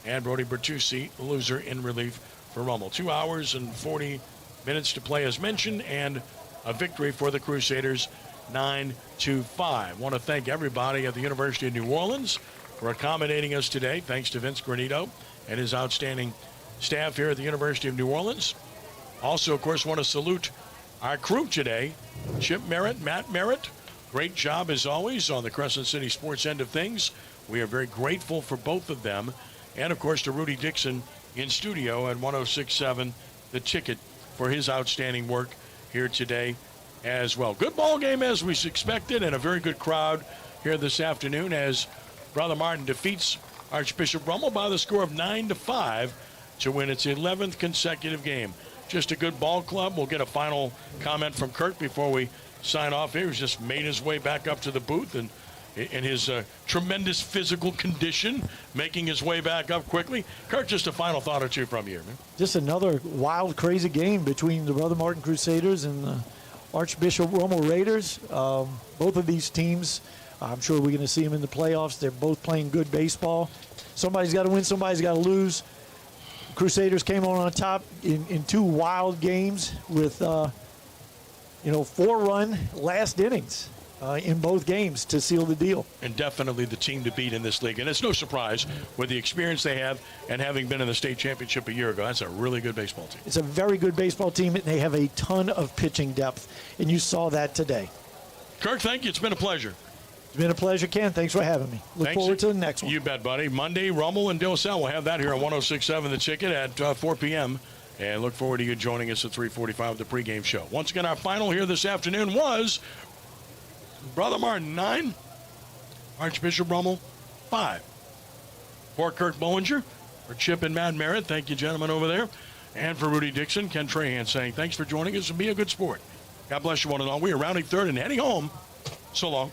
[SPEAKER 2] and Brody Bertucci a loser in relief for Rummel. 2 hours and 40 minutes to play, as mentioned, and a victory for the Crusaders, 9-5. Want to thank everybody at the University of New Orleans for accommodating us today. Thanks to Vince Granito and his outstanding staff here at the University of New Orleans. Also, of course, want to salute our crew today. Chip Merritt, Matt Merritt. Great job, as always, on the Crescent City sports end of things. We are very grateful for both of them. And, of course, to Rudy Dixon in studio at 106.7 The Ticket for his outstanding work here today as well. Good ball game as we expected, and a very good crowd here this afternoon as Brother Martin defeats Archbishop Rummel by the score of 9-5 to win its 11th consecutive game. Just a good ball club. We'll get a final comment from Kurt before we sign off here. He's just made his way back up to the booth, and in his tremendous physical condition, making his way back up quickly. Kurt, just a final thought or two from you, man.
[SPEAKER 3] Just another wild, crazy game between the Brother Martin Crusaders and the Archbishop Rummel Raiders. Both of these teams, I'm sure we're going to see them in the playoffs. They're both playing good baseball. Somebody's got to win, somebody's got to lose. Crusaders came on top in 2 wild games with 4-run last innings. in both games to seal the deal.
[SPEAKER 2] And definitely the team to beat in this league. And it's no surprise with the experience they have and having been in the state championship a year ago. That's a really good baseball team.
[SPEAKER 3] It's a very good baseball team, and they have a ton of pitching depth, and you saw that today.
[SPEAKER 2] Kirk, thank you. It's been a pleasure.
[SPEAKER 3] It's been a pleasure, Ken. Thanks for having me. Look forward to the next one.
[SPEAKER 2] You bet, buddy. Monday, Rummel and Dill-Sal. We'll have that here on 106.7 The Ticket at 4 p.m. And look forward to you joining us at 3:45, the pregame show. Once again, our final here this afternoon was Brother Martin 9, Archbishop Rummel 5. For Kirk Bollinger, for Chip and Matt Merritt, thank you, gentlemen, over there. And for Rudy Dixon, Ken Trahan saying thanks for joining us and be a good sport. God bless you one and all. We are rounding third and heading home. So long.